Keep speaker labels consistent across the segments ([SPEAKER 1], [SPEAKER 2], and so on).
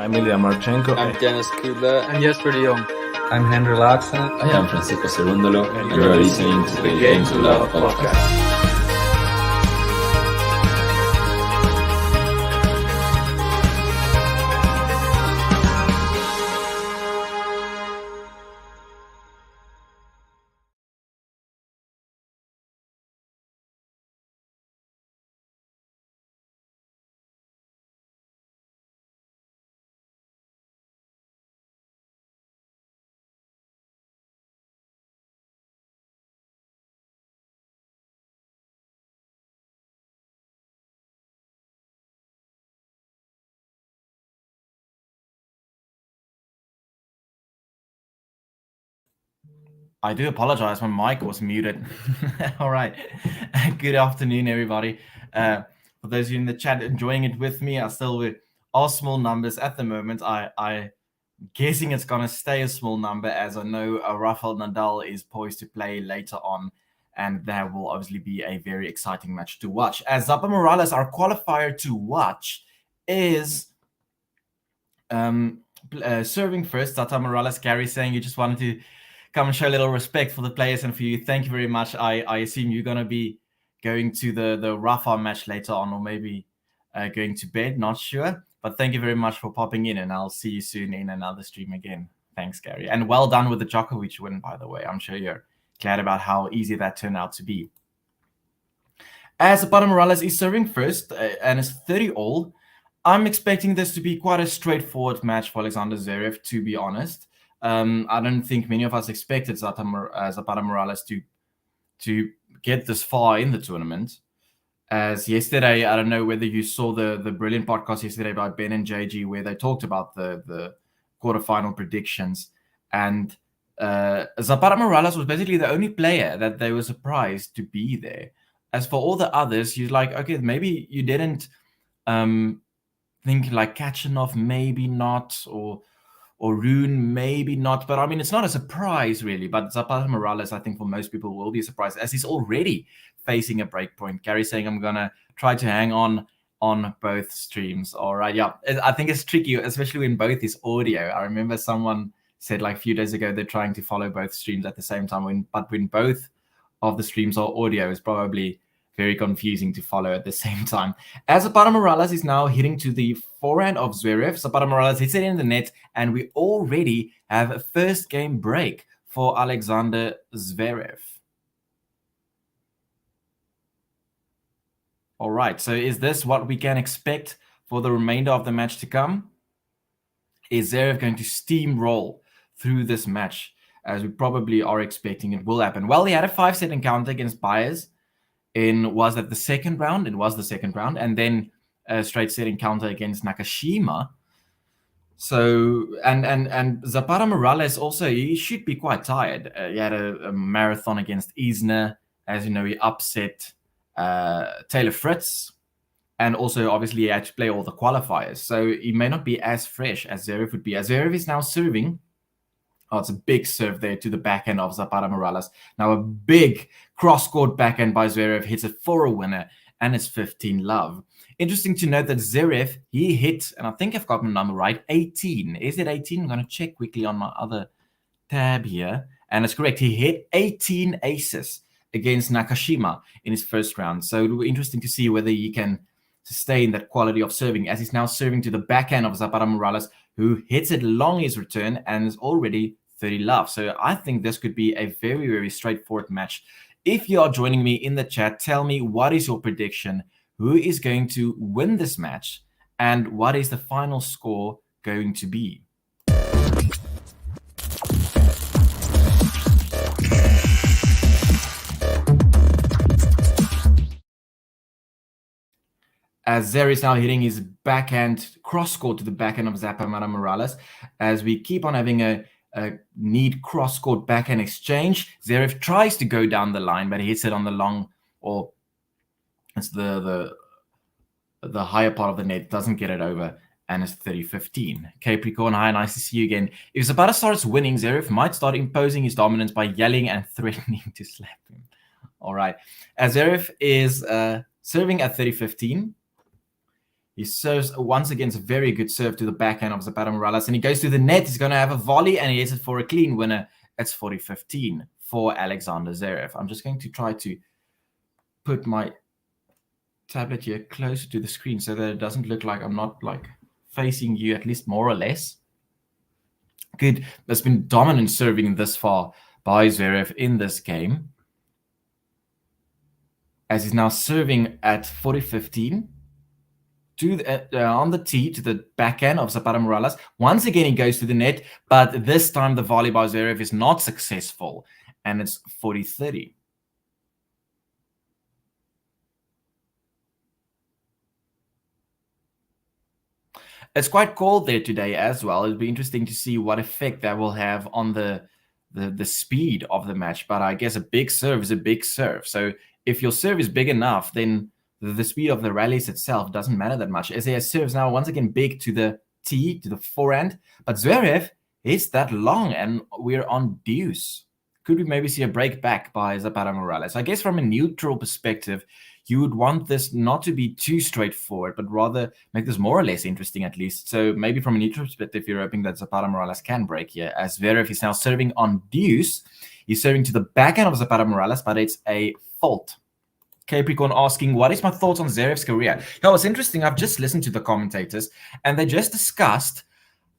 [SPEAKER 1] I'm Ilya Marchenko.
[SPEAKER 2] I'm Dennis Kudla.
[SPEAKER 3] I'm Jesper de Jong.
[SPEAKER 4] I'm Henry Laaksen.
[SPEAKER 5] I am Francisco Cerundolo, and you are listening to the Game to Love podcast.
[SPEAKER 2] I do apologize. My mic was muted. All right. Good afternoon, everybody. For those of you in the chat enjoying it with me, I still are small numbers at the moment. I guessing it's going to stay a small number, as I know Rafael Nadal is poised to play later on, and that will obviously be a very exciting match to watch. As Zapa Morales, our qualifier to watch, is serving first. Zapa Morales, Gary saying you just wanted to come and show a little respect for the players and for you. Thank you very much. I assume you're going to be going to the Rafa match later on, or maybe going to bed, not sure. But thank you very much for popping in, and I'll see you soon in another stream again. Thanks, Gary. And well done with the Djokovic win, by the way. I'm sure you're glad about how easy that turned out to be. As Zapata Morales is serving first and is 30 all, I'm expecting this to be quite a straightforward match for Alexander Zverev, to be honest. I don't think many of us expected Zapata Morales to get this far in the tournament. As yesterday, I don't know whether you saw the brilliant podcast yesterday by Ben and JG, where they talked about the quarterfinal predictions. And Zapata Morales was basically the only player that they were surprised to be there. As for all the others, you're like, okay, maybe you didn't think like Kachanov, maybe not, or RUNE, maybe not. But I mean, it's not a surprise really. But Zapata Morales, I think for most people will be a surprise, as he's already facing a break point. Gary saying I'm gonna try to hang on both streams. All right, yeah. I think it's tricky, especially when both is audio. I remember someone said like a few days ago they're trying to follow both streams at the same time. But when both of the streams are audio, it's probably very confusing to follow at the same time. As Zapata Morales is now hitting to the forehand of Zverev, Zapata Morales hits it in the net, and we already have a first game break for Alexander Zverev. All right, so is this what we can expect for the remainder of the match to come? Is Zverev going to steamroll through this match, as we probably are expecting it will happen? Well, he had a 5-set encounter against Baez was that the second round? It was the second round, and then a straight set encounter against Nakashima. So, and Zapata Morales also, he should be quite tired. He had a marathon against Isner. As you know, he upset Taylor Fritz, and also obviously he had to play all the qualifiers. So he may not be as fresh as Zverev would be. As Zverev is now serving. Oh, it's a big serve there to the backhand of Zapata Morales. Now a big cross-court backhand by Zverev hits it for a winner, and it's 15 love. Interesting to note that Zverev, he hit, and I think I've got my number right, 18. Is it 18? I'm going to check quickly on my other tab here. And it's correct. He hit 18 aces against Nakashima in his first round. So it'll be interesting to see whether he can sustain that quality of serving, as he's now serving to the backhand of Zapata Morales, who hits it long his return and is already 30 love. So I think this could be a very, very straightforward match. If you are joining me in the chat, tell me what is your prediction? Who is going to win this match? And what is the final score going to be? As Zer is now hitting his backhand cross-court to the backhand of Zapata Morales, as we keep on having a need cross-court backhand exchange. Zverev tries to go down the line, but he hits it on the long, or it's the higher part of the net, doesn't get it over, and it's 30-15. Capricorn, hi, nice to see you again. If Zapata starts winning, Zverev might start imposing his dominance by yelling and threatening to slap him. All right. As Zverev is serving at 30-15, he serves once again a very good serve to the backhand of Zapata Morales, and he goes to the net. He's going to have a volley, and he hits it for a clean winner. It's 40-15 for Alexander Zverev. I'm just going to try to put my tablet here closer to the screen so that it doesn't look like I'm not like facing you, at least more or less. Good. There's been dominant serving this far by Zverev in this game, as he's now serving at 40-15. On the tee to the backhand of Zapata Morales. Once again, he goes to the net, but this time the volley by Zverev is not successful, and it's 40-30. It's quite cold there today as well. It'll be interesting to see what effect that will have on the the speed of the match. But I guess a big serve is a big serve. So if your serve is big enough, then the speed of the rallies itself doesn't matter that much. SAS serves now once again big to the tee, to the forehand. But Zverev is that long, and we're on deuce. Could we maybe see a break back by ZAPATA Morales? I guess from a neutral perspective, you would want this not to be too straightforward, but rather make this more or less interesting at least. So maybe from a neutral perspective, you're hoping that ZAPATA Morales can break here, as Zverev is now serving on deuce. He's serving to the backhand of ZAPATA Morales, but it's a fault. Capricorn asking, what is my thoughts on Zverev's career? Now, it's interesting. I've just listened to the commentators, and they just discussed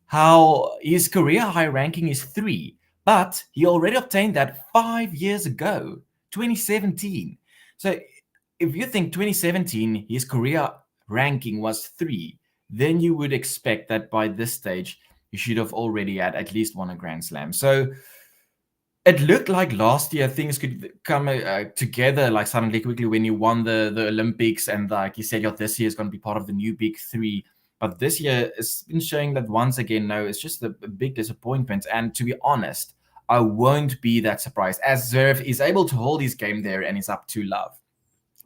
[SPEAKER 2] how his career high ranking is 3, but he already obtained that 5 years ago, 2017. So if you think 2017, his career ranking was 3, then you would expect that by this stage, you should have already had at least won a Grand Slam. So it looked like last year things could come together like suddenly quickly when you won the Olympics, and like you said, this year is going to be part of the new big 3. But this year it's been showing that once again, no, it's just a big disappointment. And to be honest, I won't be that surprised, as Zverev is able to hold his game there and is up to love.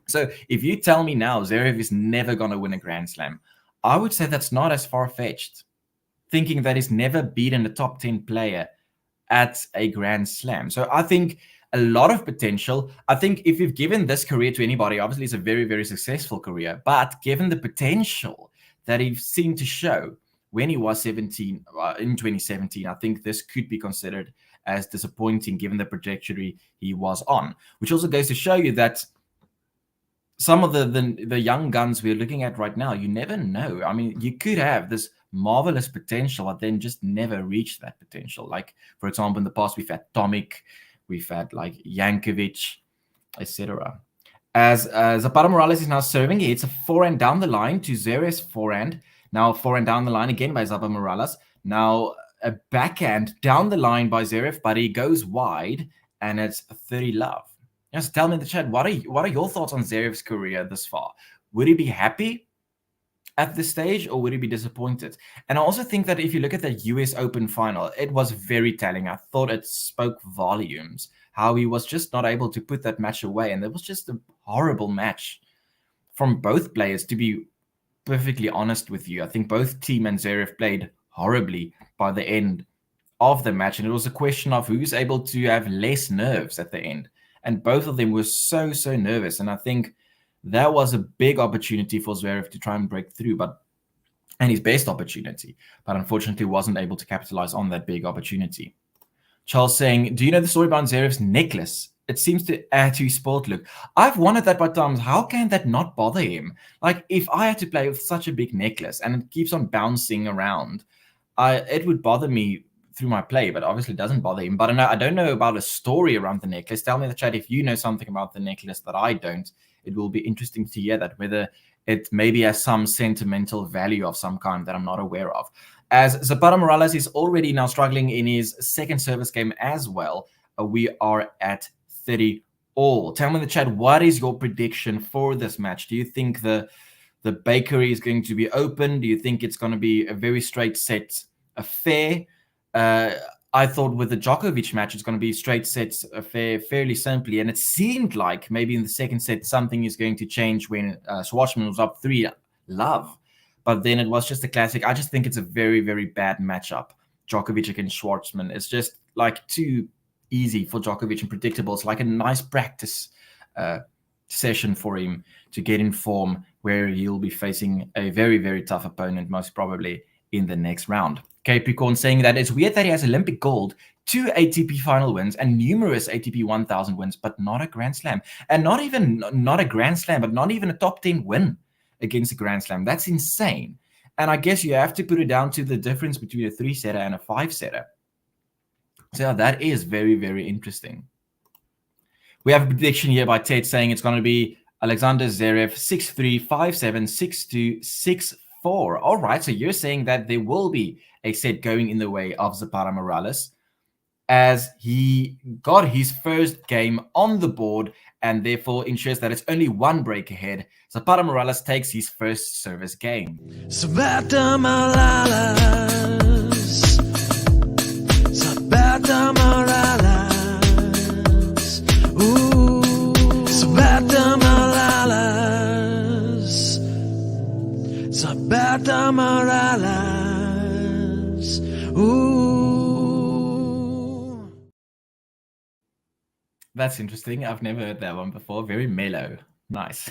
[SPEAKER 2] So if you tell me now Zverev is never going to win a Grand Slam, I would say that's not as far-fetched. Thinking that he's never beaten a top 10 player at a Grand Slam. So I think a lot of potential. I think if you've given this career to anybody, obviously it's a very, very successful career, but given the potential that he seemed to show when he was 17 in 2017, I think this could be considered as disappointing given the trajectory he was on, which also goes to show you that some of the young guns we're looking at right now, you never know. I mean, you could have this marvelous potential, but then just never reach that potential. Like, for example, in the past, we've had Tomic, we've had like Jankovic, etc. As ZAPATA Morales is now serving, he hits a forehand down the line to Zverev's forehand. Now forehand down the line again by ZAPATA Morales. Now a backhand down the line by Zverev, but he goes wide, and it's 30 love. Just tell me in the chat, what are your thoughts on Zverev's career this far? Would he be happy at this stage, or would he be disappointed? And I also think that if you look at the US Open final, it was very telling. I thought it spoke volumes, how he was just not able to put that match away. And it was just a horrible match from both players, to be perfectly honest with you. I think both Thiem and Zverev played horribly by the end of the match. And it was a question of who's able to have less nerves at the end. And both of them were so nervous. And I think that was a big opportunity for Zverev to try and break through, and his best opportunity, but unfortunately wasn't able to capitalize on that big opportunity. Charles saying, do you know the story about Zverev's necklace? It seems to add to his sport look. I've wondered that by times. How can that not bother him? Like, if I had to play with such a big necklace and it keeps on bouncing around, it would bother me through my play, but obviously doesn't bother him. But I don't know about a story around the necklace. Tell me in the chat if you know something about the necklace that I don't. It will be interesting to hear that, whether it maybe has some sentimental value of some kind that I'm not aware of. As ZAPATA Morales is already now struggling in his second service game as well, we are at 30 all. Tell me in the chat, what is your prediction for this match? Do you think the bakery is going to be open? Do you think it's going to be a very straight set affair? I thought with the Djokovic match, it's going to be straight sets affair fairly simply. And it seemed like maybe in the second set, something is going to change when Schwartzman was up 3 love. But then it was just a classic. I just think it's a very, very bad matchup. Djokovic against Schwartzman. It's just like too easy for Djokovic and predictable. It's like a nice practice session for him to get in form, where he'll be facing a very, very tough opponent, most probably in the next round. Capricorn saying that it's weird that he has Olympic gold, 2 ATP final wins, and numerous ATP 1000 wins, but not a Grand Slam. And not a Grand Slam, but not even a top 10 win against a Grand Slam. That's insane. And I guess you have to put it down to the difference between a 3-setter and a 5-setter. So that is very, very interesting. We have a prediction here by Ted saying it's going to be Alexander Zverev 6-3, 5-7, 6-2, 6-4. All right, so you're saying that there will be a set going in the way of ZAPATA Morales, as he got his first game on the board and therefore ensures that it's only one break ahead. ZAPATA Morales takes his first service game.
[SPEAKER 3] ZAPATA Morales, ZAPATA Morales. Ooh.
[SPEAKER 2] That's interesting. I've never heard that one before. Very mellow. Nice.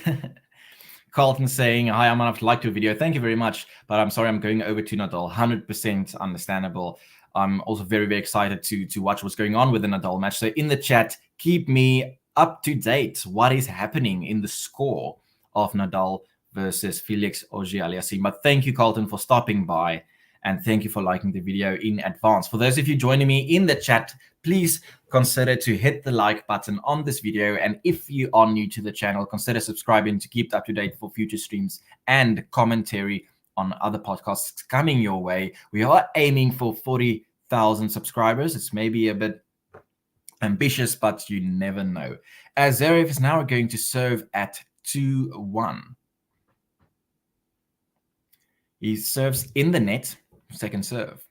[SPEAKER 2] Carlton saying, hi, I'm going to like your video. Thank you very much. But I'm sorry, I'm going over to Nadal. 100% understandable. I'm also very, very excited to watch what's going on with the Nadal match. So in the chat, keep me up to date. What is happening in the score of Nadal versus Felix Auger-Aliassime? But thank you, Carlton, for stopping by. And thank you for liking the video in advance. For those of you joining me in the chat, please consider to hit the like button on this video. And if you are new to the channel, consider subscribing to keep up to date for future streams and commentary on other podcasts coming your way. We are aiming for 40,000 subscribers. It's maybe a bit ambitious, but you never know. As Zverev is now going to serve at 2-1. He serves in the net, second serve.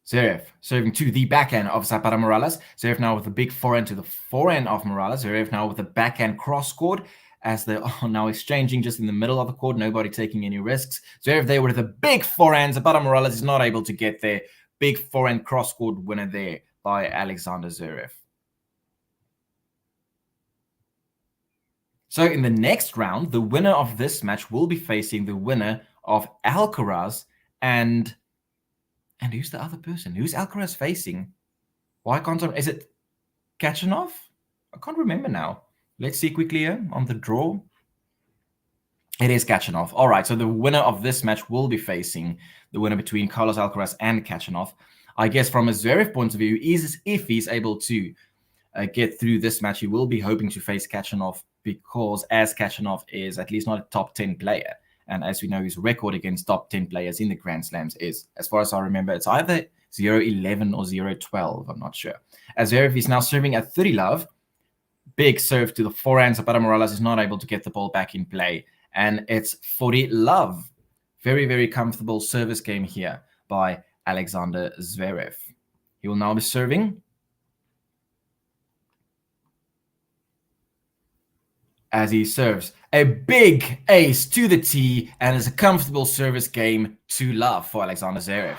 [SPEAKER 2] Zverev serving to the backhand of ZAPATA Morales. Zverev now with a big forehand to the forehand of Morales. Zverev now with a backhand cross court as they are now exchanging just in the middle of the court. Nobody taking any risks. Zverev there with a big forehand. ZAPATA Morales is not able to get there. Big forehand cross court winner there by Alexander Zverev. So in the next round, the winner of this match will be facing the winner of Alcaraz and who's the other person? Who's Alcaraz facing? Why can't I? Is it Kachanov? I can't remember now. Let's see quickly here on the draw. It is Kachanov. All right, so the winner of this match will be facing the winner between Carlos Alcaraz and Kachanov. I guess from a Zverev point of view, is if he's able to get through this match, he will be hoping to face Kachanov because as Kachanov is at least not a top 10 player. And as we know, his record against top 10 players in the Grand Slams is, as far as I remember, it's either 0-11 or 0-12. I'm not sure. As Zverev is now serving at 30 love. Big serve to the forehand. ZAPATA Morales is not able to get the ball back in play. And it's 40 love. Very, very comfortable service game here by Alexander Zverev. He will now be serving. As he serves a big ace to the tee, and it's a comfortable service game to love for Alexander Zverev.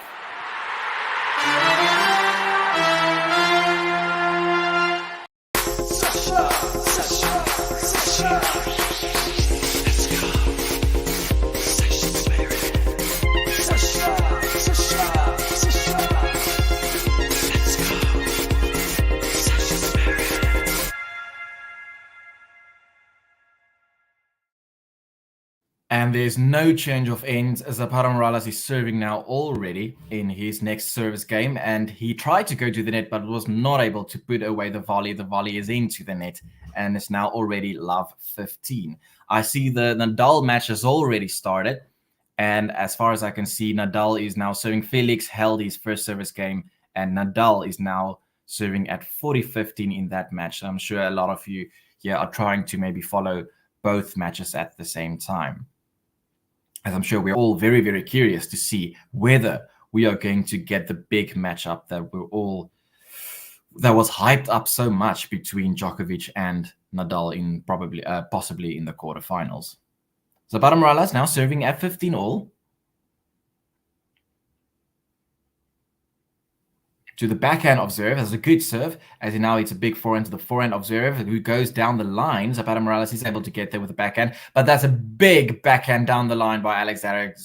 [SPEAKER 2] And there's no change of ends as ZAPATA Morales is serving now already in his next service game. And he tried to go to the net, but was not able to put away the volley. The volley is into the net and it's now already love 15. I see the Nadal match has already started. And as far as I can see, Nadal is now serving. Felix held his first service game and Nadal is now serving at 40-15 in that match. I'm sure a lot of you here are trying to maybe follow both matches at the same time. As I'm sure we're all very, very curious to see whether we are going to get the big matchup that was hyped up so much between Djokovic and Nadal in possibly in the quarterfinals. ZAPATA Morales now serving at 15 all. To the backhand of Zverev, has a good serve, as he now hits a big forehand to the forehand of Zverev, who goes down the line. ZAPATA Morales is able to get there with the backhand, but that's a big backhand down the line by Alexander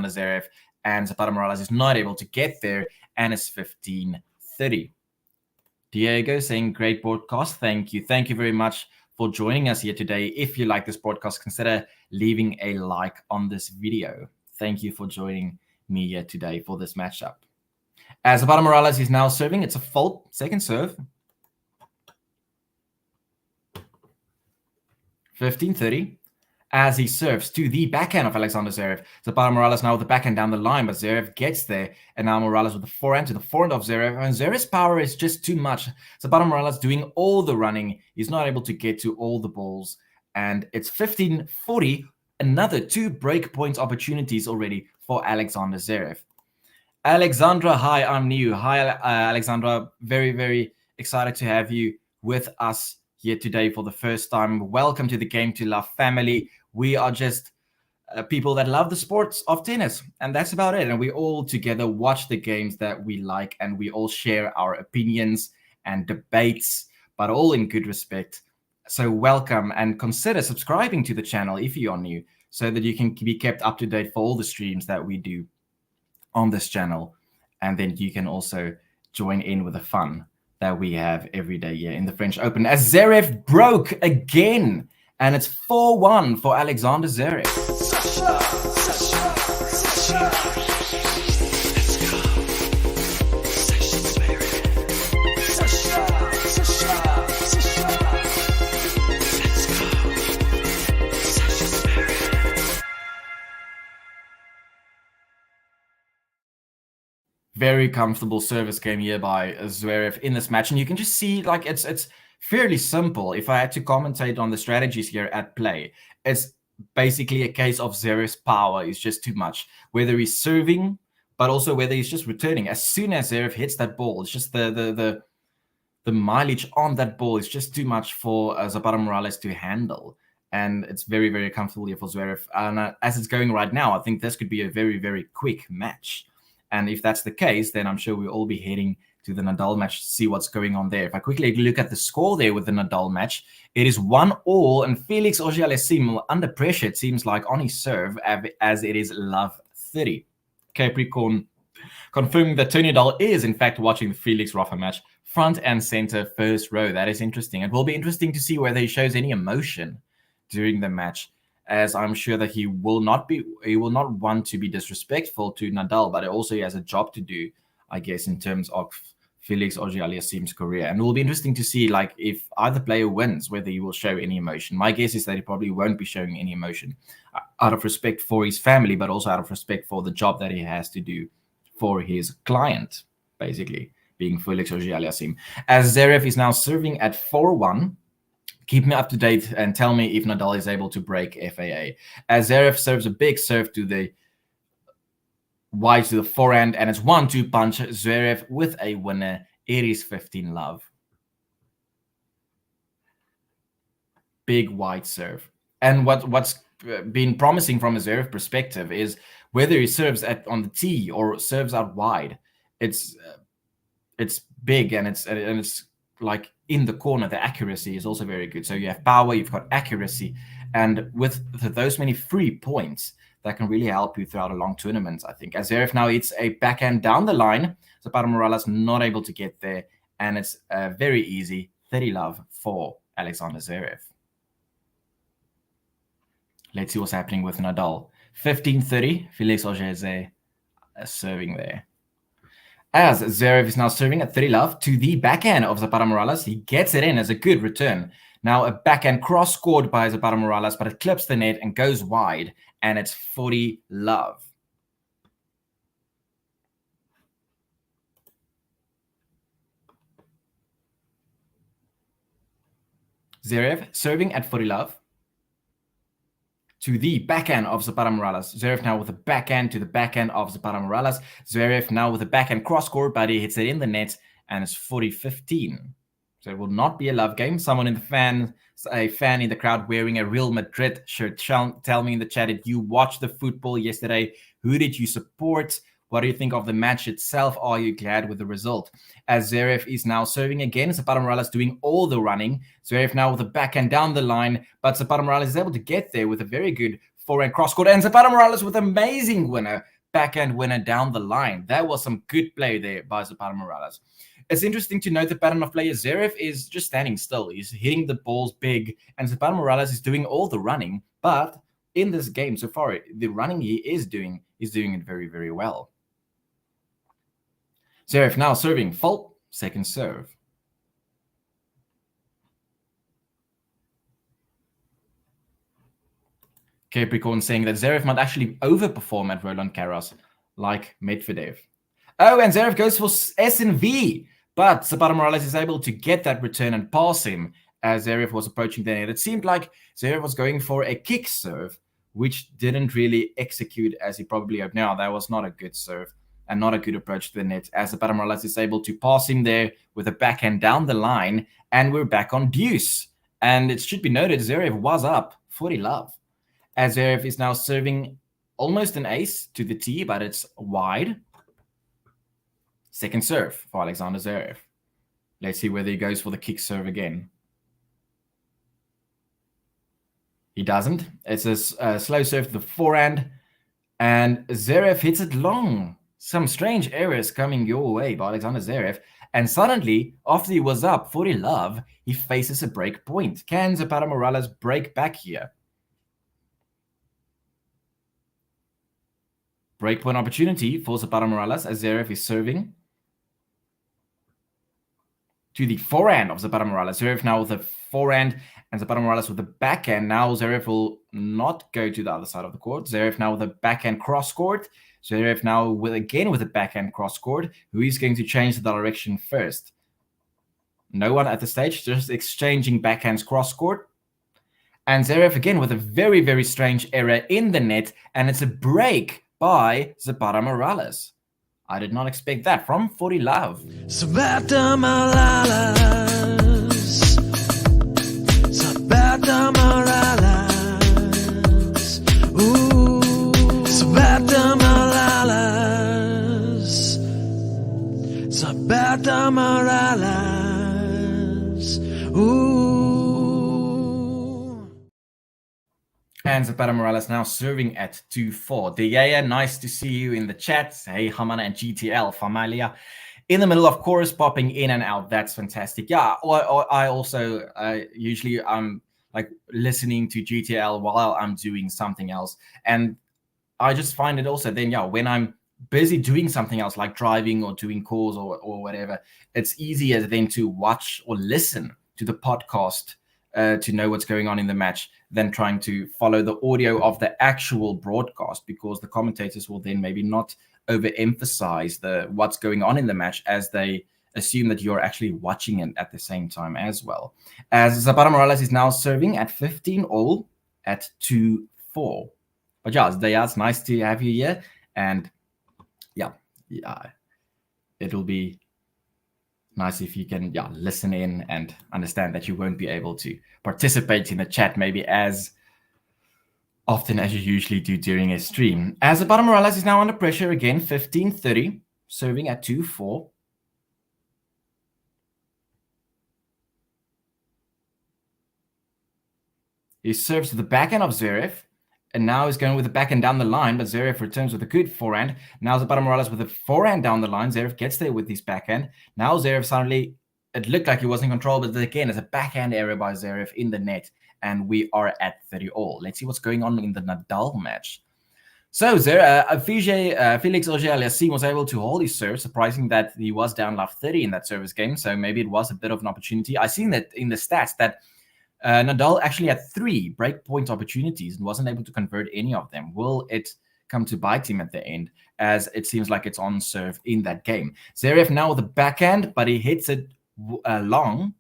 [SPEAKER 2] Zverev, and ZAPATA Morales is not able to get there, and it's 15-30. Diego saying, great broadcast. Thank you. Thank you very much for joining us here today. If you like this broadcast, consider leaving a like on this video. Thank you for joining me here today for this matchup. As ZAPATA Morales is now serving, it's a fault, second serve. 15-30. As he serves to the backhand of Alexander Zverev. ZAPATA Morales now with the backhand down the line, but Zverev gets there. And now Morales with the forehand to the forehand of Zverev. And Zverev's power is just too much. ZAPATA Morales doing all the running. He's not able to get to all the balls. And it's 15-40. Another 2 break points opportunities already for Alexander Zverev. Alexandra, hi, I'm new. Hi, Alexandra. Very, very excited to have you with us here today for the first time, welcome to the Game to Love family. We are just people that love the sports of tennis, and that's about it. And we all together watch the games that we like, and we all share our opinions and debates, but all in good respect. So welcome, and consider subscribing to the channel if you are new, so that you can be kept up to date for all the streams that we do on this channel. And then you can also join in with the fun that we have every day here in the French Open, as Zverev broke again, and it's 4-1 for Alexander Zverev. Very comfortable service game here by Zverev in this match, and you can just see like it's fairly simple. If I had to commentate on the strategies here at play, it's basically a case of Zverev's power is just too much, whether he's serving but also whether he's just returning. As soon as Zverev hits that ball, it's just the mileage on that ball is just too much for ZAPATA Morales to handle, and it's very, very comfortable here for Zverev. And as it's going right now, I think this could be a very, very quick match. And if that's the case, then I'm sure we'll all be heading to the Nadal match to see what's going on there. If I quickly look at the score there with the Nadal match, it is 1-1, and Felix Auger-Aliassime under pressure, it seems like, on his serve, as it is love 30. Capricorn confirming that Tony Nadal is, in fact, watching the Felix Rafa match front and center, first row. That is interesting. It will be interesting to see whether he shows any emotion during the match, as I'm sure that he will not want to be disrespectful to Nadal, but also he has a job to do, I guess, in terms of Felix Auger-Aliassime's career. And it will be interesting to see, like, if either player wins, whether he will show any emotion. My guess is that he probably won't be showing any emotion out of respect for his family, but also out of respect for the job that he has to do for his client, basically, being Felix Auger-Aliassime. As Zverev is now serving at 4-1. Keep me up to date and tell me if Nadal is able to break FAA. As Zverev serves a big serve to the wide to the forehand, and it's 1-2 punch. Zverev with a winner. It is 15 love. Big wide serve. And what's been promising from a Zverev perspective is whether he serves on the tee or serves out wide. It's big, and it's like in the corner. The accuracy is also very good. So you have power, you've got accuracy, and with those many free points, that can really help you throughout a long tournament, I think. As Zverev now hits a backhand down the line, ZAPATA Morales not able to get there, and it's very easy 30 love for Alexander Zverev. Let's see what's happening with Nadal. 15-30, Felix Auger serving there. As Zverev is now serving at 30 love to the backhand of ZAPATA Morales. He gets it in as a good return. Now a backhand cross scored by ZAPATA Morales, but it clips the net and goes wide, and it's 40 love. Zverev serving at 40 love to the backhand of ZAPATA Morales. Zverev now with a backhand to the backhand of ZAPATA Morales. Zverev now with a backhand cross court, but he hits it in the net, and it's 40-15. So it will not be a love game. Someone in the a fan in the crowd wearing a Real Madrid shirt. Tell me in the chat, did you watch the football yesterday? Who did you support? What do you think of the match itself? Are you glad with the result? As Zverev is now serving again, ZAPATA Morales doing all the running. Zverev now with a backhand down the line, but ZAPATA Morales is able to get there with a very good forehand cross court. And ZAPATA Morales with amazing winner, backhand winner down the line. That was some good play there by ZAPATA Morales. It's interesting to note the pattern of play. Zverev is just standing still. He's hitting the balls big, and ZAPATA Morales is doing all the running. But in this game so far, the running he is doing it very, very well. Zverev now serving fault, second serve. Capricorn saying that Zverev might actually overperform at Roland Garros, like Medvedev. Oh, and Zverev goes for S&V, but ZAPATA Morales is able to get that return and pass him as Zverev was approaching the net. It seemed like Zverev was going for a kick serve, which didn't really execute as he probably hoped. Now, that was not a good serve and not a good approach to the net, as ZAPATA Morales is able to pass him there with a backhand down the line, and we're back on deuce. And it should be noted, Zverev was up 40 love, as Zverev is now serving almost an ace to the tee, but it's wide. Second serve for Alexander Zverev. Let's see whether he goes for the kick serve again. He doesn't. It's a slow serve to the forehand, and Zverev hits it long. Some strange errors coming your way by Alexander Zverev, and suddenly, after he was up 40 love, he faces a break point. Can ZAPATA Morales break back here? Breakpoint opportunity for ZAPATA Morales as Zverev is serving to the forehand of ZAPATA Morales. Zverev now with the forehand and ZAPATA Morales with the backhand. Now Zverev will not go to the other side of the court. Zverev now with a backhand cross court. Zverev now again with a backhand cross court. Who is going to change the direction first? No one at the stage, just exchanging backhands cross court. And Zverev again with a very, very strange error in the net, and it's a break by ZAPATA Morales. I did not expect that from 40 love.
[SPEAKER 3] ZAPATA Morales, ZAPATA Morales, ooh, ZAPATA Morales, ZAPATA Morales, ooh.
[SPEAKER 2] And ZAPATA Morales now serving at 2-4. Degeya, nice to see you in the chat. Hey, Hamana and GTL, Familia. In the middle, of course, popping in and out. That's fantastic. Yeah, I also usually I'm like listening to GTL while I'm doing something else. And I just find it also then, yeah, when I'm busy doing something else like driving or doing calls or whatever, it's easier then to watch or listen to the podcast to know what's going on in the match than trying to follow the audio of the actual broadcast, because the commentators will then maybe not overemphasize what's going on in the match, as they assume that you're actually watching it at the same time as well. As ZAPATA Morales is now serving at 15 all at 2-4. But yeah, it's nice to have you here, and yeah, it'll be nice if you can listen in and understand that you won't be able to participate in the chat maybe as often as you usually do during a stream. As ZAPATA Morales is now under pressure again, 15-30, serving at 2-4. He serves to the backhand of Zverev, and now he's going with the backhand down the line, but Zverev returns with a good forehand. Now ZAPATA Morales with a forehand down the line. Zverev gets there with his backhand. Now Zverev suddenly, it looked like he was in control, but again, it's a backhand error by Zverev in the net, and we are at 30 all. Let's see what's going on in the Nadal match. So Felix Auger-Aliassime was able to hold his serve, surprising that he was down love 30 in that service game, so maybe it was a bit of an opportunity. I seen that in the stats that Nadal actually had 3 breakpoint opportunities and wasn't able to convert any of them. Will it come to bite him at the end, as it seems like it's on serve in that game? Zverev now with the backhand, but he hits it long,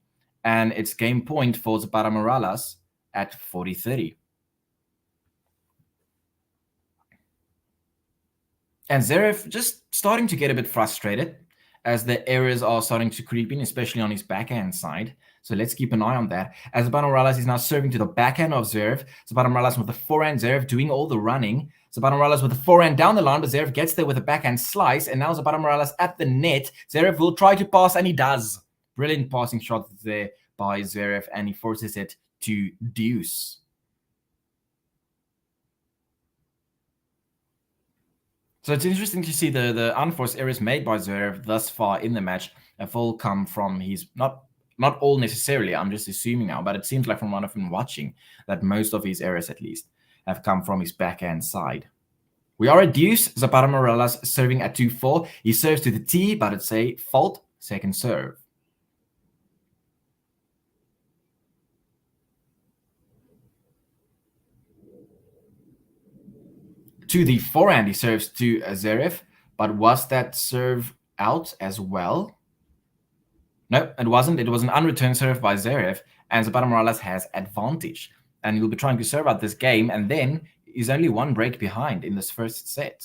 [SPEAKER 2] and it's game point for ZAPATA Morales at 40-30. And Zverev just starting to get a bit frustrated as the errors are starting to creep in, especially on his backhand side. So let's keep an eye on that. As ZAPATA Morales is now serving to the backhand of Zverev. ZAPATA Morales with the forehand, Zverev doing all the running. ZAPATA Morales with the forehand down the line, but Zverev gets there with a backhand slice, and now ZAPATA Morales at the net. Zverev will try to pass, and he does. Brilliant passing shot there by Zverev, and he forces it to deuce. So it's interesting to see the unforced errors made by Zverev thus far in the match have all come from his, not all necessarily, I'm just assuming now, but it seems like from what I've been watching that most of his errors at least have come from his backhand side. We are at deuce. ZAPATA Morales serving at 2-4. He serves to the tee, but it's a fault second serve. To the forehand, he serves to Zverev, but was that serve out as well? No, it wasn't. It was an unreturned serve by Zverev, and ZAPATA Morales has advantage. And he'll be trying to serve out this game, and then he's only 1 break behind in this first set.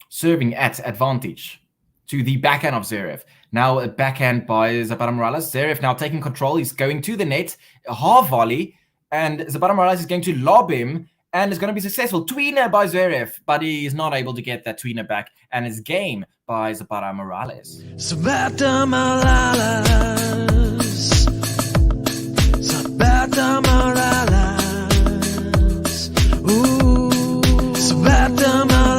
[SPEAKER 2] Serving at advantage to the backhand of Zverev. Now a backhand by ZAPATA Morales. Zverev now taking control. He's going to the net, a half volley, and ZAPATA Morales is going to lob him, and it's going to be successful. Tweener by Zverev, but he's not able to get that tweener back, and it's game by ZAPATA Morales.
[SPEAKER 3] ZAPATA Morales. ZAPATA Morales. Ooh. ZAPATA Morales.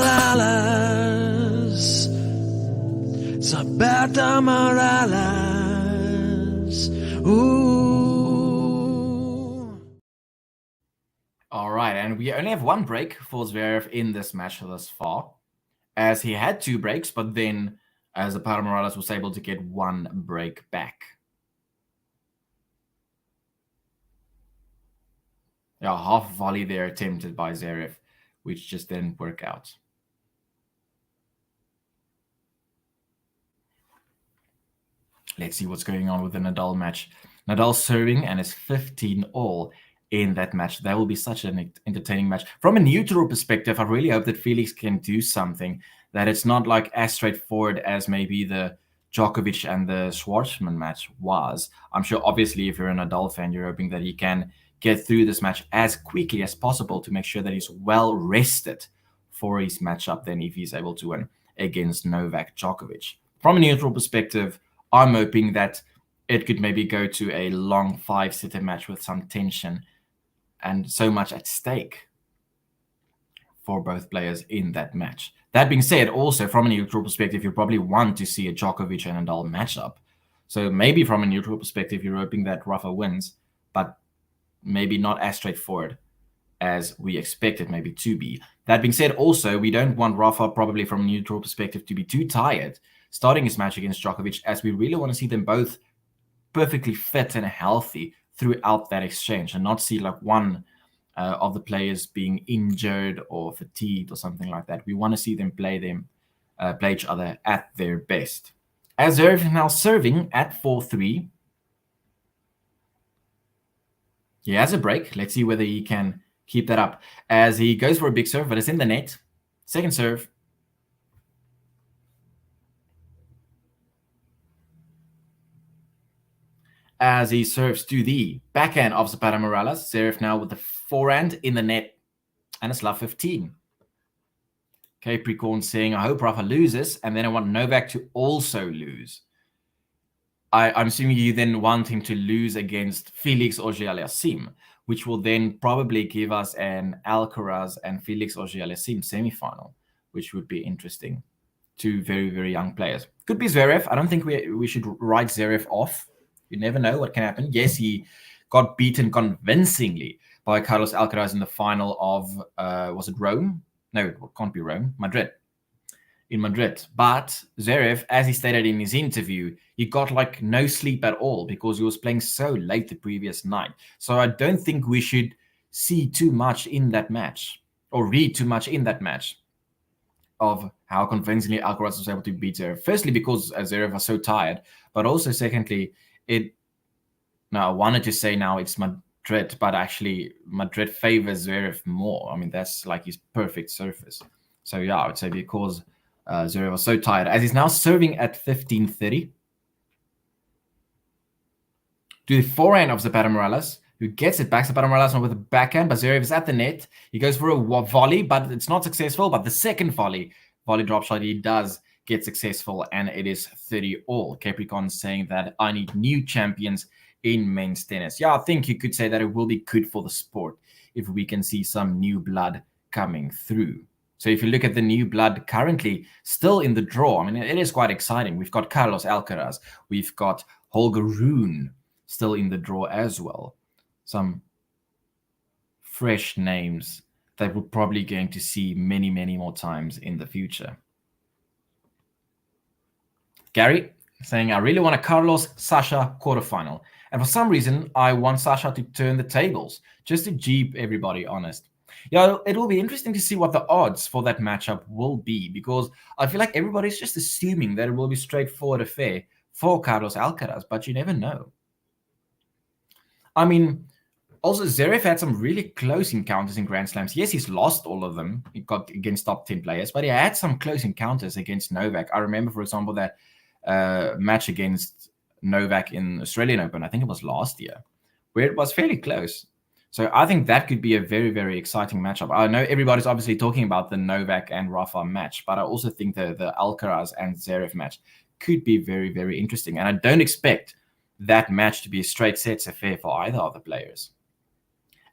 [SPEAKER 3] ZAPATA Morales. Ooh.
[SPEAKER 2] All right, and we only have one break for Zverev in this match thus far, as he had 2 breaks, but then as ZAPATA Morales was able to get 1 break back. Yeah, half volley there attempted by Zverev, which just didn't work out. Let's see what's going on with the Nadal match. Nadal serving and is 15-all in that match. That will be such an entertaining match. From a neutral perspective, I really hope that Felix can do something, that it's not like as straightforward as maybe the Djokovic and the Schwartzman match was. I'm sure, obviously, if you're a Nadal fan, you're hoping that he can get through this match as quickly as possible to make sure that he's well rested for his matchup then if he's able to win against Novak Djokovic. From a neutral perspective, I'm hoping that it could maybe go to a long 5-setter match with some tension and so much at stake for both players in that match. That being said, also from a neutral perspective, you probably want to see a Djokovic and Nadal matchup. So maybe from a neutral perspective, you're hoping that Rafa wins, but maybe not as straightforward as we expect it maybe to be. That being said, also, we don't want Rafa, probably from a neutral perspective, to be too tired starting his match against Djokovic, as we really want to see them both perfectly fit and healthy throughout that exchange and not see like one of the players being injured or fatigued or something like that. We want to see them play each other at their best. As Zverev is now serving at 4-3. He has a break. Let's see whether he can keep that up. As he goes for a big serve, but it's in the net. Second serve. As he serves to the backhand of ZAPATA Morales. Zverev now with the forehand in the net. And it's love 15. Capricorn saying, I hope Rafa loses, and then I want Novak to also lose. I'm assuming you then want him to lose against Felix Auger-Aliassime, which will then probably give us an Alcaraz and Felix Auger-Aliassime semifinal, which would be interesting. 2 very, very young players. Could be Zverev. I don't think we should write Zverev off. You never know what can happen. Yes, he got beaten convincingly by Carlos Alcaraz in the final of, was it Rome? No, it can't be Rome. Madrid. In Madrid. But Zverev, as he stated in his interview, he got like no sleep at all because he was playing so late the previous night. So I don't think we should see too much in that match or read too much in that match of how convincingly Alcaraz was able to beat Zverev. Firstly, because Zverev was so tired, but also secondly, I wanted to say now it's Madrid, but actually Madrid favors Zverev more. I mean, that's like his perfect surface. So yeah, I would say because Zverev was so tired, as he's now serving at 15-30. To the forehand of ZAPATA Morales, who gets it back. ZAPATA Morales with a backhand, but Zverev is at the net. He goes for a volley, but it's not successful. But the second volley drop shot, he does get successful, and it is 30-all. Capricorn saying that I need new champions in men's tennis. Yeah, I think you could say that it will be good for the sport if we can see some new blood coming through. So if you look at the new blood currently still in the draw, I mean, it is quite exciting. We've got Carlos Alcaraz. We've got Holger RUNE still in the draw as well. Some fresh names that we're probably going to see many, many more times in the future. Gary saying, I really want a Carlos-Sasha quarterfinal. And for some reason, I want Sasha to turn the tables, just to keep everybody honest. Yeah, it will be interesting to see what the odds for that matchup will be, because I feel like everybody's just assuming that it will be straightforward affair for Carlos Alcaraz, but you never know. I mean, Also, Zverev had some really close encounters in Grand Slams. Yes, he's lost all of them. He got against top 10 players, but he had some close encounters against Novak. I remember, for example, that match against Novak in Australian Open. I think it was last year, where it was fairly close. So I think that could be a very, very exciting matchup. I know everybody's obviously talking about the Novak and Rafa match, but I also think the Alcaraz and Zverev match could be very, very interesting. And I don't expect that match to be a straight sets affair for either of the players,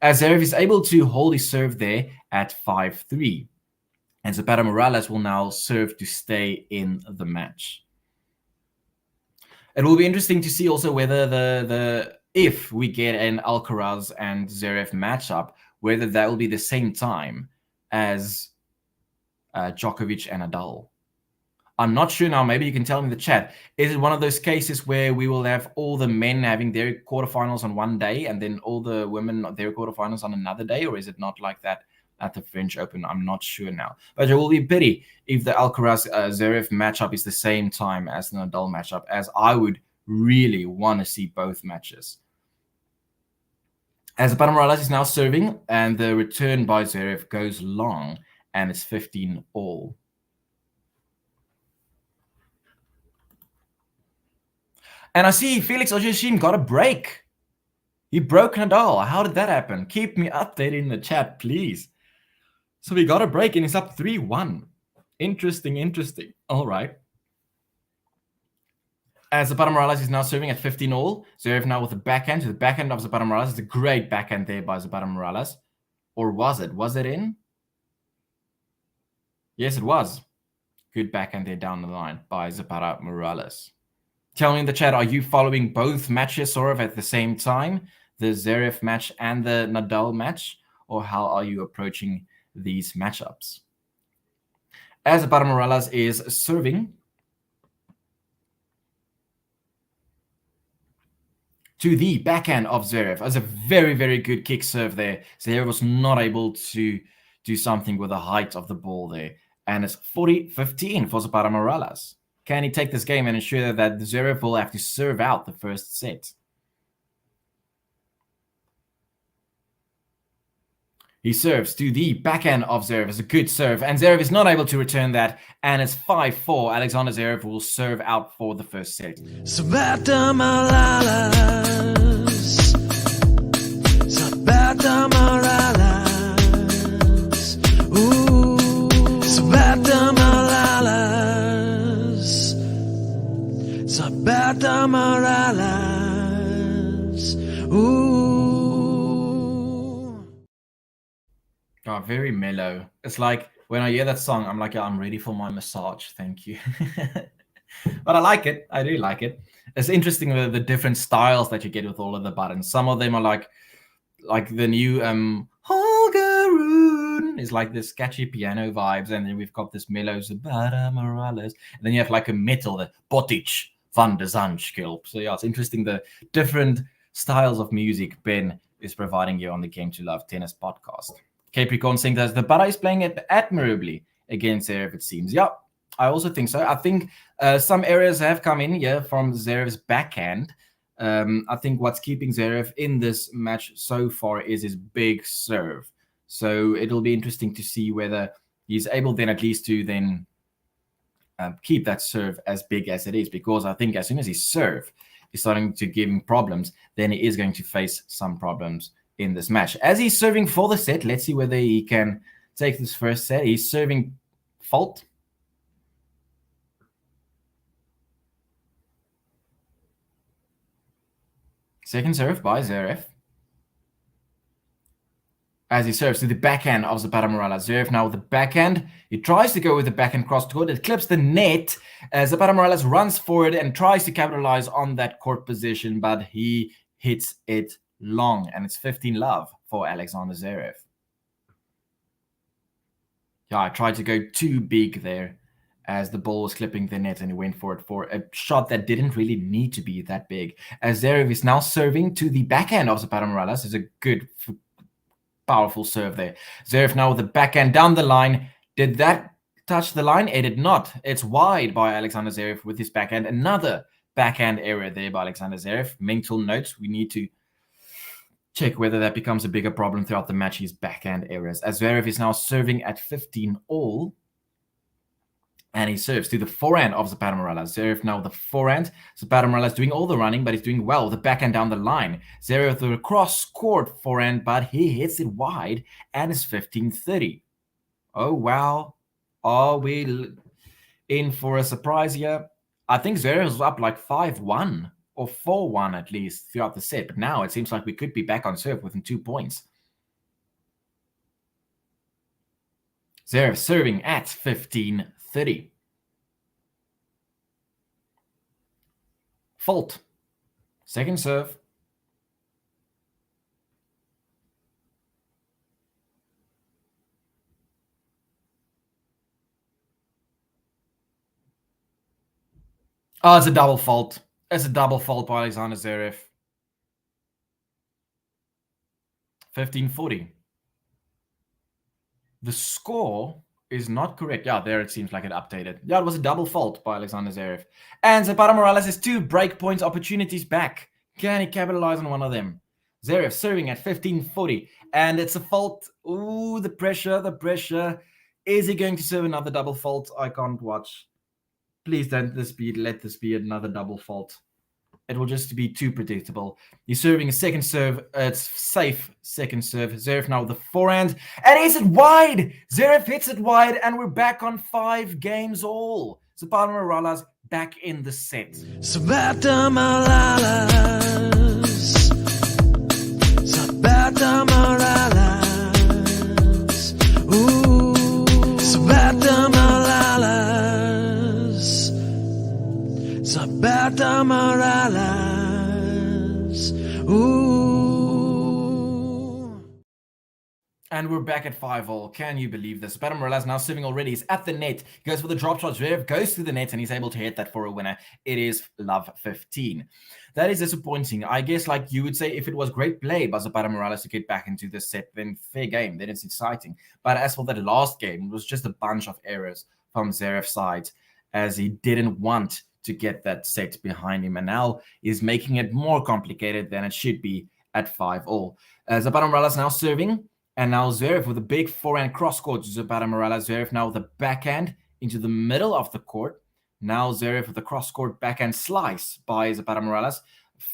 [SPEAKER 2] as Zverev is able to hold his serve there at 5-3. And ZAPATA Morales will now serve to stay in the match. It will be interesting to see also whether if we get an Alcaraz and Zverev matchup, whether that will be the same time as Djokovic and Nadal. I'm not sure now. Maybe you can tell me in the chat. Is it one of those cases where we will have all the men having their quarterfinals on one day and then all the women their quarterfinals on another day? Or is it not like that at the French Open? I'm not sure now. But it will be a pity if the Alcaraz-Zverev matchup is the same time as the Nadal matchup, as I would really want to see both matches. As ZAPATA Morales is now serving, and the return by Zverev goes long, and it's 15-all. And I see Felix Ojashim got a break. He broke Nadal. How did that happen? Keep me updated in the chat, please. So we got a break and he's up 3-1. Interesting. All right. As ZAPATA Morales is now serving at 15-all. Zverev now with the backhand. So the backhand of ZAPATA Morales. It's a great backhand there by ZAPATA Morales. Or was it? Was it in? Yes, it was. Good backhand there down the line by ZAPATA Morales. Tell me in the chat, are you following both matches sort of at the same time? The Zverev match and the Nadal match? Or how are you approaching these matchups? As ZAPATA Morales is serving to the backhand of Zverev. That's a very, very good kick serve there. Zverev was not able to do something with the height of the ball there. And it's 40-15 for ZAPATA Morales. Can he take this game and ensure that Zverev will have to serve out the first set? He serves to the backhand of Zverev. It's a good serve, and Zverev is not able to return that, and it's 5-4. Alexander Zverev will serve out for the first set.
[SPEAKER 3] ZAPATA Morales. ZAPATA Morales. Ooh. ZAPATA Morales. ZAPATA Morales. Ooh.
[SPEAKER 2] Oh, very mellow. It's like when I hear that song, I'm like, yeah, I'm ready for my massage. Thank you. But I like it. I do like it. It's interesting the different styles that you get with all of the buttons. Some of them are like the new Holger RUNE is like this sketchy piano vibes, and then we've got this mellow ZAPATA Morales, and then you have like a metal, the Botic van de Zandschulp. So yeah, it's interesting the different styles of music Ben is providing you on the Game to Love Tennis podcast. Capricorn saying that ZAPATA is playing it admirably against Zverev, it seems. Yeah, I also think so. I think some areas have come in here from Zverev's backhand. I think what's keeping Zverev in this match so far is his big serve. So it'll be interesting to see whether he's able then at least to then keep that serve as big as it is. Because I think as soon as his serve is starting to give him problems, then he is going to face some problems in this match. As he's serving for the set, let's see whether he can take this first set. He's serving fault. Second serve by Zverev. As he serves to the backhand of ZAPATA Morales. Zverev now with the backhand. He tries to go with the backhand cross court. It clips the net. ZAPATA Morales runs forward and tries to capitalize on that court position, but he hits it long, and it's 15-love for Alexander Zverev. Yeah, I tried to go too big there as the ball was clipping the net, and he went for it for a shot that didn't really need to be that big. As Zverev is now serving to the backhand of ZAPATA Morales. It's a good, powerful serve there. Zverev now with the backhand down the line. Did that touch the line? It did not. It's wide by Alexander Zverev with his backhand. Another backhand error there by Alexander Zverev. Mental notes. We need to check whether that becomes a bigger problem throughout the match, his backhand errors. As Zverev is now serving at 15 all. And he serves to the forehand of ZAPATA Miralles. Zverev now the forehand. ZAPATA Miralles doing all the running, but he's doing well with the backhand down the line. Zverev with the cross-court forehand, but he hits it wide and is 15-30. Oh, wow. Are we in for a surprise here? I think Zverev was up like 5-1 or 4-1 at least throughout the set. But now it seems like we could be back on serve within 2 points. Zverev serving at 15-30. Fault. Second serve. Oh, it's a double fault. It's a double fault by Alexander Zverev. 15-40. The score is not correct. Yeah, there it seems like it updated. Yeah, it was a double fault by Alexander Zverev. And ZAPATA Miralles has 2 break points opportunities back. Can he capitalize on one of them? Zverev serving at 15-40. And it's a fault. Ooh, the pressure, the pressure. Is he going to serve another double fault? I can't watch. Please don't let this be another double fault. It will just be too predictable. He's serving a second serve. It's safe second serve. Zverev now with the forehand. And is it wide? Zverev hits it wide, and we're back on 5 games all. ZAPATA Miralles back in the set.
[SPEAKER 3] ZAPATA Miralles. ZAPATA Miralles. Ooh, ZAPATA Miralles. ZAPATA Miralles. Ooh.
[SPEAKER 2] And we're back at 5-all. Can you believe this? ZAPATA Miralles now serving already. He's at the net. He goes for the drop shot. Zverev goes to the net, and he's able to hit that for a winner. It is love 15. That is disappointing. I guess, like you would say, if it was great play by ZAPATA Miralles to get back into this set, then fair game. Then it's exciting. But as for that last game, it was just a bunch of errors from Zverev's side, as he didn't want to get that set behind him, and now is making it more complicated than it should be at 5-all. ZAPATA Miralles now serving, and now Zverev with a big forehand cross-court to ZAPATA Miralles. Zverev now with the backhand into the middle of the court. Now Zverev with the cross-court backhand slice by ZAPATA Miralles.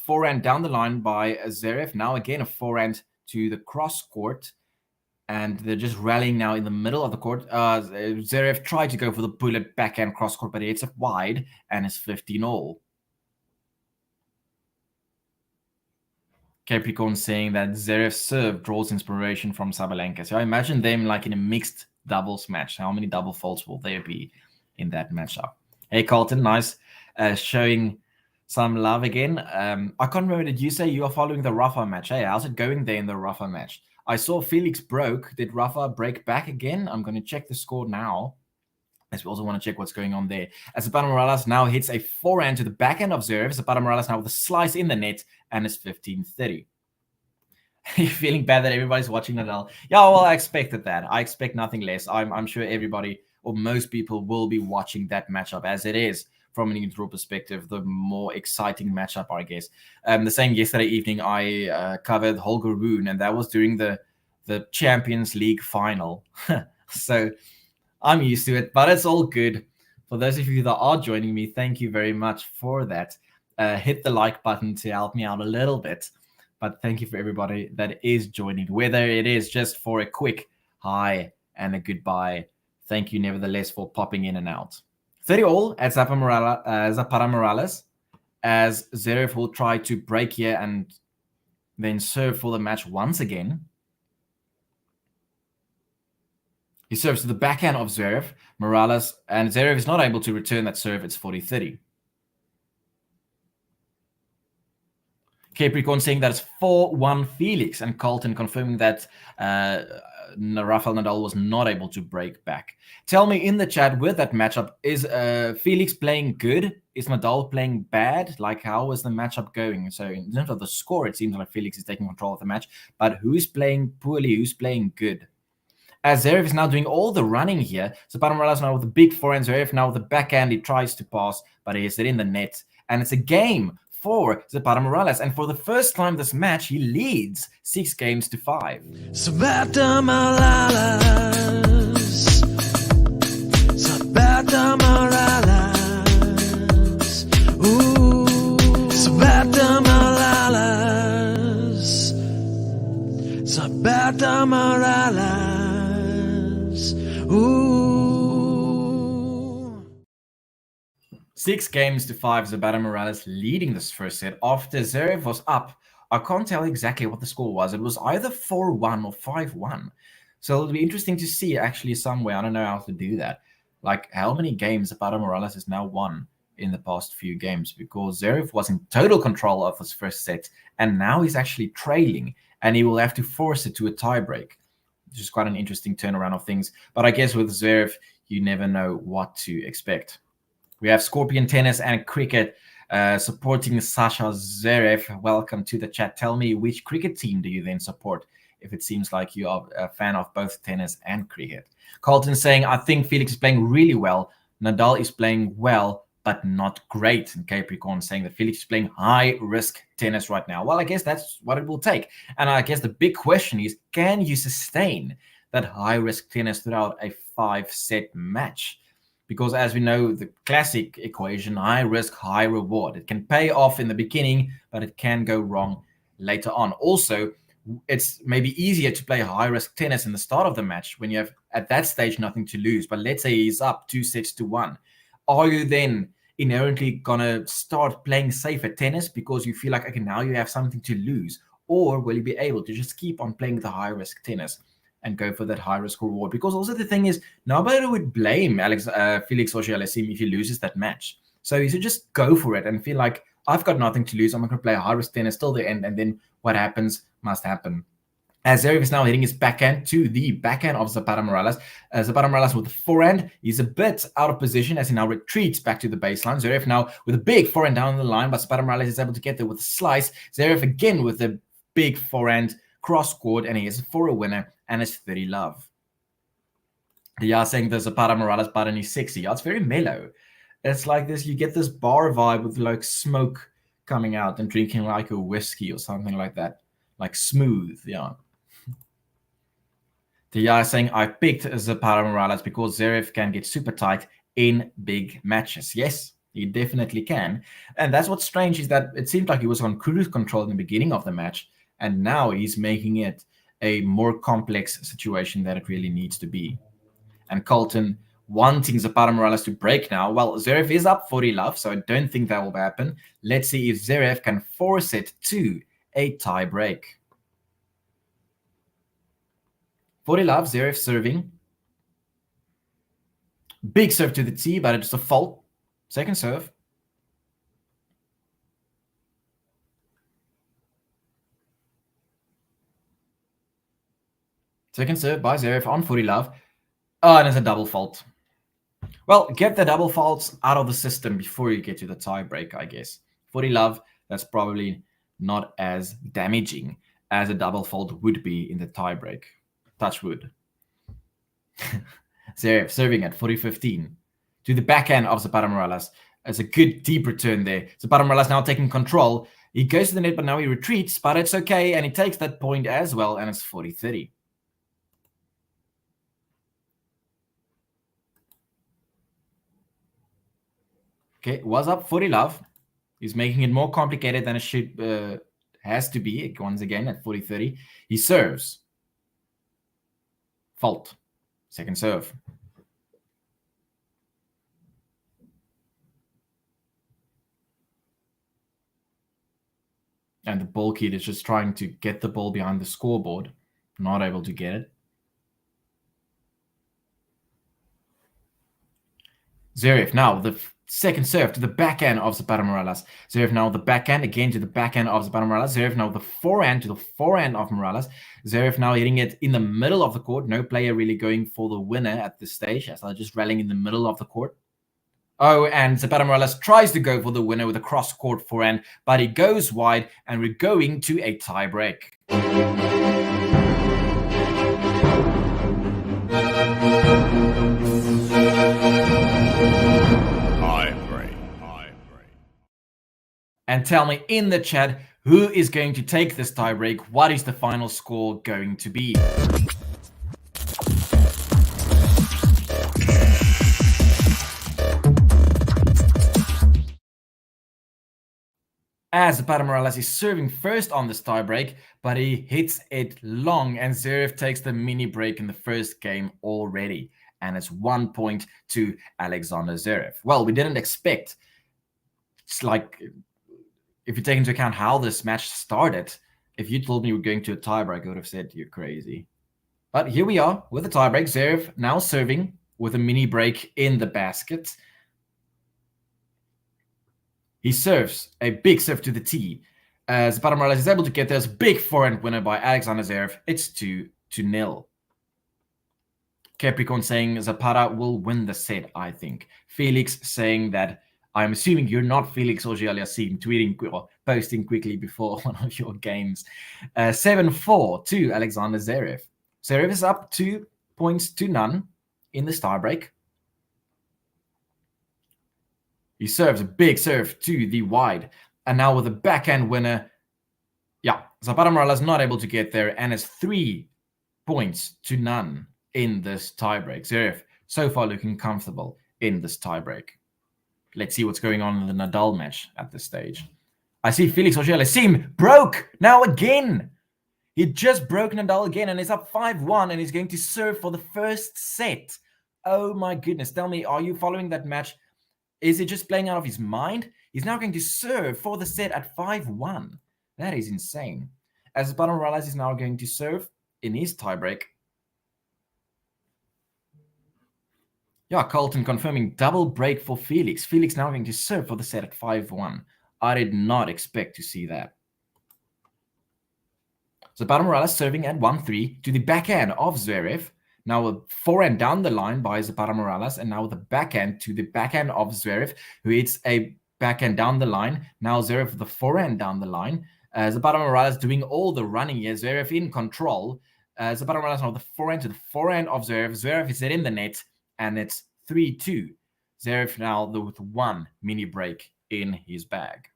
[SPEAKER 2] Forehand down the line by Zverev. Now again a forehand to the cross-court. And they're just rallying now in the middle of the court. Zverev tried to go for the bullet backhand cross-court, but he hits it wide and is 15-all. Capricorn saying that Zverev's serve draws inspiration from Sabalenka. So I imagine them like in a mixed doubles match. How many double faults will there be in that matchup? Hey, Carlton, nice. Showing some love again. I can't remember, did you say you are following the Rafa match? Hey, how's it going there in the Rafa match? I saw Felix broke. Did Rafa break back again? I'm going to check the score now, as we also want to check what's going on there. As ZAPATA Miralles now hits a forehand to the backhand of Zverev. ZAPATA Miralles now with a slice in the net and is 15-30. You're feeling bad that everybody's watching Nadal. Yeah, well, I expected that. I expect nothing less. I'm sure everybody or most people will be watching that matchup, as it is, from an neutral perspective, the more exciting matchup, I guess. The same yesterday evening, I covered Holger RUNE, and that was during the Champions League final. So I'm used to it, but it's all good. For those of you that are joining me, thank you very much for that. Hit the like button to help me out a little bit. But thank you for everybody that is joining, whether it is just for a quick hi and a goodbye. Thank you nevertheless for popping in and out. 30-all at ZAPATA Miralles, as Zverev will try to break here and then serve for the match once again. He serves to the backhand of Zverev, Miralles, and Zverev is not able to return that serve. It's 40-30. Capricorn saying that it's 4-1 Felix, and Carlton confirming that Rafael Nadal was not able to break back. Tell me in the chat, with that matchup, is Felix playing good? Is Nadal playing bad? Like, how is the matchup going? So in terms of the score, it seems like Felix is taking control of the match, but who's playing poorly? Who's playing good? As Zverev is now doing all the running here, ZAPATA Miralles now with the big forehand, Zverev now with the backhand, he tries to pass, but he hits it in the net, and it's a game for Zapata Morales. And for the first time this match, he leads 6-5.
[SPEAKER 3] Zapata Morales. Zapata Morales. Ooh. Zapata Morales. Zapata Morales. Ooh.
[SPEAKER 2] 6-5, Zapata Morales leading this first set after Zverev was up. I can't tell exactly what the score was. It was either 4-1 or 5-1. So it'll be interesting to see actually somewhere. I don't know how to do that. Like how many games Zapata Morales has now won in the past few games, because Zverev was in total control of his first set and now he's actually trailing and he will have to force it to a tiebreak, which is quite an interesting turnaround of things. But I guess with Zverev, you never know what to expect. We have Scorpion Tennis and Cricket supporting Sasha Zverev. Welcome to the chat. Tell me, which cricket team do you then support if it seems like you are a fan of both tennis and cricket? Carlton saying, I think Felix is playing really well. Nadal is playing well, but not great. And Capricorn saying that Felix is playing high-risk tennis right now. Well, I guess that's what it will take. And I guess the big question is, can you sustain that high-risk tennis throughout a 5-set match? Because as we know, the classic equation, high risk, high reward. It can pay off in the beginning, but it can go wrong later on. Also, it's maybe easier to play high risk tennis in the start of the match when you have, at that stage, nothing to lose. But let's say he's up 2-1. Are you then inherently going to start playing safer tennis because you feel like, okay, now you have something to lose? Or will you be able to just keep on playing the high risk tennis and go for that high risk reward? Because also the thing is, nobody would blame Felix Auger-Aliassime if he loses that match. So you should just go for it and feel like, I've got nothing to lose. I'm not going to play high risk tennis till the end, and then what happens must happen. As Zverev is now hitting his backhand to the backhand of Zapata Morales. Zapata Morales with the forehand. He's a bit out of position as he now retreats back to the baseline. Zverev now with a big forehand down the line, but Zapata Morales is able to get there with a slice. Zverev again with a big forehand cross court, and he is for a winner, and it's 30 love. They are saying the Zapata Morales button is sexy. Yeah, it's very mellow. It's like this, you get this bar vibe with like smoke coming out and drinking like a whiskey or something like that. Like smooth, yeah. They are saying, I picked Zapata Morales because Zverev can get super tight in big matches. Yes, he definitely can. And that's what's strange, is that it seemed like he was on cruise control in the beginning of the match, and now he's making it a more complex situation than it really needs to be. And Colton wanting Zapata Morales to break now. Well, Zverev is up 40 love, so I don't think that will happen. Let's see if Zverev can force it to a tie break. 40 love, Zverev serving. Big serve to the tee, but it's a fault. Second serve. Second serve by Zverev on 40 love. Oh, and it's a double fault. Well, get the double faults out of the system before you get to the tie break, I guess. 40 love, that's probably not as damaging as a double fault would be in the tie break. Touch wood. Zverev serving at 40-15 to the backhand of Zapata Morales. It's a good deep return there. Zapata Morales now taking control. He goes to the net, but now he retreats, but it's okay, and he takes that point as well, and it's 40-30. Okay, was up 40 love. He's making it more complicated than it should has to be. Once again at 40-30. He serves. Fault. Second serve. And the ball kid is just trying to get the ball behind the scoreboard. Not able to get it. Zverev now the second serve to the backhand of Zapata Morales. Zverev now the backhand again to the backhand of Zapata Morales. Zverev now the forehand to the forehand of Morales. Zverev now hitting it in the middle of the court. No player really going for the winner at this stage, as they're just rallying in the middle of the court. Oh, and Zapata Morales tries to go for the winner with a cross-court forehand, but he goes wide, and we're going to a tie break. and tell me in the chat who is going to take this tiebreak. What is the final score going to be? As ZAPATA Morales is serving first on this tiebreak, but he hits it long, and Zverev takes the mini break in the first game already, and it's 1 point to Alexander Zverev. Well, we didn't expect, it's like, if you take into account how this match started, if you told me we were going to a tiebreak, I would have said you're crazy. But here we are with a tiebreak. Zverev now serving with a mini break in the basket. He serves a big serve to the tee. ZAPATA Morales is able to get this big forehand winner by Alexander Zverev. It's 2-0. Capricorn saying ZAPATA will win the set, I think. Felix saying that I'm assuming you're not Felix Auger-Aliassime, tweeting or posting quickly before one of your games. 7-4 to Alexander Zverev. Zverev is up 2 points to none in this tiebreak. He serves a big serve to the wide. And now with a backhand winner, ZAPATA Morales not able to get there, and it's 3 points to none in this tiebreak. Zverev so far looking comfortable in this tiebreak. Let's see what's going on in the Nadal match at this stage. I see Felix Auger-Aliassime broke now again. He just broke Nadal again, and he's up 5-1, and he's going to serve for the first set. Oh my goodness. Tell me, are you following that match? Is he just playing out of his mind? He's now going to serve for the set at 5-1. That is insane. As ZAPATA Morales is now going to serve in his tiebreak. Colton confirming double break for Felix. Felix now going to serve for the set at 5-1. I did not expect to see that. ZAPATA Morales serving at 1-3 to the backhand of Zverev. Now a forehand down the line by ZAPATA Morales, and now with the backhand to the backhand of Zverev, who hits a backhand down the line. Now Zverev with the forehand down the line. ZAPATA Morales doing all the running here. Zverev in control. ZAPATA Morales now with the forehand to the forehand of Zverev. Zverev is in the net, and it's 3-2. Zverev now with 1 mini break in his bag.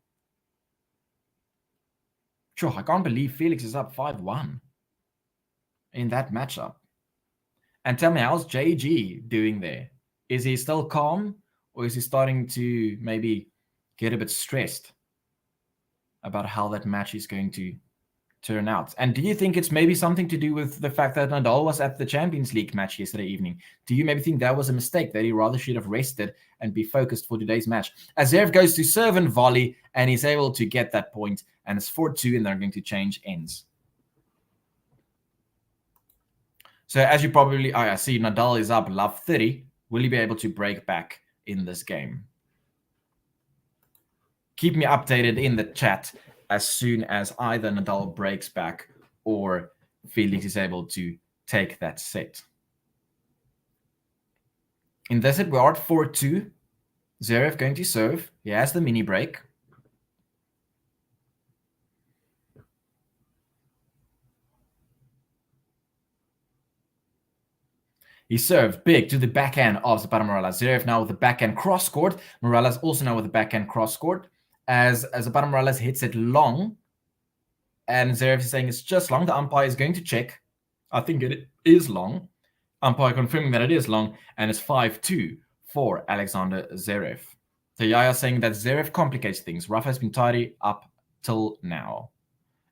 [SPEAKER 2] Sure, I can't believe Felix is up 5-1 in that matchup. And tell me, how's JG doing there? Is he still calm, or is he starting to maybe get a bit stressed about how that match is going to turn out? And do you think it's maybe something to do with the fact that Nadal was at the Champions League match yesterday evening? Do you maybe think that was a mistake, that he rather should have rested and be focused for today's match? As Zverev goes to serve and volley, and he's able to get that point, and it's 4-2, and they're going to change ends. So as you probably, I see Nadal is up love 30. Will he be able to break back in this game? Keep me updated in the chat as soon as either Nadal breaks back or Felix is able to take that set. In this set, we are at 4-2. Zverev going to serve. He has the mini break. He served big to the backhand of ZAPATA Morales. Zverev now with the backhand cross court. Morales also now with the backhand cross court. As ZAPATA Morales hits it long. And Zverev is saying it's just long. The umpire is going to check. I think it is long. Umpire confirming that it is long. And it's 5-2 for Alexander Zverev. So Yaya saying that Zverev complicates things. Rafa has been tidy up till now.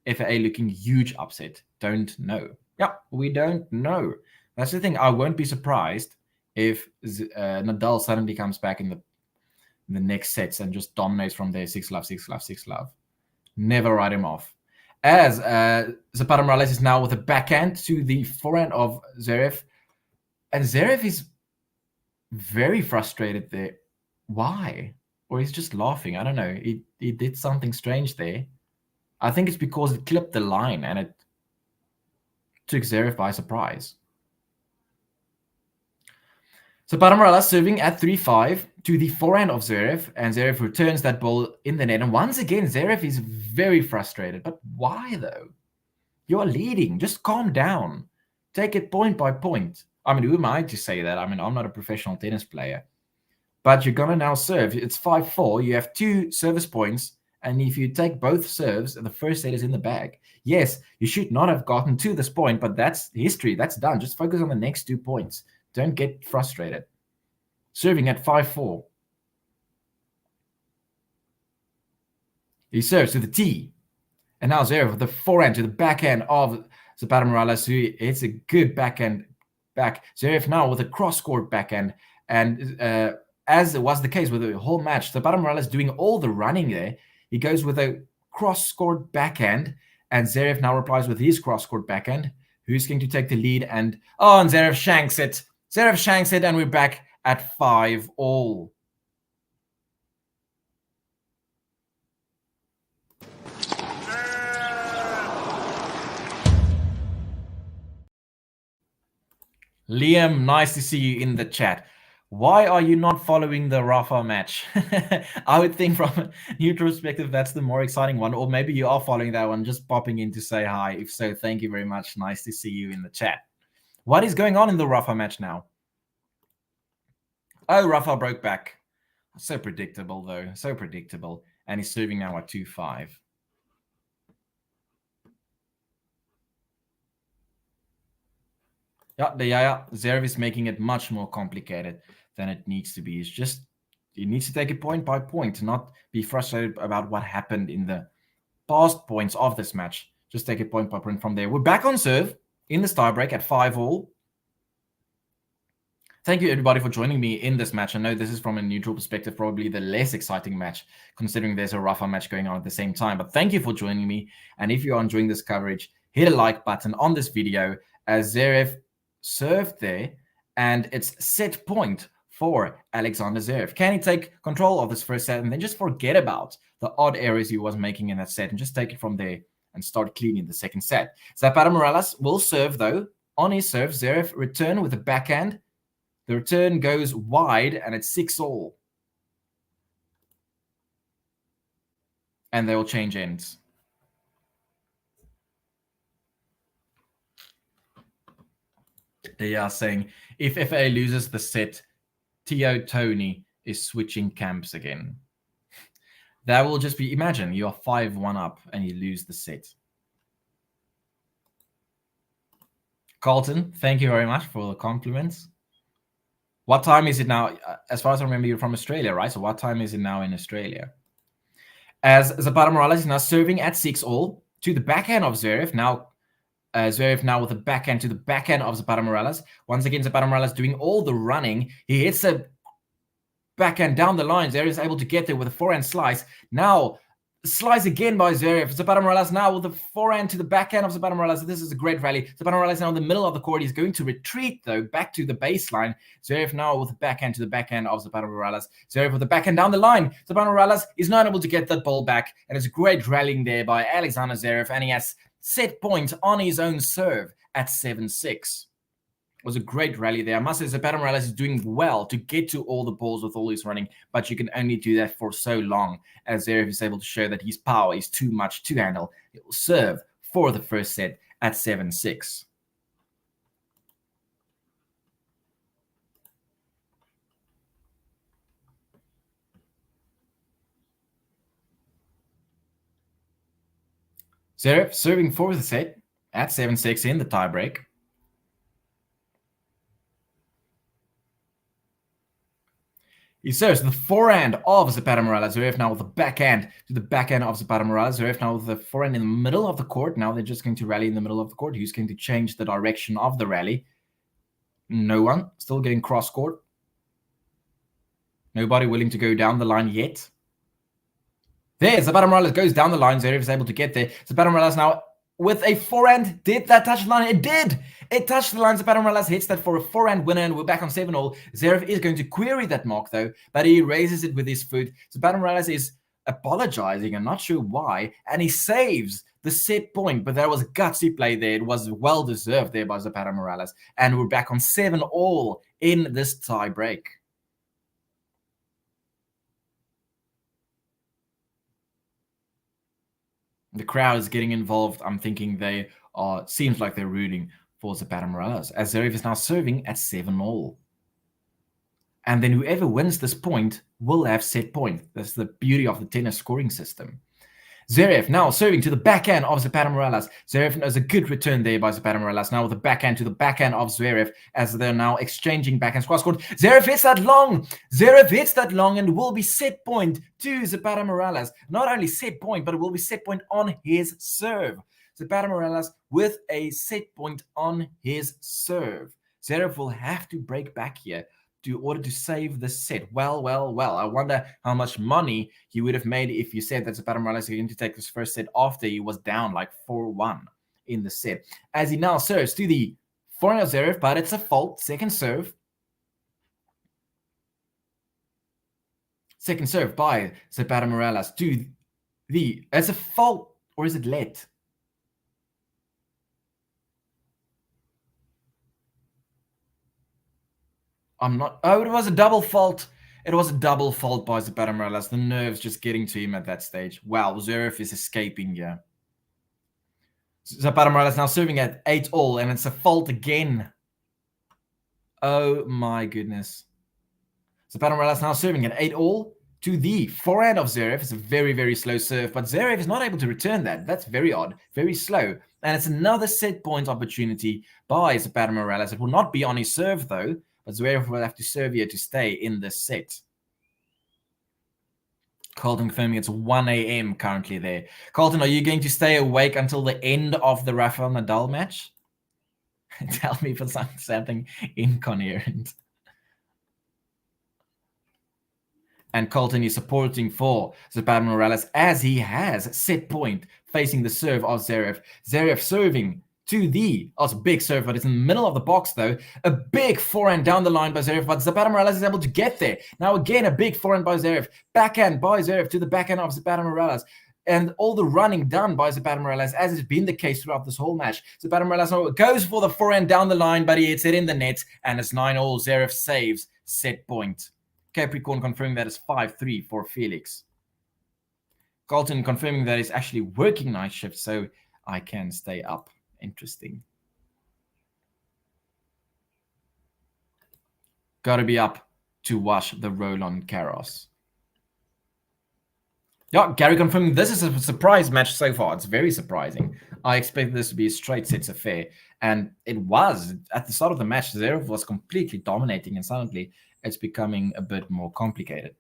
[SPEAKER 2] FAA looking huge upset. Don't know. Yeah, we don't know. That's the thing. I won't be surprised if Nadal suddenly comes back in the next sets and just dominates from there. 6-love, 6-love, 6-love. Never write him off. As ZAPATA Morales is now with a backhand to the forehand of Zverev. And Zverev is very frustrated there. Why? Or he's just laughing. I don't know. He did something strange there. I think it's because it clipped the line and it took Zverev by surprise. ZAPATA Morales serving at 3-5 to the forehand of Zverev, and Zverev returns that ball in the net. And once again, Zverev is very frustrated. But why, though? You're leading. Just calm down. Take it point by point. I mean, who am I to say that? I mean, I'm not a professional tennis player. But you're going to now serve. It's 5-4. You have 2 service points, And if you take both serves, the first set is in the bag. Yes, you should not have gotten to this point, but that's history. That's done. Just focus on the next 2 points. Don't get frustrated. Serving at 5-4. He serves to the tee. And now Zverev with the forehand to the backhand of ZAPATA Morales, who hits a good backhand back. Zverev now with a cross-court backhand. And as was the case with the whole match, ZAPATA Morales doing all the running there. He goes with a cross-court backhand, and Zverev now replies with his cross-court backhand. Who's going to take the lead? And Zverev shanks it. Zverev shanks it, and we're back at 5-all. Liam, nice to see you in the chat. Why are you not following the Rafa match? I would think from a neutral perspective, that's the more exciting one. Or maybe you are following that one, just popping in to say hi. If so, thank you very much. Nice to see you in the chat. What is going on in the Rafa match now? Oh, Rafa broke back. So predictable, though. So predictable. And he's serving now at 2-5. Yeah, Zverev is making it much more complicated than it needs to be. It's just, he needs to take it point by point, not be frustrated about what happened in the past points of this match. Just take it point by point from there. We're back on serve in this tiebreak at 5-all. Thank you, everybody, for joining me in this match. I know this is from a neutral perspective, probably the less exciting match, considering there's a Rafa match going on at the same time. But thank you for joining me. And if you're enjoying this coverage, hit a like button on this video as Zverev served there, and it's set point for Alexander Zverev. Can he take control of this first set and then just forget about the odd errors he was making in that set and just take it from there and start cleaning the second set? ZAPATA Morales will serve, though. On his serve, Zverev return with a backhand. The return goes wide, and it's 6-all. And they will change ends. They are saying, if FA loses the set, Tio Tony is switching camps again. That will just be, imagine, you are 5-1 up and you lose the set. Carlton, thank you very much for the compliments. What time is it now? As far as I remember, you're from Australia, right? So what time is it now in Australia? As ZAPATA Morales is now serving at 6-all to the backhand of Zverev. Now, Zverev now with a backhand to the backhand of ZAPATA Morales. Once again, ZAPATA Morales doing all the running. He hits a backhand down the line. Zverev is able to get there with a forehand slice. Now, slice again by Zverev. ZAPATA Morales now with the forehand to the backhand of ZAPATA Morales. This is a great rally. ZAPATA Morales now in the middle of the court. He's going to retreat, though, back to the baseline. Zverev now with the backhand to the backhand of ZAPATA Morales. Zverev with the backhand down the line. ZAPATA Morales is not able to get that ball back. And it's a great rallying there by Alexander Zverev. And he has set point on his own serve at 7-6. It was a great rally there. I must say, ZAPATA Morales is doing well to get to all the balls with all his running, but you can only do that for so long as Zverev is able to show that his power is too much to handle. It will serve for the first set at 7-6. Zverev serving for the set at 7-6 in the tiebreak. He serves the forehand of ZAPATA Morales. Zverev now with the backhand to the backhand of ZAPATA Morales. Zverev now with the forehand in the middle of the court. Now they're just going to rally in the middle of the court. Who's going to change the direction of the rally? No one. Still getting cross court. Nobody willing to go down the line yet. There, ZAPATA Morales goes down the line. Zverev is able to get there. ZAPATA Morales now with a forehand. Did that touch the line? It did. It touched the line. ZAPATA Morales hits that for a forehand winner, and we're back on 7-all. Zverev is going to query that mark, though, but he raises it with his foot. ZAPATA Morales is apologizing. I'm not sure why, and he saves the set point, but that was a gutsy play there. It was well deserved there by ZAPATA Morales, and we're back on 7-all in this tie break. The crowd is getting involved. I'm thinking they are, seems like they're rooting for ZAPATA Morales, as Zverev is now serving at 7-all. And then whoever wins this point will have set point. That's the beauty of the tennis scoring system. Zverev now serving to the backhand of Zapata Miralles. Zverev does a good return there by Zapata Miralles. Now with the backhand to the backhand of Zverev as they're now exchanging backhand cross court. Zverev hits that long. Zverev hits that long and will be set point to Zapata Miralles. Not only set point, but it will be set point on his serve. Zapata Miralles with a set point on his serve. Zverev will have to break back here in order to save the set. Well. I wonder how much money he would have made if you said that Zapata Miralles is going to take this first set after he was down like 4-1 in the set. As he now serves to the forehand of Zverev, but it's a fault. Second serve. Second serve by Zapata Miralles to the... It's a fault, or is it let? I'm not... Oh, it was a double fault. It was a double fault by Zapata Miralles. The nerves just getting to him at that stage. Wow, Zverev is escaping here. Zapata Miralles now serving at 8-all, and it's a fault again. Oh my goodness. Zapata Miralles now serving at 8-all to the forehand of Zverev. It's a very, very slow serve, but Zverev is not able to return that. That's very odd, very slow. And it's another set point opportunity by Zapata Miralles. It will not be on his serve, though. But Zverev will have to serve here to stay in this set. Colton confirming it's 1 a.m. currently there. Colton, are you going to stay awake until the end of the Rafael Nadal match? Tell me if it's something incoherent. And Colton is supporting for Zapata Miralles as he has set point facing the serve of Zverev. Zverev serving to the... Oh, it's a big serve, but it's in the middle of the box, though. A big forehand down the line by Zverev, but Zapata Miralles is able to get there. Now, again, a big forehand by Zverev. Backhand by Zverev to the backhand of Zapata Miralles. And all the running done by Zapata Miralles, as has been the case throughout this whole match. Zapata Miralles goes for the forehand down the line, but he hits it in the net, and it's 9-all. Zverev saves set point. Capricorn confirming that it's 5-3 for Felix. Colton confirming that it's actually working night shift, so I can stay up. Interesting. Gotta be up to watch the Roland Garros. Yeah, Gary confirming this is a surprise match so far. It's very surprising. I expected this to be a straight sets affair, and it was. At the start of the match, Zverev was completely dominating, and suddenly it's becoming a bit more complicated.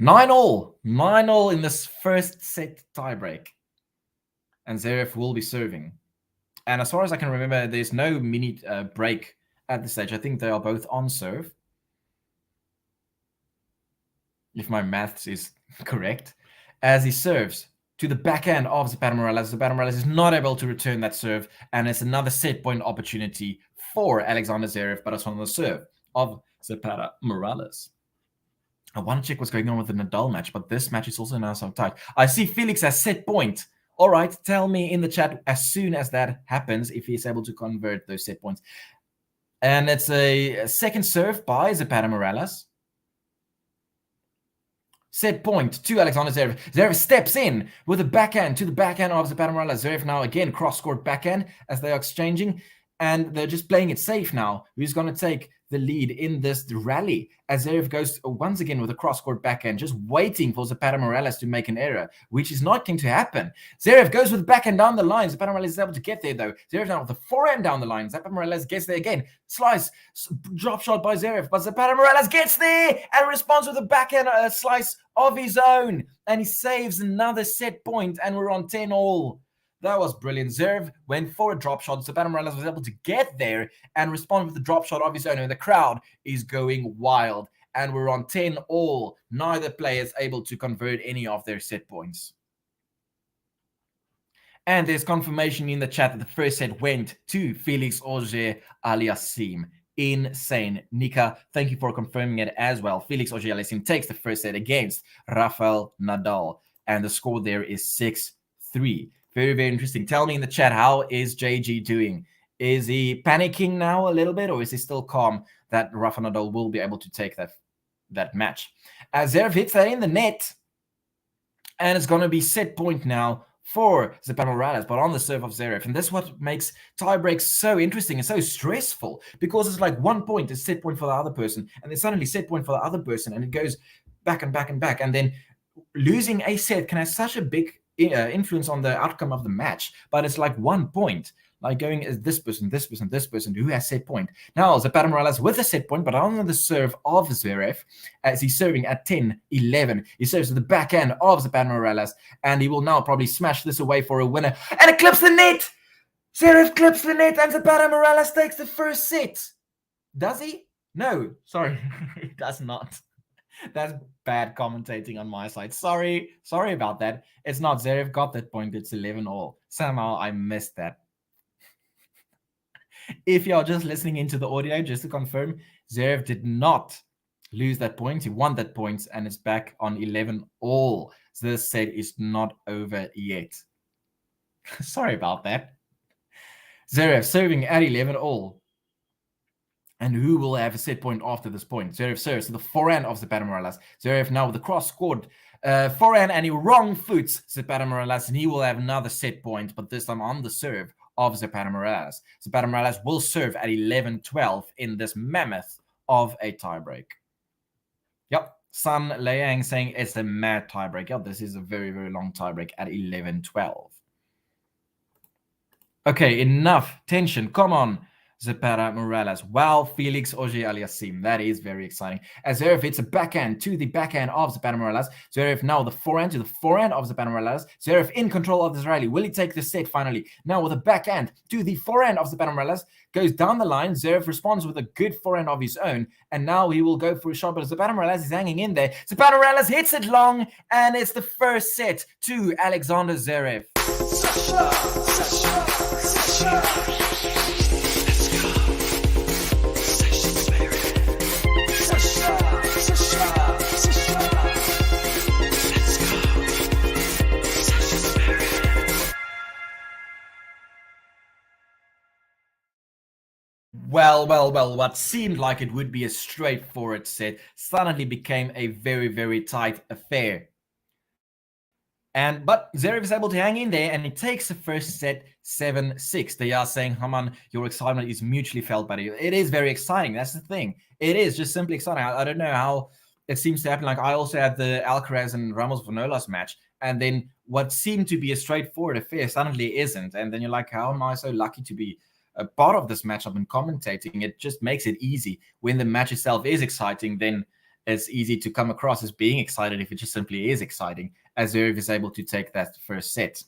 [SPEAKER 2] 9-all. 9-all in this first set tiebreak. And Zverev will be serving. And as far as I can remember, there's no mini break at this stage. I think they are both on serve. If my maths is correct. As he serves to the backhand of Zapata Miralles. Zapata Miralles is not able to return that serve. And it's another set point opportunity for Alexander Zverev, but it's on the serve of Zapata Miralles. I want to check what's going on with the Nadal match, but this match is also now so tight. I see Felix has set point. All right, tell me in the chat as soon as that happens if he's able to convert those set points. And it's a second serve by Zapata Miralles. Set point to Alexander Zverev. Zverev steps in with a backhand to the backhand of Zapata Miralles. Zverev now again cross-court backhand as they are exchanging. And they're just playing it safe now. Who's going to take the lead in this rally? As Zverev goes once again with a cross-court backhand, just waiting for Zapata Miralles to make an error, which is not going to happen. Zverev goes with the backhand down the line. Zapata Miralles is able to get there, though. Zverev now with the forehand down the line. Zapata Miralles gets there again. Slice, drop shot by Zverev. But Zapata Miralles gets there and responds with a backhand slice of his own. And he saves another set point, and we're on 10-all. That was brilliant. Zverev went for a drop shot. Zapata Miralles was able to get there and respond with the drop shot of his own. And the crowd is going wild. And we're on 10-all. Neither player is able to convert any of their set points. And there's confirmation in the chat that the first set went to Felix Auger-Aliassime. Insane. Nika, thank you for confirming it as well. Felix Auger-Aliassime takes the first set against Rafael Nadal. And the score there is 6-3. Very, very interesting. Tell me in the chat, how is JG doing? Is he panicking now a little bit, or is he still calm that Rafa Nadal will be able to take that match? As Zverev hits that in the net, and it's going to be set point now for Zapata Miralles, but on the serve of Zverev. And that's what makes tiebreaks so interesting and so stressful, because it's like 1 point is set point for the other person, and then suddenly set point for the other person, and it goes back and back and back. And then losing a set can have such a big influence on the outcome of the match, but it's like 1 point. Like going as this person, this person, this person, who has set point. Now ZAPATA Morales with a set point, but on the serve of Zverev, as he's serving at 10-11. He serves to the backhand of ZAPATA Morales, and he will now probably smash this away for a winner. And it clips the net! Zverev clips the net, and ZAPATA Morales takes the first set. Does he? No, sorry, he does not. That's bad commentating on my side. Sorry about that. It's not. Zverev got that point. It's 11-all. Somehow I missed that. If you're just listening into the audio, just to confirm, Zverev did not lose that point. He won that point and is back on 11-all. So this set is not over yet. Sorry about that. Zverev serving at 11-all. And who will have a set point after this point? Zverev serves to the forehand of ZAPATA Morales. Zverev now with the cross scored forehand, and he wrong foots ZAPATA Morales, and he will have another set point, but this time on the serve of ZAPATA Morales. ZAPATA Morales will serve at 11-12 in this mammoth of a tiebreak. Yep, Sun Liang saying it's a mad tiebreak. Yep, this is a very, very long tiebreak at 11-12. Okay, enough tension. Come on, ZAPATA Morales. Wow, Felix Auger-Aliassime. That is very exciting. As Zverev hits a backhand to the backhand of ZAPATA Morales. Zverev now the forehand to the forehand of ZAPATA Morales. Zverev in control of this rally. Will he take the set finally? Now with a backhand to the forehand of ZAPATA Morales. Goes down the line. Zverev responds with a good forehand of his own. And now he will go for a shot, but ZAPATA Morales is hanging in there. ZAPATA Morales hits it long, and it's the first set to Alexander Zverev. Well, what seemed like it would be a straightforward set suddenly became a very, very tight affair. But Zverev is able to hang in there, and he takes the first set 7-6. They are saying, Haman, your excitement is mutually felt, buddy. It is very exciting. That's the thing. It is just simply exciting. I don't know how it seems to happen. Like I also had the Alcaraz and Ramos Vinolas match, and then what seemed to be a straightforward affair suddenly isn't. And then you're like, how am I so lucky to be a part of this matchup and commentating? It just makes it easy. When the match itself is exciting, then it's easy to come across as being excited if it just simply is exciting, as Zverev is able to take that first set.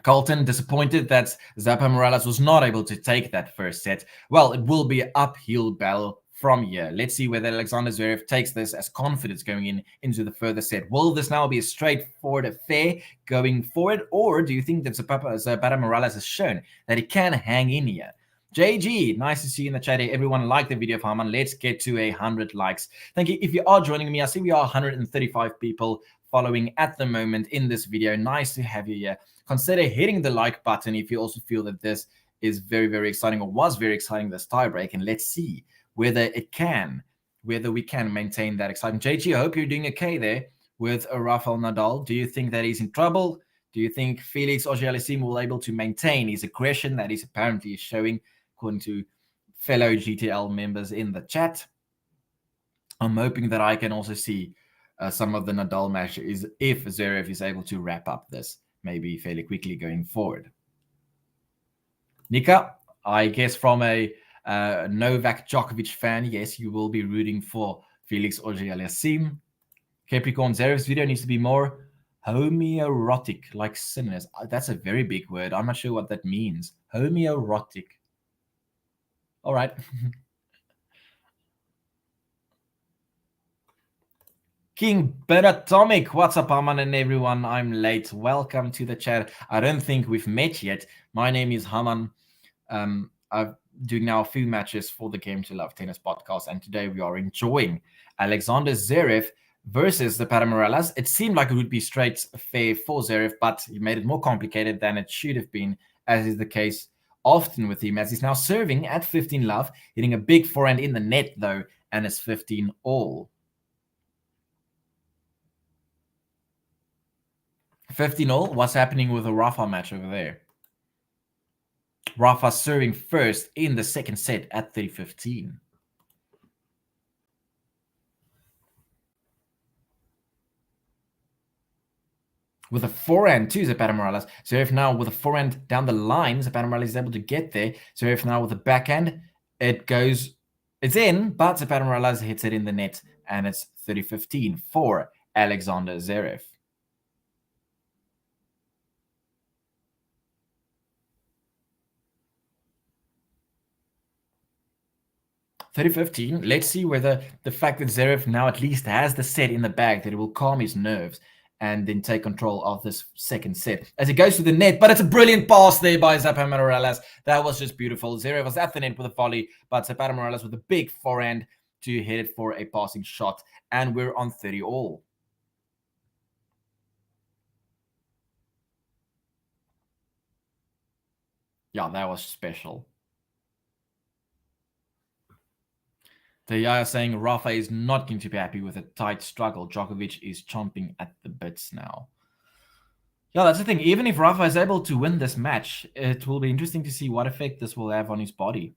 [SPEAKER 2] Carlton disappointed that ZAPATA Morales was not able to take that first set. Well, it will be an uphill battle from here. Let's see whether Alexander Zverev takes this as confidence going into the further set. Will this now be a straightforward affair going forward, or do you think that ZAPATA Morales has shown that he can hang in here? JG, nice to see you in the chat here. Everyone like the video of Haman. Let's get to 100 likes. Thank you. If you are joining me, I see we are 135 people following at the moment in this video. Nice to have you here. Consider hitting the like button if you also feel that this is very, very exciting, or was very exciting, this tiebreak. And let's see whether we can maintain that excitement. JG, I hope you're doing okay there with Rafael Nadal. Do you think that he's in trouble? Do you think Felix Auger-Aliassime will be able to maintain his aggression that he's apparently showing, according to fellow GTL members in the chat? I'm hoping that I can also see some of the Nadal matches if Zverev is able to wrap up this maybe fairly quickly going forward. Nika, I guess from a Novak Djokovic fan, yes, you will be rooting for Felix Auger-Aliassime. Capricorn, Zverev's video needs to be more homoerotic, like sinners. That's a very big word. I'm not sure what that means. Homoerotic. All right. King Beratomic, what's up, Aman and everyone? I'm late. Welcome to the chat. I don't think we've met yet. My name is Haman. I'm doing now a few matches for the Game to Love Tennis podcast, and today we are enjoying Alexander Zverev versus ZAPATA Morales. It seemed like it would be straight fair for Zverev, but he made it more complicated than it should have been, as is the case often with him, as he's now serving at 15-love, hitting a big forehand in the net, though, and it's 15-all. 15-all, what's happening with the Rafa match over there? Rafa serving first in the second set at with a forehand to Zapata Miralles. Zverev now with a forehand down the line. Zapata Miralles is able to get there. Zverev now with a backhand. It's in, but Zapata Miralles hits it in the net, and it's 30-15 for Alexander Zverev. Let's see whether the fact that Zverev now at least has the set in the bag, that it will calm his nerves and then take control of this second set as it goes to the net. But it's a brilliant pass there by Zapata Miralles. That was just beautiful. Zverev was at the net with a volley, but Zapata Miralles with a big forehand to hit it for a passing shot. And we're on 30-all. Yeah, that was special. The Yaya saying Rafa is not going to be happy with a tight struggle. Djokovic is chomping at the bits now. Yeah, that's the thing. Even if Rafa is able to win this match, it will be interesting to see what effect this will have on his body.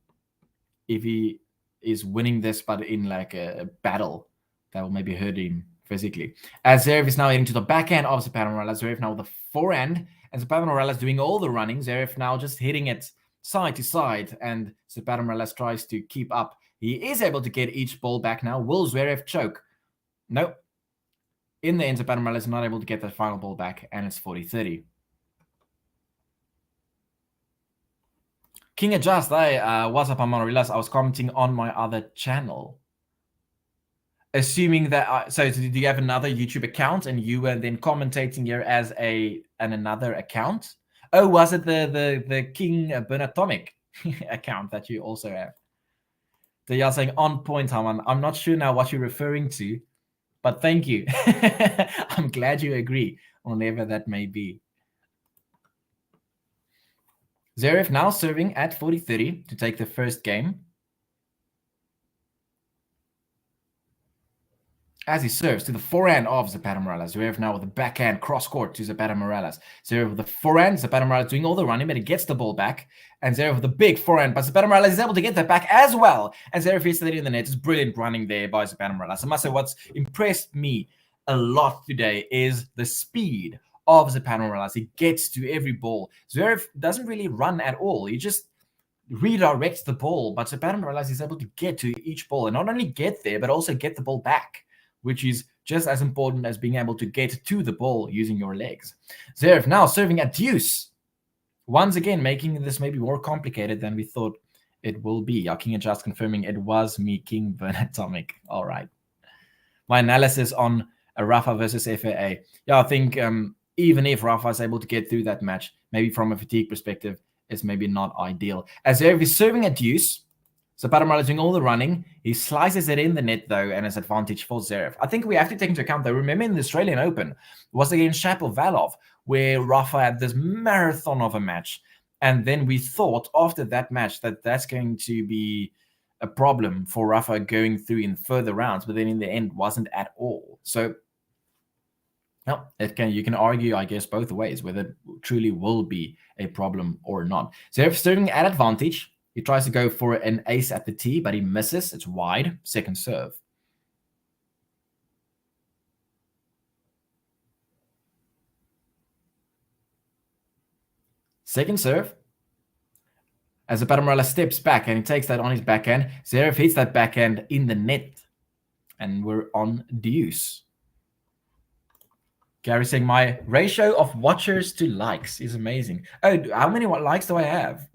[SPEAKER 2] If he is winning this, but in like a battle, that will maybe hurt him physically. As Zverev is now heading to the backhand of Zapata Miralles. Zverev now with the forehand, and Zapata Miralles doing all the running. Zverev now just hitting it side to side, and Zapata Miralles tries to keep up. He is able to get each ball back now. Will Zverev choke? Nope. In the end, Zapata Miralles is not able to get that final ball back, and it's 40-30. King Adjust, what's up, Amarilas? I was commenting on my other channel. Assuming that, so do you have another YouTube account and you were then commentating here as another account? Oh, was it the King Bernatomic account that you also have? They are saying on point, Haman. I'm not sure now what you're referring to, but thank you. I'm glad you agree, whenever that may be. Zverev now serving at 40-30 to take the first game. As he serves to the forehand of Zapata Miralles. Zverev now with the backhand cross-court to Zapata Miralles. Zverev with the forehand. Zapata Miralles doing all the running, but he gets the ball back. And Zverev with the big forehand. But Zapata Miralles is able to get that back as well. And Zverev hits it in the net. It's brilliant running there by Zapata Miralles. I must say what's impressed me a lot today is the speed of Zapata Miralles. He gets to every ball. Zverev doesn't really run at all. He just redirects the ball. But Zapata Miralles is able to get to each ball. And not only get there, but also get the ball back, which is just as important as being able to get to the ball using your legs. Zverev now serving at deuce. Once again, making this maybe more complicated than we thought it will be. Our King Adjust confirming it was me, King Bernatomic. All right. My analysis on Rafa versus FAA. Yeah, I think even if Rafa is able to get through that match, maybe from a fatigue perspective, it's maybe not ideal. As Zverev is serving at deuce, Zapata Miralles doing all the running. He slices it in the net, though, and it's advantage for Zverev. I think we have to take into account, though, remember in the Australian Open, it was against Shapovalov, where Rafa had this marathon of a match. And then we thought after that match that that's going to be a problem for Rafa going through in further rounds, but then in the end wasn't at all. So, well, you can argue, I guess, both ways, whether it truly will be a problem or not. Zverev serving at advantage. He tries to go for an ace at the tee, but he misses. It's wide. Second serve. Second serve. As Zapata Miralles steps back and he takes that on his backhand, Zverev hits that backhand in the net. And we're on deuce. Gary saying my ratio of watchers to likes is amazing. Oh, how many likes do I have?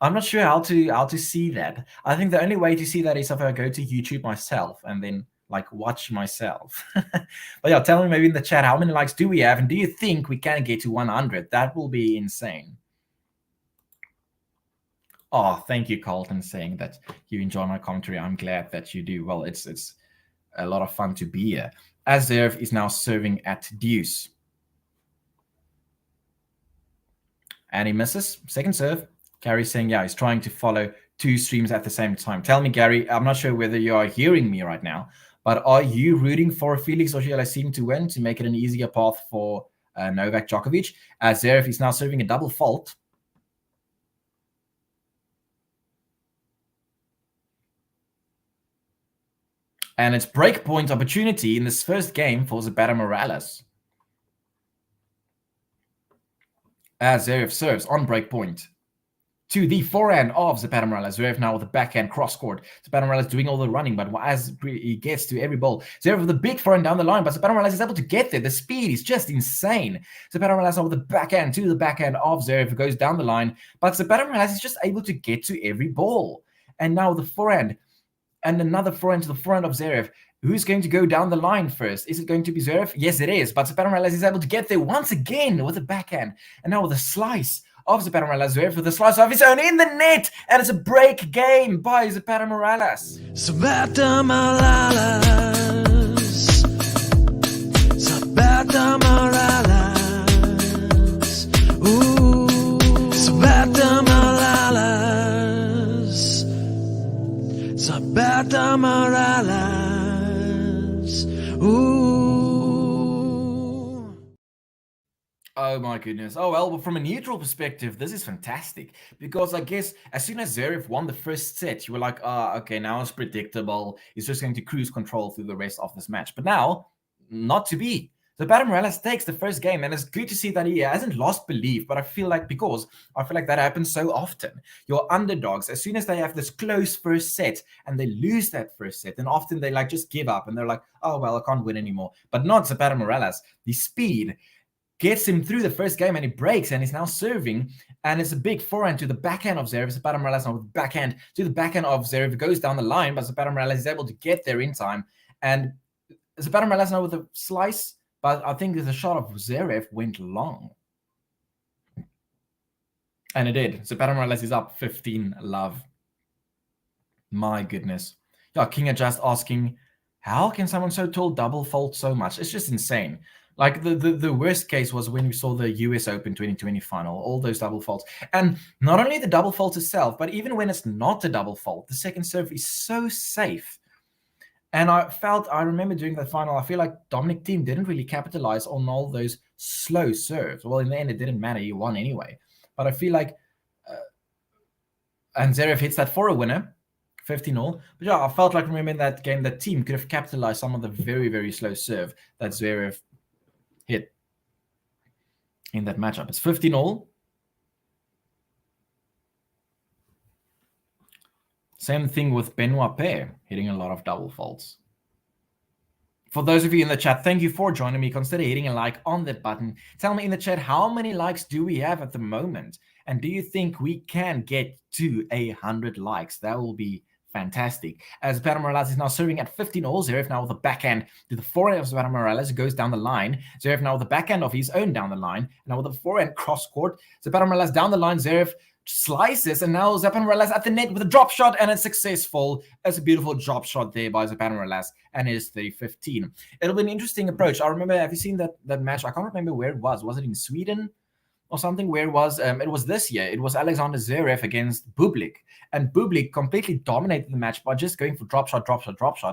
[SPEAKER 2] I'm not sure how to see that. I think the only way to see that is if I go to YouTube myself and then like watch myself. But yeah, tell me maybe in the chat, how many likes do we have? And do you think we can get to 100? That will be insane. Oh, thank you, Carlton, saying that you enjoy my commentary. I'm glad that you do. Well, it's a lot of fun to be here. As Zverev is now serving at deuce. And he misses. Second serve. Gary saying, yeah, he's trying to follow two streams at the same time. Tell me, Gary, I'm not sure whether you are hearing me right now, but are you rooting for Felix Auger-Aliassime to win to make it an easier path for Novak Djokovic? As Zverev is now serving a double fault. And it's breakpoint opportunity in this first game for Zapata Miralles. as Zverev serves on break point to the forehand of ZAPATA Morales. Zverev now with the backhand cross-court. ZAPATA Morales doing all the running, but as he gets to every ball, Zverev with the big forehand down the line, but ZAPATA Morales is able to get there. The speed is just insane. ZAPATA Morales now with the backhand to the backhand of Zverev, who goes down the line, but ZAPATA Morales is just able to get to every ball. And now the forehand, and another forehand to the forehand of Zverev. Who's going to go down the line first? Is it going to be Zverev? Yes, it is. But ZAPATA Morales is able to get there once again with a backhand. And now with a slice of ZAPATA Morales. Zverev with a slice of his own in the net. And it's a break game by ZAPATA Morales.
[SPEAKER 3] ZAPATA Morales. ZAPATA Morales. Ooh. ZAPATA Morales. ZAPATA Morales. Ooh.
[SPEAKER 2] Oh my goodness. Oh well, from a neutral perspective, this is fantastic. Because I guess as soon as Zverev won the first set, you were like, okay, now it's predictable. He's just going to cruise control through the rest of this match. But now, not to be. ZAPATA Morales takes the first game, and it's good to see that he hasn't lost belief. But I feel like that happens so often. Your underdogs, as soon as they have this close first set and they lose that first set, then often they like just give up and they're like, oh well, I can't win anymore. But not ZAPATA Morales. The speed gets him through the first game, and he breaks, and he's now serving, and it's a big forehand to the backhand of Zverev. ZAPATA Morales now with the backhand to the backhand of Zverev, goes down the line, but ZAPATA Morales is able to get there in time, and ZAPATA Morales now with a slice. But I think the shot of Zverev went long. And it did. ZAPATA Morales is up 15-love. My goodness. Yeah, Kinga just asking, how can someone so tall double fault so much? It's just insane. Like the worst case was when we saw the US Open 2020 final, all those double faults. And not only the double fault itself, but even when it's not a double fault, the second serve is so safe. And I remember during that final, I feel like Dominic Thiem didn't really capitalize on all those slow serves. Well, in the end, it didn't matter. He won anyway. But I feel like, and Zverev hits that for a winner, 15-all. But yeah, I felt like remembering that game, that Thiem could have capitalized some of the very, very slow serve that Zverev hit in that matchup. It's 15-all. Same thing with Benoit Paire, hitting a lot of double faults. For those of you in the chat, thank you for joining me. Consider hitting a like on that button. Tell me in the chat, how many likes do we have at the moment? And do you think we can get to 100 likes? That will be fantastic. As ZAPATA Morales is now serving at 15-all. Zverev now with a backhand to the forehand of ZAPATA Morales, who goes down the line. Zverev now with the backhand of his own down the line. Now with the forehand cross-court. ZAPATA Morales down the line. Zverev slices, and now ZAPATA Morales at the net with a drop shot, and it's successful. It's a beautiful drop shot there by ZAPATA Morales, and it is 30-15. It'll be an interesting approach. I remember, have you seen that match? I can't remember where it was. Was it in Sweden or something? Where it was this year. It was Alexander Zverev against Bublik, and Bublik completely dominated the match by just going for drop shot,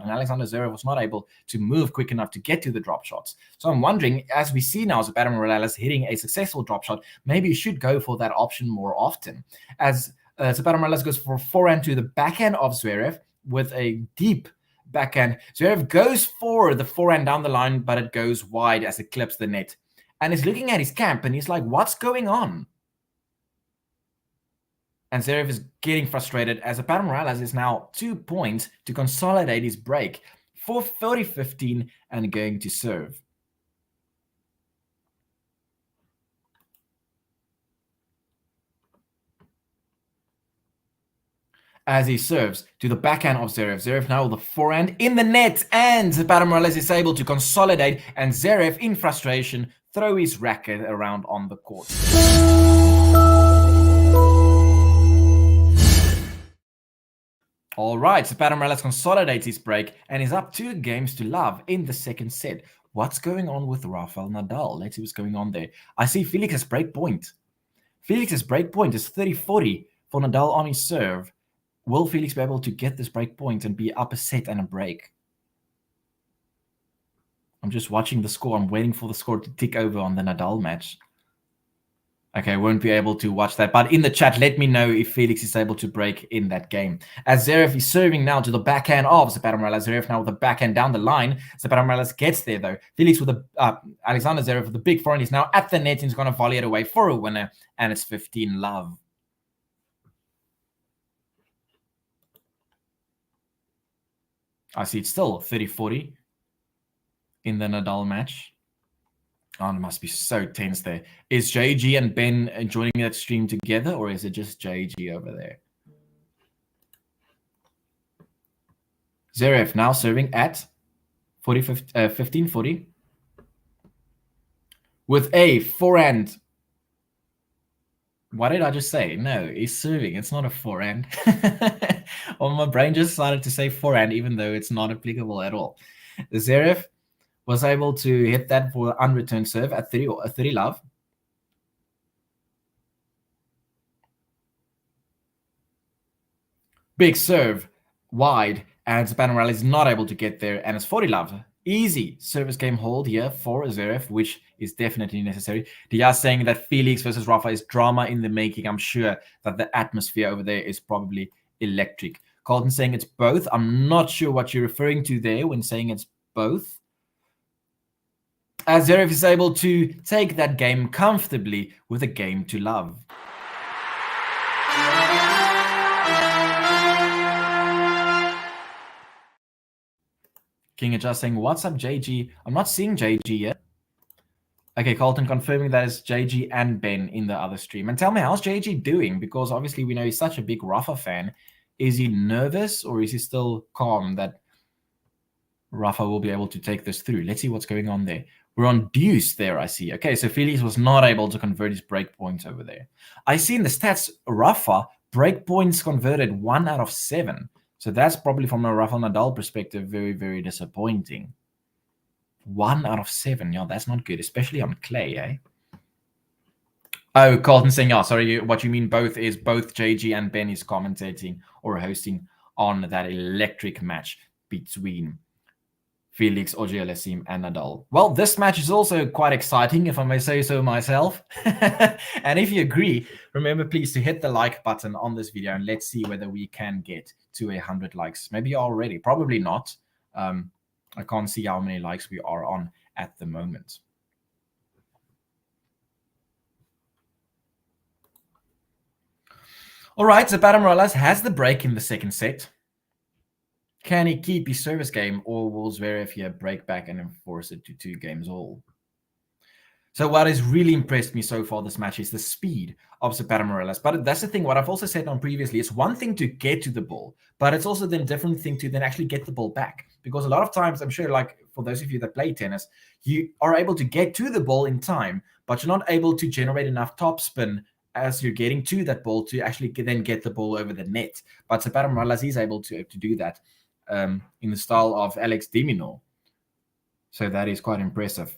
[SPEAKER 2] and Alexander Zverev was not able to move quick enough to get to the drop shots. So I'm wondering, as we see now ZAPATA Morales hitting a successful drop shot, maybe you should go for that option more often. As ZAPATA Morales goes for a forehand to the backhand of Zverev with a deep backhand. Zverev goes for the forehand down the line, but it goes wide as it clips the net. And he's looking at his camp, and he's like, what's going on? And Zverev is getting frustrated as ZAPATA Morales is now 2 points to consolidate his break for 30-15 and going to serve. As he serves to the backhand of Zverev. Zverev now with the forehand in the net, and ZAPATA Morales is able to consolidate, and Zverev in frustration throw his racket around on the court. All right, ZAPATA Morales consolidates his break and is up 2-love in the second set. What's going on with Rafael Nadal? Let's see what's going on there. I see Felix's break point. Felix's break point is 30-40 for Nadal on his serve. Will Felix be able to get this break point and be up a set and a break? I'm just watching the score. I'm waiting for the score to tick over on the Nadal match. Okay, won't be able to watch that. But in the chat, let me know if Felix is able to break in that game. As Zverev is serving now to the backhand of Zapata Miralles. Zverev now with the backhand down the line. Zapata Miralles gets there though. Felix with the Alexander Zverev with the big forehand. He's now at the net and he's going to volley it away for a winner. And it's 15-love. I see it's still 30-40 in the Nadal match. Oh, it must be so tense there. Is JG and Ben joining that stream together, or is it just JG over there? Zverev now serving at 15-40 with a forehand. What did I just say? No, he's serving. It's not a forehand. Well, my brain just decided to say forehand, even though it's not applicable at all. Zverev was able to hit that for unreturned serve at 30-love. Big serve, wide, and Zapata Miralles is not able to get there, and it's 40-love. Easy service game hold here for Zverev, which is definitely necessary. Diaz saying that Felix versus Rafa is drama in the making. I'm sure that the atmosphere over there is probably electric. Colton saying it's both. I'm not sure what you're referring to there when saying it's both. As Zverev is able to take that game comfortably with a game to love. King Adjust saying, what's up, JG? I'm not seeing JG yet. Okay, Colton confirming that it's JG and Ben in the other stream. And tell me, how's JG doing? Because obviously we know he's such a big Rafa fan. Is he nervous or is he still calm that Rafa will be able to take this through? Let's see what's going on there. We're on deuce there, I see. Okay, so Felix was not able to convert his break points over there. I see in the stats, Rafa, break points converted 1 out of 7. So that's probably from a Rafa Nadal perspective, very, very disappointing. 1 out of 7. Yeah, that's not good, especially on clay, eh? Oh, Colton saying, yeah, sorry, what you mean both is both JG and Ben is commentating or hosting on that electric match between Felix, Auger-Aliassime, and Nadal. Well, this match is also quite exciting, if I may say so myself. And if you agree, remember please to hit the like button on this video and let's see whether we can get to 100 likes. Maybe already, probably not. I can't see how many likes we are on at the moment. All right, Zapata Miralles has the break in the second set. Can he keep his service game, or will Zverev here break back and enforce it to 2 games all? So what has really impressed me so far this match is the speed of Zapata Miralles. But that's the thing, what I've also said on previously, it's one thing to get to the ball, but it's also then a different thing to then actually get the ball back. Because a lot of times, I'm sure, like for those of you that play tennis, you are able to get to the ball in time, but you're not able to generate enough topspin as you're getting to that ball to actually then get the ball over the net. But Zapata Miralles is able to do that. In the style of Alex de Minaur. So that is quite impressive.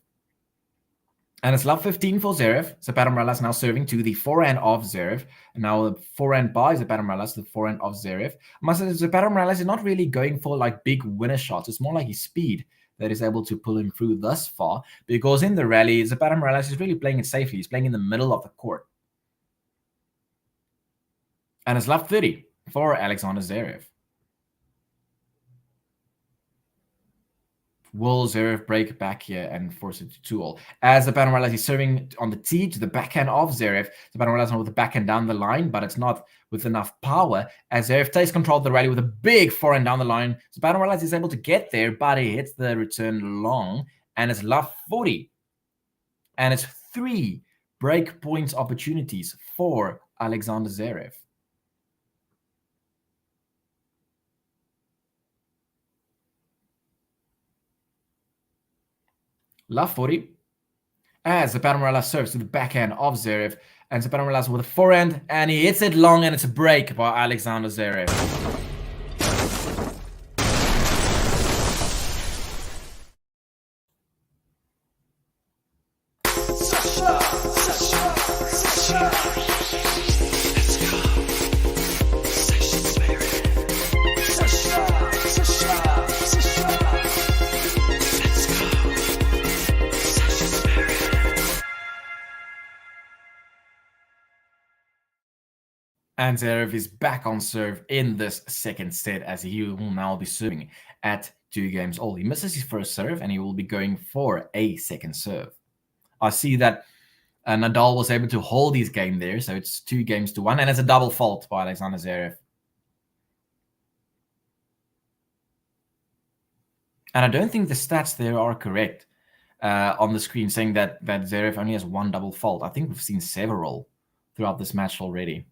[SPEAKER 2] And it's love 15 for Zverev. Zapata Miralles now serving to the forehand of Zverev. And now the forehand by Zapata Miralles, the forehand of Zverev. I must say Zapata Miralles is not really going for like big winner shots. It's more like his speed that is able to pull him through thus far. Because in the rally, Zapata Miralles is really playing it safely. He's playing in the middle of the court. And it's love 30 for Alexander Zverev. Will Zverev break back here and force it to 2-all? As Zapata Miralles is serving on the tee to the backhand of Zverev. Zapata Miralles with the backhand down the line, but it's not with enough power. As Zverev takes control of the rally with a big forehand down the line. Zapata Miralles is able to get there, but he hits the return long. And it's love 40. And it's 3 break points opportunities for Alexander Zverev. Love 40. As Zapata Miralles serves to the backhand of Zverev. And Zapata Miralles with a forehand. And he hits it long, and it's a break by Alexander Zverev. And Zverev is back on serve in this second set as he will now be serving at 2 games all. He misses his first serve and he will be going for a second serve. I see that Nadal was able to hold his game there, so it's 2-1, and it's a double fault by Alexander Zverev. And I don't think the stats there are correct on the screen saying that Zverev only has 1 double fault. I think we've seen several throughout this match already.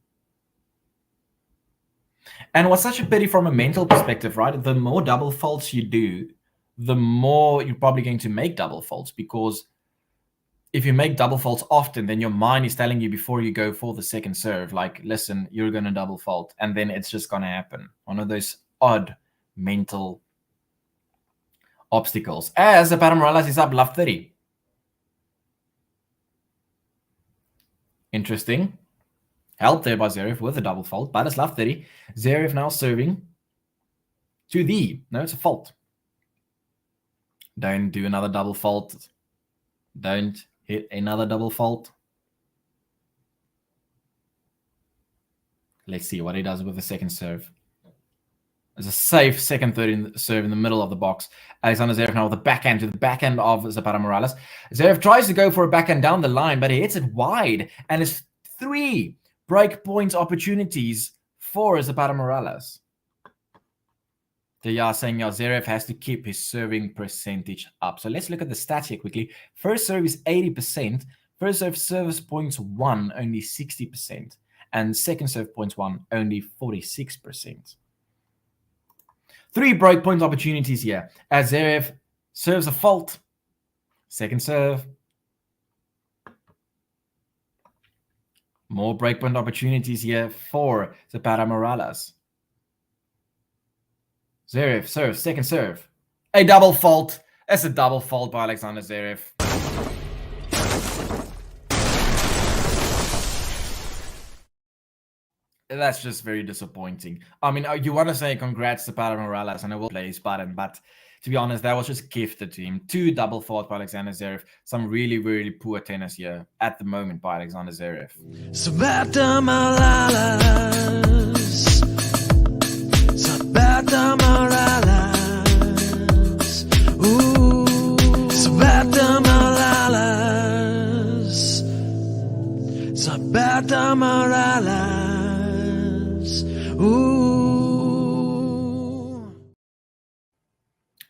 [SPEAKER 2] And what's such a pity from a mental perspective, right? The more double faults you do, the more you're probably going to make double faults, because if you make double faults often, then your mind is telling you before you go for the second serve, like, listen, you're going to double fault, and then it's just going to happen. One of those odd mental obstacles. As ZAPATA Miralles is up love 30. Interesting. Help there by Zverev with a double fault, but it's love 30. Zverev now serving to the... No, it's a fault. Don't do another double fault. Don't hit another double fault. Let's see what he does with the second serve. There's a safe second serve in the middle of the box. Alexander Zverev now with the backhand to the backhand of ZAPATA Miralles. Zverev tries to go for a backhand down the line, but he hits it wide. And it's 3 break point opportunities for ZAPATA Miralles. They are saying Zverev has to keep his serving percentage up. So let's look at the stats here quickly. First serve is 80%. First serve service points 1, only 60%. And second serve points 1, only 46%. 3 break point opportunities here. As Zverev serves a fault. Second serve. More breakpoint opportunities here for ZAPATA Miralles. Zverev serves, second serve. A double fault. That's a double fault by Alexander Zverev. That's just very disappointing. I mean, you want to say congrats to ZAPATA Miralles, and I will play his button, but to be honest, that was just gifted to him. 2 double faults by Alexander Zverev. Some really, really poor tennis here at the moment by Alexander Zverev.
[SPEAKER 3] ZAPATA Miralles. ZAPATA Miralles. Ooh. ZAPATA Miralles. ZAPATA Miralles. Ooh.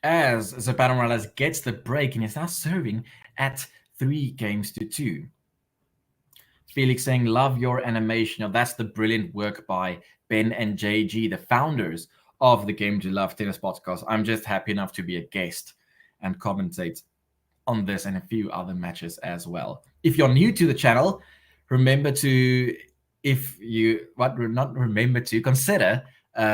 [SPEAKER 2] As ZAPATA Miralles gets the break and is now serving at 3-2. Felix saying, love your animation. Now, that's the brilliant work by Ben and JG, the founders of the Game to Love Tennis podcast. I'm just happy enough to be a guest and commentate on this and a few other matches as well. If you're new to the channel, remember to, consider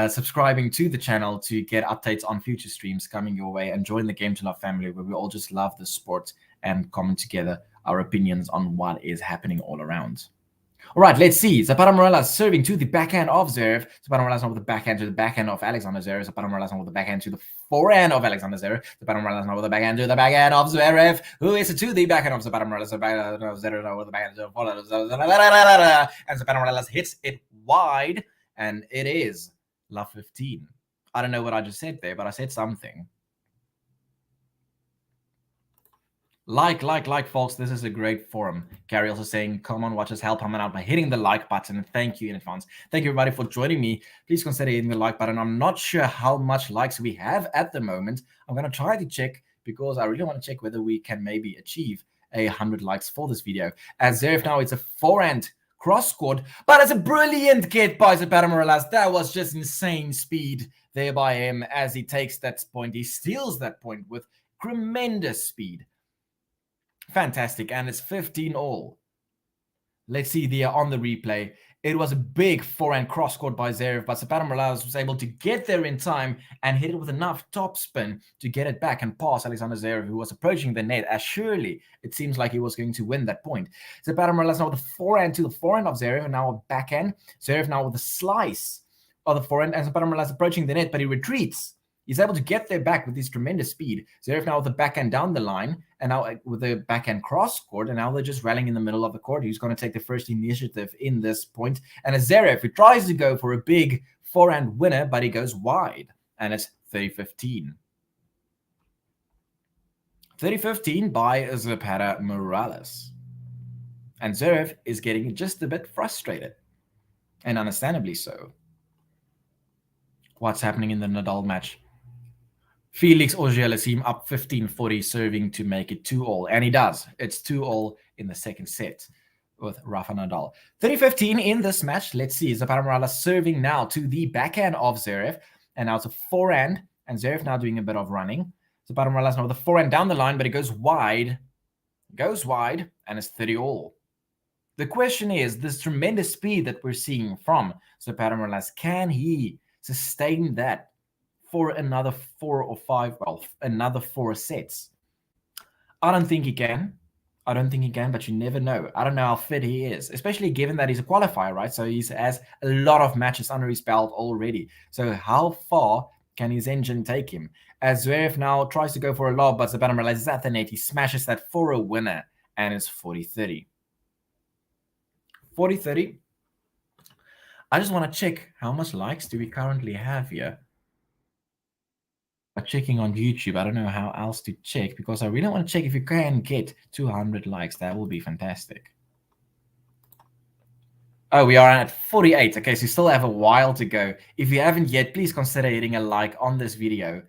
[SPEAKER 2] subscribing to the channel to get updates on future streams coming your way, and join the Game to Love family, where we all just love the sport and comment together our opinions on what is happening all around. All right, let's see. ZAPATA Miralles serving to the backhand of Zverev. ZAPATA Miralles now with the backhand to the backhand of Alexander Zverev. ZAPATA Miralles now with the backhand to the forehand of Alexander Zverev. ZAPATA Miralles now with the backhand to the backhand of Zverev. Who is it to the backhand of ZAPATA Miralles? Zverev now with the backhand to the forehand of Zverev. And ZAPATA Miralles hits it wide, and it is love 15. I don't know what I just said there, but I said something. Like, folks. This is a great forum. Gary also saying, come on, watch us, help him out by hitting the like button. And thank you in advance. Thank you, everybody, for joining me. Please consider hitting the like button. I'm not sure how much likes we have at the moment. I'm going to try to check, because I really want to check whether we can maybe achieve 100 likes for this video. As Zverev now, it's a forehand cross-court, but it's a brilliant get by ZAPATA Miralles. That was just insane speed there by him as he takes that point. He steals that point with tremendous speed. Fantastic, and it's 15-all. Let's see there on the replay. It was a big forehand cross-court by Zverev, but ZAPATA Miralles was able to get there in time and hit it with enough topspin to get it back and pass Alexander Zverev, who was approaching the net, as surely it seems like he was going to win that point. ZAPATA Miralles now with the forehand to the forehand of Zverev, and now a backhand. Zverev now with a slice of the forehand, and ZAPATA Miralles approaching the net, but he retreats. He's able to get there back with his tremendous speed. Zverev now with the backhand down the line, and now with the backhand cross court, and now they're just rallying in the middle of the court. Who's going to take the first initiative in this point? And it's Zverev who tries to go for a big forehand winner, but he goes wide, and it's 30-15. 30-15 by ZAPATA Morales. And Zverev is getting just a bit frustrated, and understandably so. What's happening in the Nadal match? Felix Auger-Aliassime up 15-40, serving to make it 2-all. And he does. It's 2-all in the second set with Rafa Nadal. 30-15 in this match. Let's see. ZAPATA Morales serving now to the backhand of Zverev. And now it's a forehand. And Zverev now doing a bit of running. ZAPATA Morales now with the forehand down the line, but it goes wide. Goes wide, and it's 30-all. The question is, this tremendous speed that we're seeing from ZAPATA Morales, can he sustain that for another another 4 sets? I don't think he can. But you never know. I don't know how fit he is, especially given that he's a qualifier, right? So he has a lot of matches under his belt already. So how far can his engine take him? As Zverev now tries to go for a lob, but ZAPATA Morales is at the net. He smashes that for a winner, and it's 40-30. 40-30. I just want to check how much likes do we currently have here. Checking on YouTube. I don't know how else to check, because I really want to check if you can get 200 likes. That will be fantastic. Oh, we are at 48. Okay, so you still have a while to go. If you haven't yet, please consider hitting a like on this video,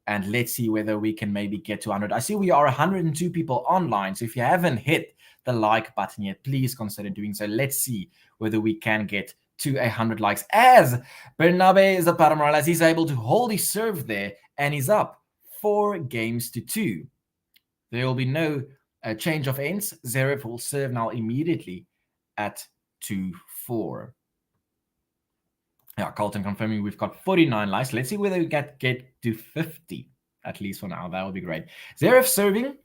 [SPEAKER 2] and let's see whether we can maybe get to 100. I see we are 102 people online, so if you haven't hit the like button yet, please consider doing so. Let's see whether we can get to 100 likes, as Bernabe ZAPATA Morales is able to hold his serve there, and he's up 4-2. There will be no change of ends. Zverev will serve now immediately at 2-4. Yeah, Colton confirming we've got 49 likes. Let's see whether we get to 50, at least for now. That would be great. Zverev serving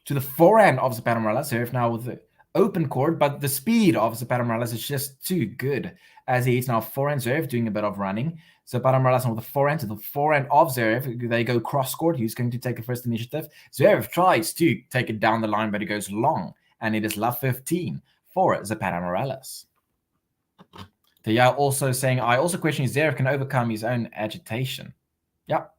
[SPEAKER 2] to the forehand of ZAPATA Morales. Zverev now with the open court, but the speed of ZAPATA Morales is just too good, as he is now forehand. Zverev doing a bit of running. ZAPATA Morales with the forehand to the forehand of Zverev. They go cross court. Who's going to take the first initiative? Zverev tries to take it down the line, but it goes long, and it is love 15 for ZAPATA Morales. They are also saying, I also question if Zverev can overcome his own agitation. Yep.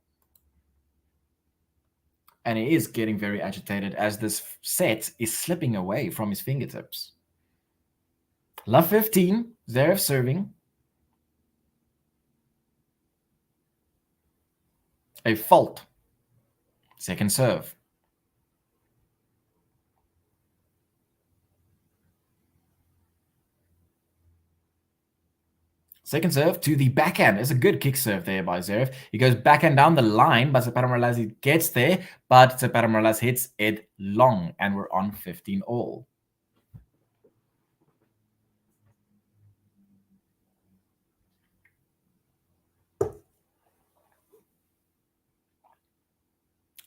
[SPEAKER 2] And he is getting very agitated as this set is slipping away from his fingertips. Love 15, Zverev serving. A fault. Second serve. Second serve to the backhand. It's a good kick serve there by Zverev. He goes backhand down the line, but ZAPATA Morales gets there, but ZAPATA Morales hits it long, and we're on 15-all.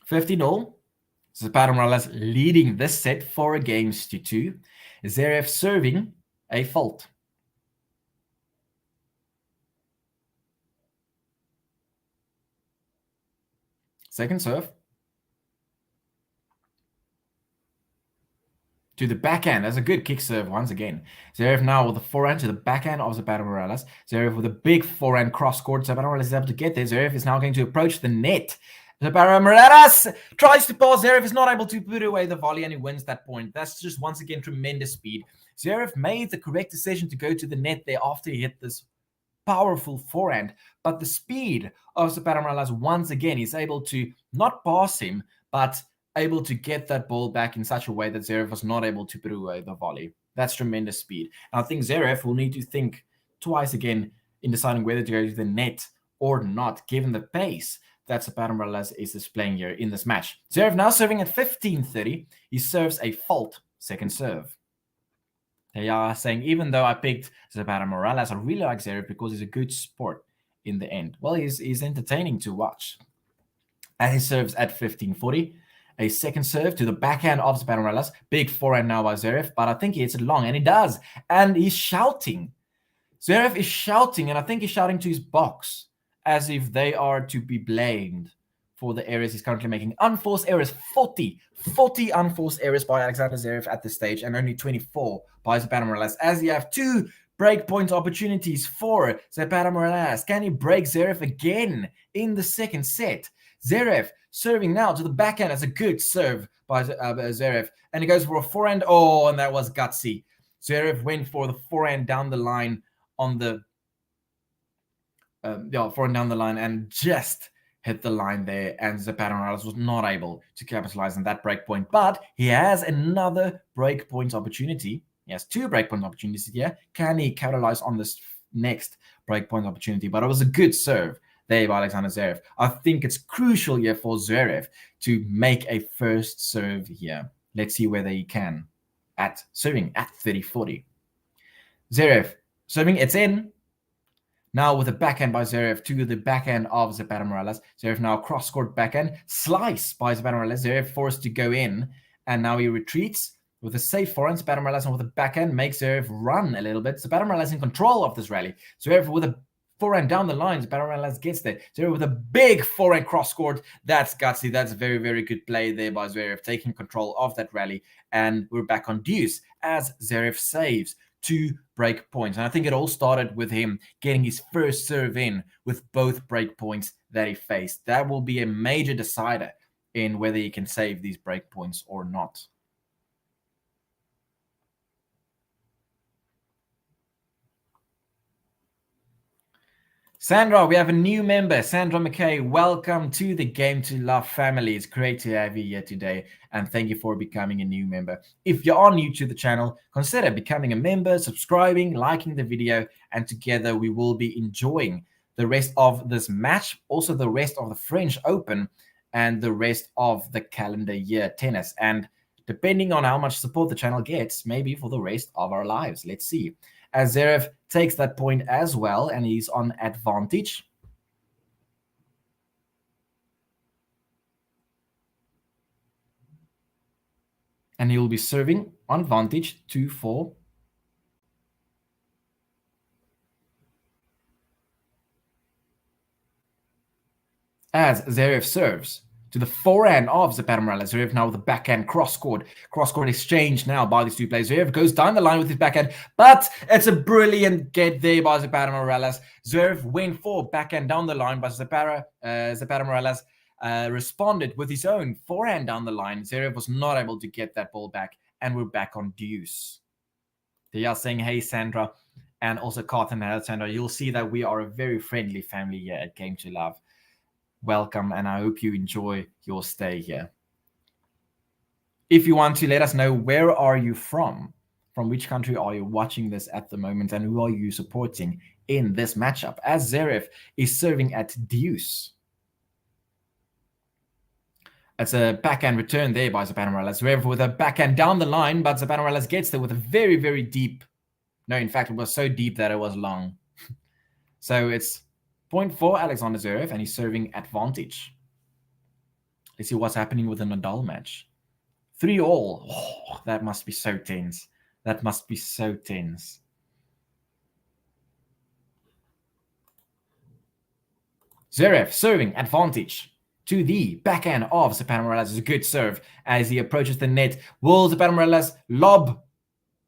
[SPEAKER 2] ZAPATA Morales leading this set 4-2. Zverev serving a fault. Second serve. To the backhand. That's a good kick serve once again. Zverev now with the forehand to the backhand of ZAPATA Morales. Zverev with a big forehand cross court. ZAPATA Morales is able to get there. Zverev is now going to approach the net. ZAPATA Morales tries to pass. Zverev is not able to put away the volley, and he wins that point. That's just once again tremendous speed. Zverev made the correct decision to go to the net there after he hit this powerful forehand, but the speed of ZAPATA Morales once again is able to not pass him, but able to get that ball back in such a way that Zverev was not able to put away the volley. That's tremendous speed. And I think Zverev will need to think twice again in deciding whether to go to the net or not, given the pace that ZAPATA Morales is displaying here in this match. Zverev now serving at 15-30. He serves a fault second serve. They are saying, even though I picked ZAPATA Morales, I really like Zverev because he's a good sport in the end. Well, he's entertaining to watch. And he serves at 15-40. A second serve to the backhand of ZAPATA Morales. Big forehand now by Zverev, but I think he hits it long, and he does. And he's shouting. Zverev is shouting, and I think he's shouting to his box as if they are to be blamed for the errors he's currently making. Unforced errors, 40 unforced errors by Alexander Zverev at this stage, and only 24 by ZAPATA Miralles, as you have 2 breakpoint opportunities for ZAPATA Miralles. Can he break Zverev again in the second set? Zverev serving now to the backhand as a good serve by Zverev, and he goes for a forehand. Oh, and that was gutsy. Zverev went for the forehand down the line on the forehand down the line and just hit the line there, and ZAPATA Miralles was not able to capitalize on that breakpoint. But he has another breakpoint opportunity. He has 2 breakpoint opportunities here. Can he capitalize on this next breakpoint opportunity? But it was a good serve there by Alexander Zverev. I think it's crucial here for Zverev to make a first serve here. Let's see whether he can at serving at 30-40. Zverev serving, it's in. Now with a backhand by Zverev to the backhand of ZAPATA Miralles. Zverev now cross-court backhand. Slice by ZAPATA Miralles. Zverev forced to go in. And now he retreats with a safe forehand. ZAPATA Miralles with a backhand makes Zverev run a little bit. ZAPATA Miralles in control of this rally. Zverev with a forehand down the line. ZAPATA Miralles gets there. Zverev with a big forehand cross-court. That's gutsy. That's very, very good play there by Zverev, taking control of that rally. And we're back on deuce as Zverev saves 2 break points. And I think it all started with him getting his first serve in with both break points that he faced. That will be a major decider in whether he can save these break points or not. Sandra, we have a new member, Sandra McKay. Welcome to the Game to Love family. It's great to have you here today, and thank you for becoming a new member. If you are new to the channel, consider becoming a member, subscribing, liking the video, and together we will be enjoying the rest of this match, also the rest of the French Open, and the rest of the calendar year tennis. And depending on how much support the channel gets, maybe for the rest of our lives. Let's see. As Zverev takes that point as well, and he's on advantage. And he will be serving on advantage 2-4. As Zverev serves to the forehand of ZAPATA Miralles. Zverev now with a backhand cross-court exchange now by these 2 players. Zverev goes down the line with his backhand, but it's a brilliant get there by ZAPATA Miralles. Zverev went for backhand down the line, but ZAPATA Miralles responded with his own forehand down the line. Zverev was not able to get that ball back, and we're back on deuce. They are saying, hey, Sandra, and also Carton and Sandra, you'll see that we are a very friendly family here at Game to Love. Welcome, and I hope you enjoy your stay here. If you want to let us know, where are you from which country are you watching this at the moment, and who are you supporting in this matchup, as Zverev is serving at deuce. It's a backhand return there by ZAPATA Miralles. Zverev with a backhand down the line, but ZAPATA Miralles gets there with a very, very deep. No, in fact, it was so deep that it was long. So it's point for Alexander Zverev, and he's serving advantage. Let's see what's happening with the Nadal match. 3-all. Oh, that must be so tense. That must be so tense. Zverev serving advantage to the backhand of ZAPATA Miralles. It's a good serve as he approaches the net. Will ZAPATA Miralles lob?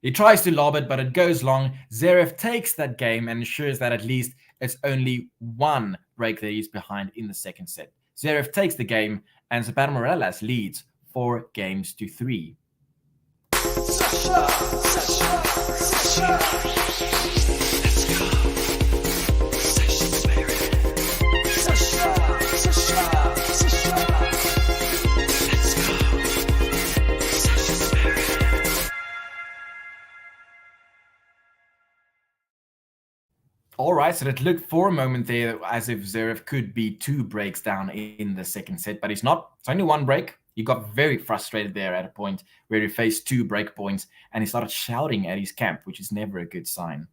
[SPEAKER 2] He tries to lob it, but it goes long. Zverev takes that game and ensures that at least it's only 1 break that he's behind in the second set. Zverev takes the game, and ZAPATA Miralles leads 4-3. All right, so it looked for a moment there as if Zverev could be 2 breaks down in the second set, but he's not. It's only 1 break. He got very frustrated there at a point where he faced 2 break points, and he started shouting at his camp, which is never a good sign.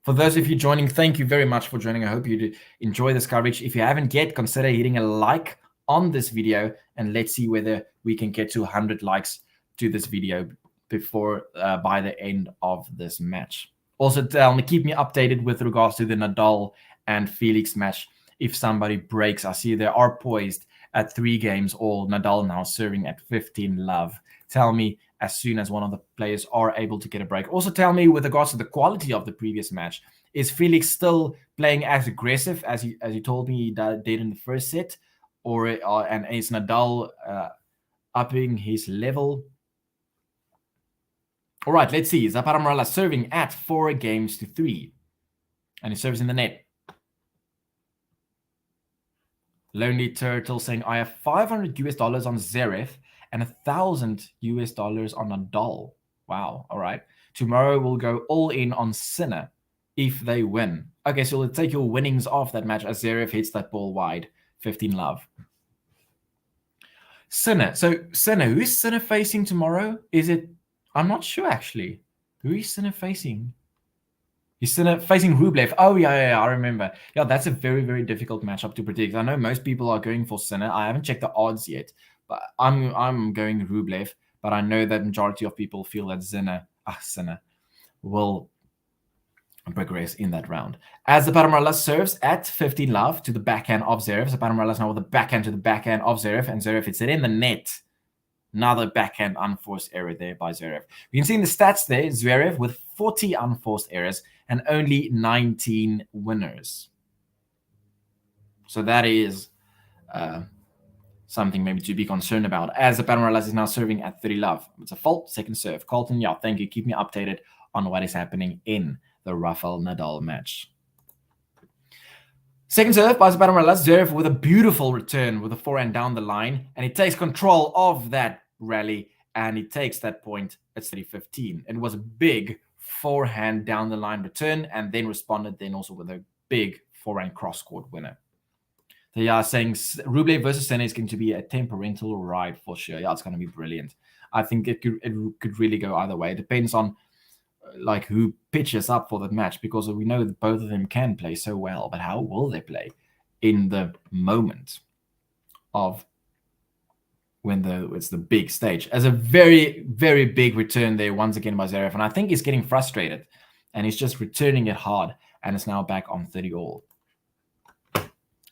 [SPEAKER 2] For those of you joining, thank you very much for joining. I hope you did enjoy this coverage. If you haven't yet, consider hitting a like on this video, and let's see whether we can get to 100 likes to this video before by the end of this match. Also, keep me updated with regards to the Nadal and Felix match. If somebody breaks, I see they are poised at 3 games all. Nadal now serving at 15 love. Tell me as soon as one of the players are able to get a break. Also tell me with regards to the quality of the previous match. Is Felix still playing as aggressive as he told me he did in the first set? And is Nadal upping his level? All right, let's see. ZAPATA Miralles serving at 4 games to 3. And he serves in the net. Lonely Turtle saying, I have $500 on Zverev and $1,000 on Nadal. Wow, all right. Tomorrow we'll go all in on Sinner if they win. Okay, so let's take your winnings off that match as Zverev hits that ball wide. 15 love. Sinner. So Sinner, who is Sinner facing tomorrow? Is it... I'm not sure, actually. Who is Sinner facing? He's Sinner facing Rublev. Oh, yeah, I remember. Yeah, that's a very, very difficult matchup to predict. I know most people are going for Sinner. I haven't checked the odds yet, but I'm going Rublev. But I know that majority of people feel that Sinner will progress in that round. As ZAPATA Miralles serves at 15 love to the backhand of Zverev. ZAPATA Miralles now with the backhand to the backhand of Zverev, and Zverev hits it in the net. Another backhand unforced error there by Zverev. You can see in the stats there, Zverev with 40 unforced errors and only 19 winners. So that is something maybe to be concerned about. As ZAPATA Miralles is now serving at 30 love. It's a fault, second serve. Colton, yeah, thank you. Keep me updated on what is happening in the Rafael Nadal match. Second serve by ZAPATA Miralles. Zverev with a beautiful return with a forehand down the line. And he takes control of that rally and he takes that point at 30-15. It was a big forehand down the line return and then responded then also with a big forehand cross-court winner. They are saying Rublev versus Sinner is going to be a temperamental ride for sure. Yeah, it's going to be brilliant. I think it could really go either way. It depends on like who pitches up for that match, because we know that both of them can play so well, but how will they play in the moment of when it's the big stage? As a very, very big return there once again by Zverev, and I think he's getting frustrated and he's just returning it hard, and it's now back on 30 all.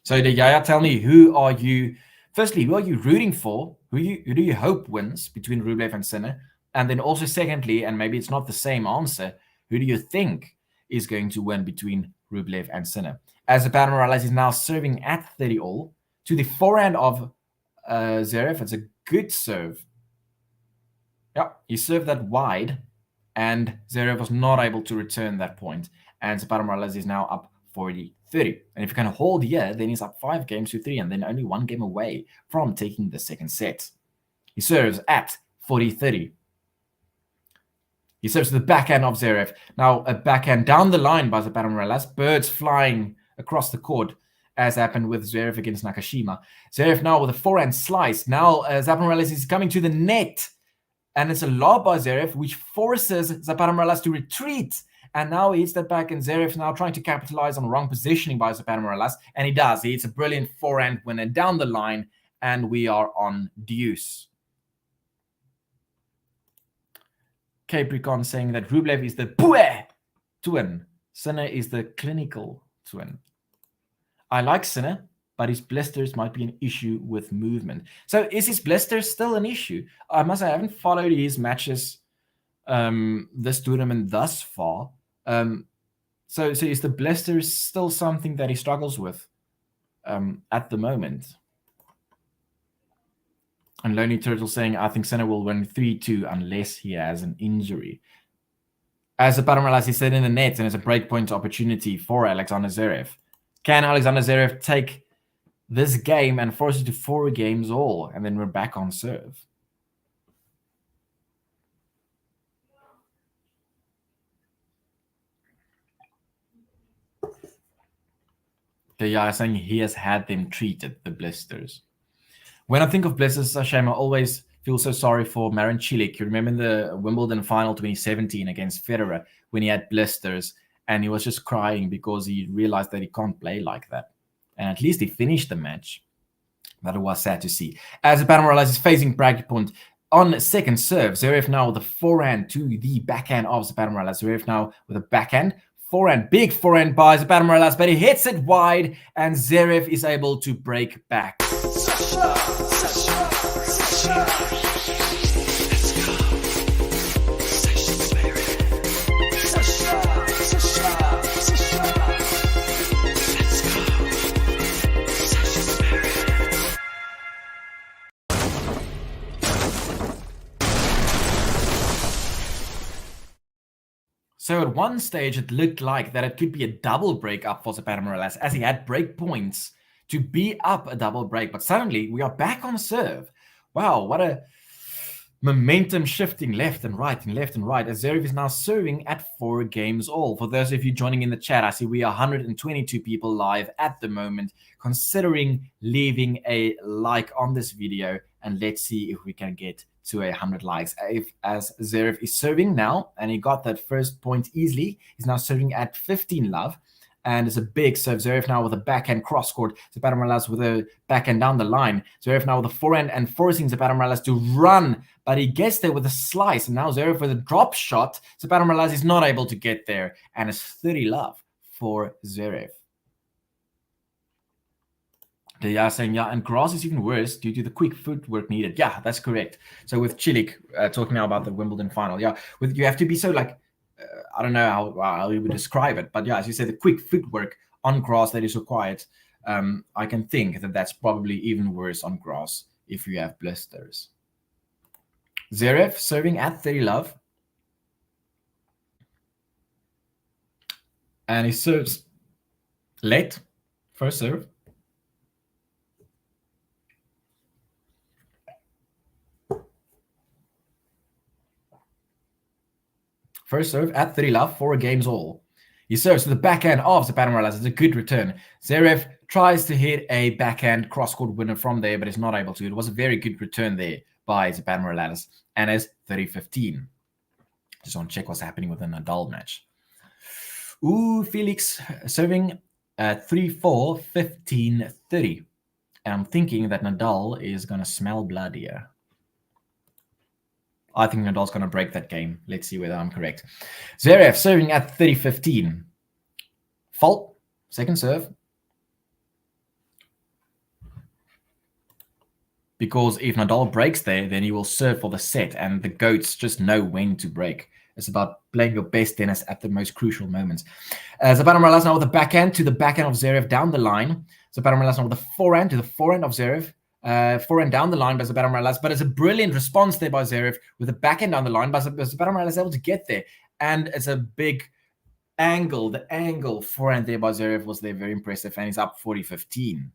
[SPEAKER 2] So Yaya, tell me, who are you rooting for? Who do you hope wins between Rublev and Sinner? And then also secondly, and maybe it's not the same answer, who do you think is going to win between Rublev and Sinner? As ZAPATA Miralles is now serving at 30 all to the forehand of Zverev. It's a good serve. Yeah, he served that wide and Zverev was not able to return that point. And ZAPATA Miralles is now up 40-30. And if you can hold here, then he's up 5 games to 3 and then only 1 game away from taking the second set. He serves at 40-30. He serves to the backhand of Zverev. Now a backhand down the line by ZAPATA Miralles. Birds flying across the court, as happened with Zverev against Nakashima. Zverev now with a forehand slice. Now ZAPATA Miralles is coming to the net. And it's a lob by Zverev, which forces ZAPATA Miralles to retreat. And now he hits that back, and Zverev now trying to capitalize on wrong positioning by ZAPATA Miralles. And he does. He hits a brilliant forehand winner down the line. And we are on deuce. Capricorn saying that Rublev is the Pue twin. Sinner is the clinical twin. I like Sinner, but his blisters might be an issue with movement. So is his blisters still an issue? I must say, I haven't followed his matches this tournament thus far. So is the blisters still something that he struggles with at the moment? And Lonely Turtle saying, I think Sinner will win 3-2 unless he has an injury. As ZAPATA Miralles, he said in the net, and it's a breakpoint opportunity for Alexander Zverev. Can Alexander Zverev take this game and force it to 4 games all? And then we're back on serve. They are saying he has had them treated, the blisters. When I think of blisters, Hashem, I always feel so sorry for Marin Cilic. You remember in the Wimbledon final 2017 against Federer when he had blisters and he was just crying because he realized that he can't play like that. And at least he finished the match. That was sad to see. As ZAPATA Miralles is facing breakpoint on second serve, Zverev now with a forehand to the backhand of ZAPATA Miralles. Zverev now with a backhand, forehand, big forehand by ZAPATA MIRALLES, but he hits it wide, and Zverev is able to break back. So at one stage, it looked like that it could be a double break up for ZAPATA MIRALLES, as he had break points to be up a double break. But suddenly, we are back on serve. Wow, what a momentum shifting left and right and left and right, as Zverev is now serving at 4 games all. For those of you joining in the chat, I see we are 122 people live at the moment. Considering leaving a like on this video, and let's see if we can get to 100 likes. As Zverev is serving now, and he got that first point easily. He's now serving at 15 love, and it's a big serve. Zverev now with a backhand cross court. ZAPATA MIRALLES with a backhand down the line. Zverev now with a forehand and forcing ZAPATA MIRALLES to run, but he gets there with a slice, and now Zverev with a drop shot. ZAPATA MIRALLES is not able to get there, and it's 30 love for Zverev. They are saying, yeah, and Garros is even worse due to the quick footwork needed. Yeah, that's correct. So with Cilic, talking now about the Wimbledon final, yeah, you have to be so like, I don't know how you would describe it, but yeah, as you said, the quick footwork on grass that is required, I can think that that's probably even worse on grass if you have blisters. Zverev serving at 30 love. And he serves late, first serve. First serve at 30 love, 4 games all. He serves to the backhand of ZAPATA MIRALLES. It's a good return. Zverev tries to hit a backhand cross-court winner from there, but is not able to. It was a very good return there by ZAPATA MIRALLES, and it's 30-15. Just want to check what's happening with the Nadal match. Ooh, Felix serving at 3-4, 15-30. And I'm thinking that Nadal is going to smell blood here. I think Nadal's going to break that game. Let's see whether I'm correct. Zverev serving at 30-15. Fault, second serve. Because if Nadal breaks there, then he will serve for the set, and the GOATs just know when to break. It's about playing your best tennis at the most crucial moments. ZAPATA MIRALLES now with the backhand to the backhand of Zverev down the line. ZAPATA MIRALLES now with the forehand to the forehand of Zverev. Forehand down the line by ZAPATA MIRALLES, but it's a brilliant response there by Zverev with the backhand down the line, but ZAPATA MIRALLES able to get there, and it's a big angle. The angle forehand there by Zverev was there, very impressive, and he's up 40-15.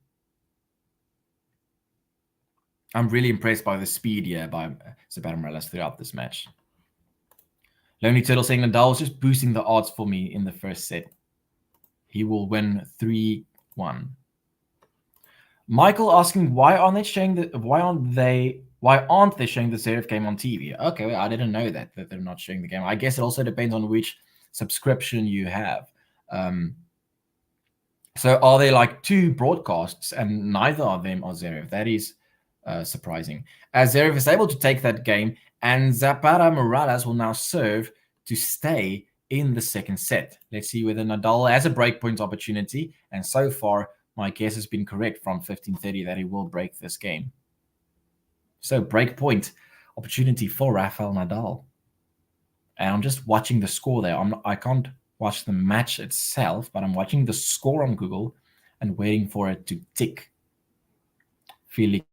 [SPEAKER 2] I'm really impressed by the speed here by ZAPATA MIRALLES throughout this match. Lonely Turtle saying Nadal was just boosting the odds for me in the first set. He will win 3-1. Michael asking why aren't they showing the Zverev game on TV? Okay, well, I didn't know that they're not showing the game. I guess it also depends on which subscription you have. So are there like 2 broadcasts and neither of them are Zverev? That is surprising. As Zverev is able to take that game, and ZAPATA MIRALLES will now serve to stay in the second set. Let's see whether Nadal has a breakpoint opportunity, and so far my guess has been correct from 15-30 that he will break this game. So breakpoint opportunity for Rafael Nadal. And I'm just watching the score there. I can't watch the match itself, but I'm watching the score on Google and waiting for it to tick. Felix.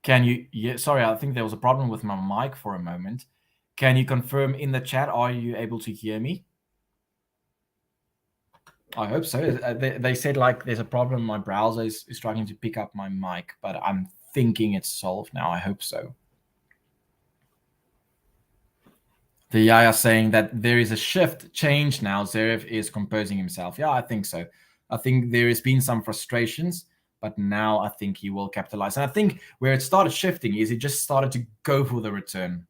[SPEAKER 2] Can you, yeah, sorry, I think there was a problem with my mic for a moment. Can you confirm in the chat, are you able to hear me? I hope so. They said like there's a problem. My browser is struggling to pick up my mic, but I'm thinking it's solved now. I hope so. The Yaya saying that there is a shift change now. Zverev is composing himself. Yeah, I think so. I think there has been some frustrations, but now I think he will capitalize. And I think where it started shifting is he just started to go for the return.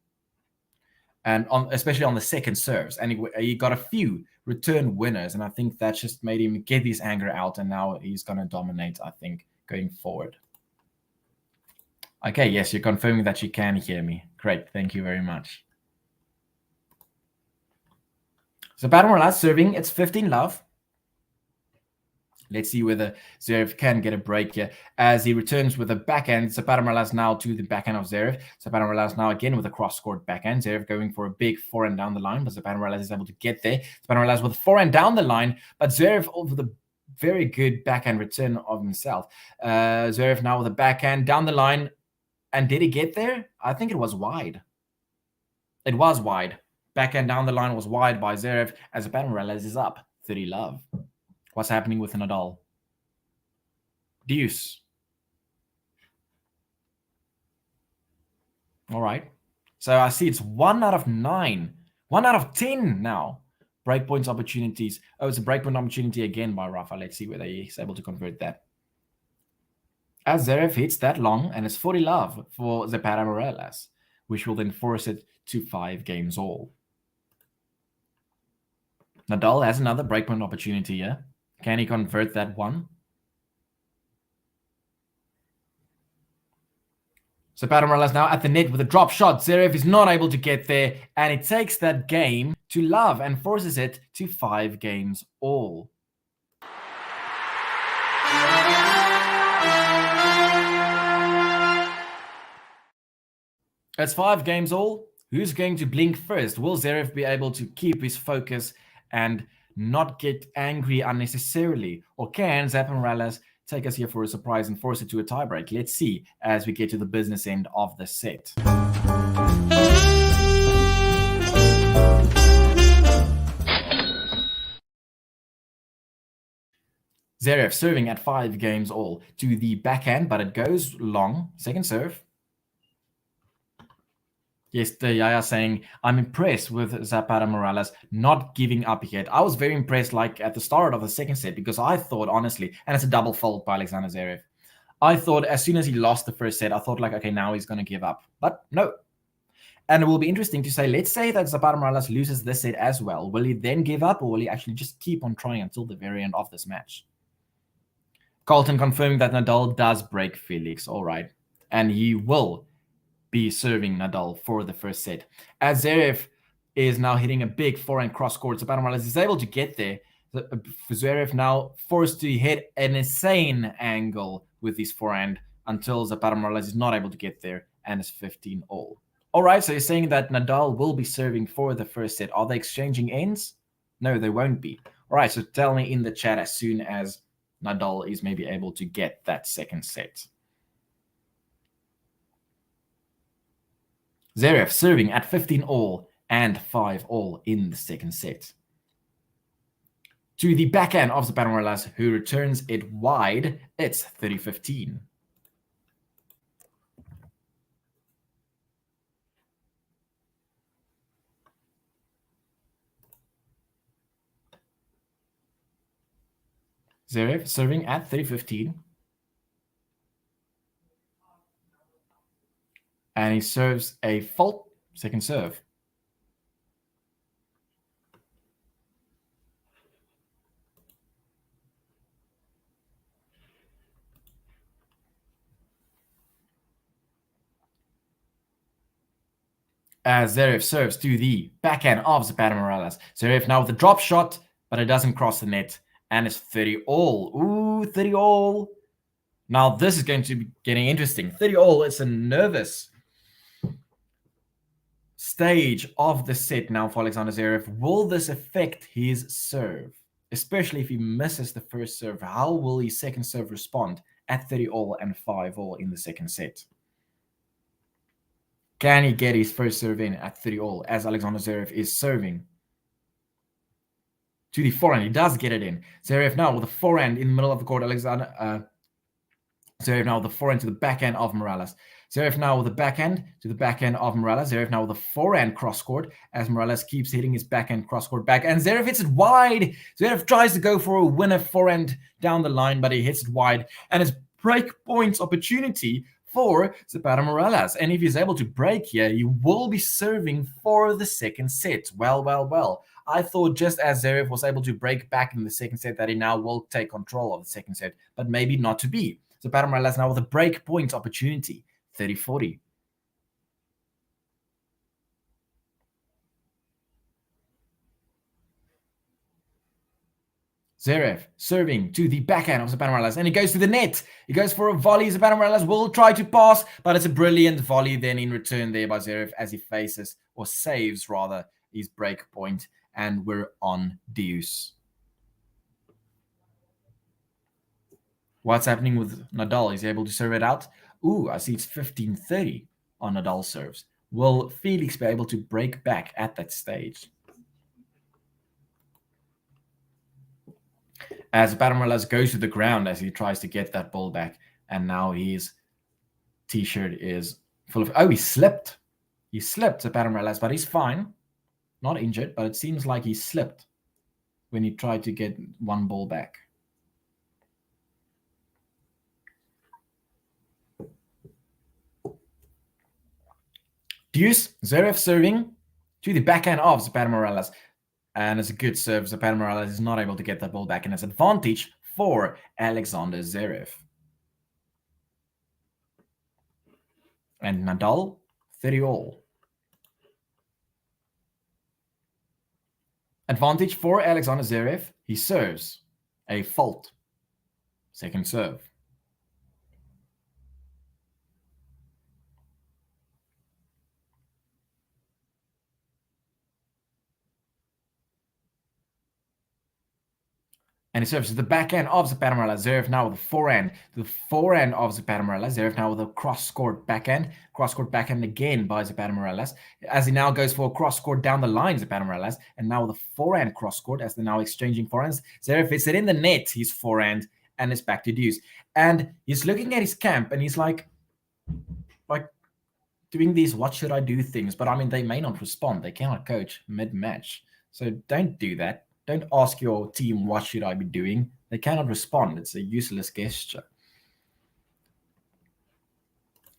[SPEAKER 2] And especially on the second serves. And he got a few return winners. And I think that just made him get his anger out. And now he's going to dominate, I think, going forward. Okay, yes, you're confirming that you can hear me. Great, thank you very much. ZAPATA Miralles serving, it's 15 love. Let's see whether Zverev can get a break here as he returns with a backhand. ZAPATA Miralles now to the backhand of Zverev. ZAPATA Miralles now again with a cross-court backhand. Zverev going for a big forehand down the line, but ZAPATA Miralles is able to get there. ZAPATA Miralles with a forehand down the line, but Zverev over the very good backhand return of himself. Zverev now with a backhand down the line. And did he get there? I think it was wide. It was wide. Backhand down the line was wide by Zverev as ZAPATA Miralles is up 30 love. What's happening with Nadal? Deuce. All right. So I see it's 1 out of 9. 1 out of 10 now. Breakpoints opportunities. Oh, it's a breakpoint opportunity again by Rafa. Let's see whether he's able to convert that. As Zverev hits that long, and it's 40 love for ZAPATA Miralles, which will then force it to 5 games all. Nadal has another breakpoint opportunity here. Can he convert that one? ZAPATA Miralles now at the net with a drop shot. Zverev is not able to get there, and it takes that game to love and forces it to 5 games all. It's 5 games all. Who's going to blink first? Will Zverev be able to keep his focus and not get angry unnecessarily? Or can ZAPATA Miralles take us here for a surprise and force it to a tiebreak? Let's see as we get to the business end of the set. Zverev serving at 5 games all to the backhand, but it goes long. Second serve. Yes, the Yaya saying, I'm impressed with ZAPATA Miralles not giving up yet. I was very impressed like at the start of the second set because I thought, honestly, and it's a double fault by Alexander Zverev. I thought as soon as he lost the first set, I thought like, okay, now he's going to give up. But no. And it will be interesting to say, let's say that ZAPATA Miralles loses this set as well. Will he then give up or will he actually just keep on trying until the very end of this match? Carlton confirming that Nadal does break Felix. All right. And he will be serving Nadal for the first set. As Zverev is now hitting a big forehand cross court, ZAPATA Miralles is able to get there. Zverev now forced to hit an insane angle with his forehand until ZAPATA Miralles is not able to get there, and it's 15 all. All right, so you're saying that Nadal will be serving for the first set. Are they exchanging ends? No, they won't be. All right, so tell me in the chat as soon as Nadal is maybe able to get that second set. Zverev serving at 15 all and 5 all in the second set. To the backhand of ZAPATA Miralles, who returns it wide. It's 30-15. Zverev serving at 30-15. And he serves a fault second serve. As Zverev serves to the backhand of ZAPATA Miralles. Zverev now with a drop shot, but it doesn't cross the net. And it's 30 all. Ooh, 30 all. Now this is going to be getting interesting. 30 all, it's a nervous stage of the set now for Alexander Zverev. Will this affect his serve? Especially if he misses the first serve. How will his second serve respond at 30 all and 5 all in the second set? Can he get his first serve in at 30 all as Alexander Zverev is serving? To the forehand, he does get it in. Zverev now with a forehand in the middle of the court. Zverev now with the forehand to the backhand of Miralles. Zverev now with the backhand to the backhand of Miralles. Zverev now with a forehand cross-court as Miralles keeps hitting his backhand cross-court back. And Zverev hits it wide. Zverev tries to go for a winner forehand down the line, but he hits it wide. And it's break points opportunity for ZAPATA Miralles. And if he's able to break here, he will be serving for the second set. Well. I thought just as Zverev was able to break back in the second set that he now will take control of the second set, but maybe not to be. ZAPATA Miralles now with a break point opportunity. 30-40. Zverev serving to the backhand of ZAPATA Miralles, and he goes to the net. He goes for a volley. ZAPATA Miralles will try to pass, but it's a brilliant volley then in return there by Zverev as he faces, or saves rather, his break point, and we're on deuce. What's happening with Nadal? Is he able to serve it out? Ooh, I see it's 15-30 on Nadal serves. Will Felix be able to break back at that stage? As ZAPATA Miralles goes to the ground as he tries to get that ball back, and now his t-shirt is full of... Oh, he slipped. He slipped, ZAPATA Miralles, but he's fine. Not injured, but it seems like he slipped when he tried to get one ball back. Deuce, Zverev serving to the backhand of ZAPATA Miralles. And it's a good serve. ZAPATA Miralles is not able to get that ball back, and it's advantage for Alexander Zverev. And Nadal, 30-all. Advantage for Alexander Zverev. He serves a fault. Second serve. And he serves to the backhand of ZAPATA Miralles. Zverev now with a forehand. To the forehand of ZAPATA Miralles. Zverev now with a cross-court backhand. Cross-court backhand again by ZAPATA Miralles. As he now goes for a cross-court down the line, ZAPATA Miralles. And now with a forehand cross-court as they're now exchanging forehands. Zverev hits it in the net, his forehand, and it's back to deuce. And he's looking at his camp and he's like doing these what should I do things. But I mean, they may not respond. They cannot coach mid-match. So don't do that. Don't ask your team, what should I be doing? They cannot respond. It's a useless gesture.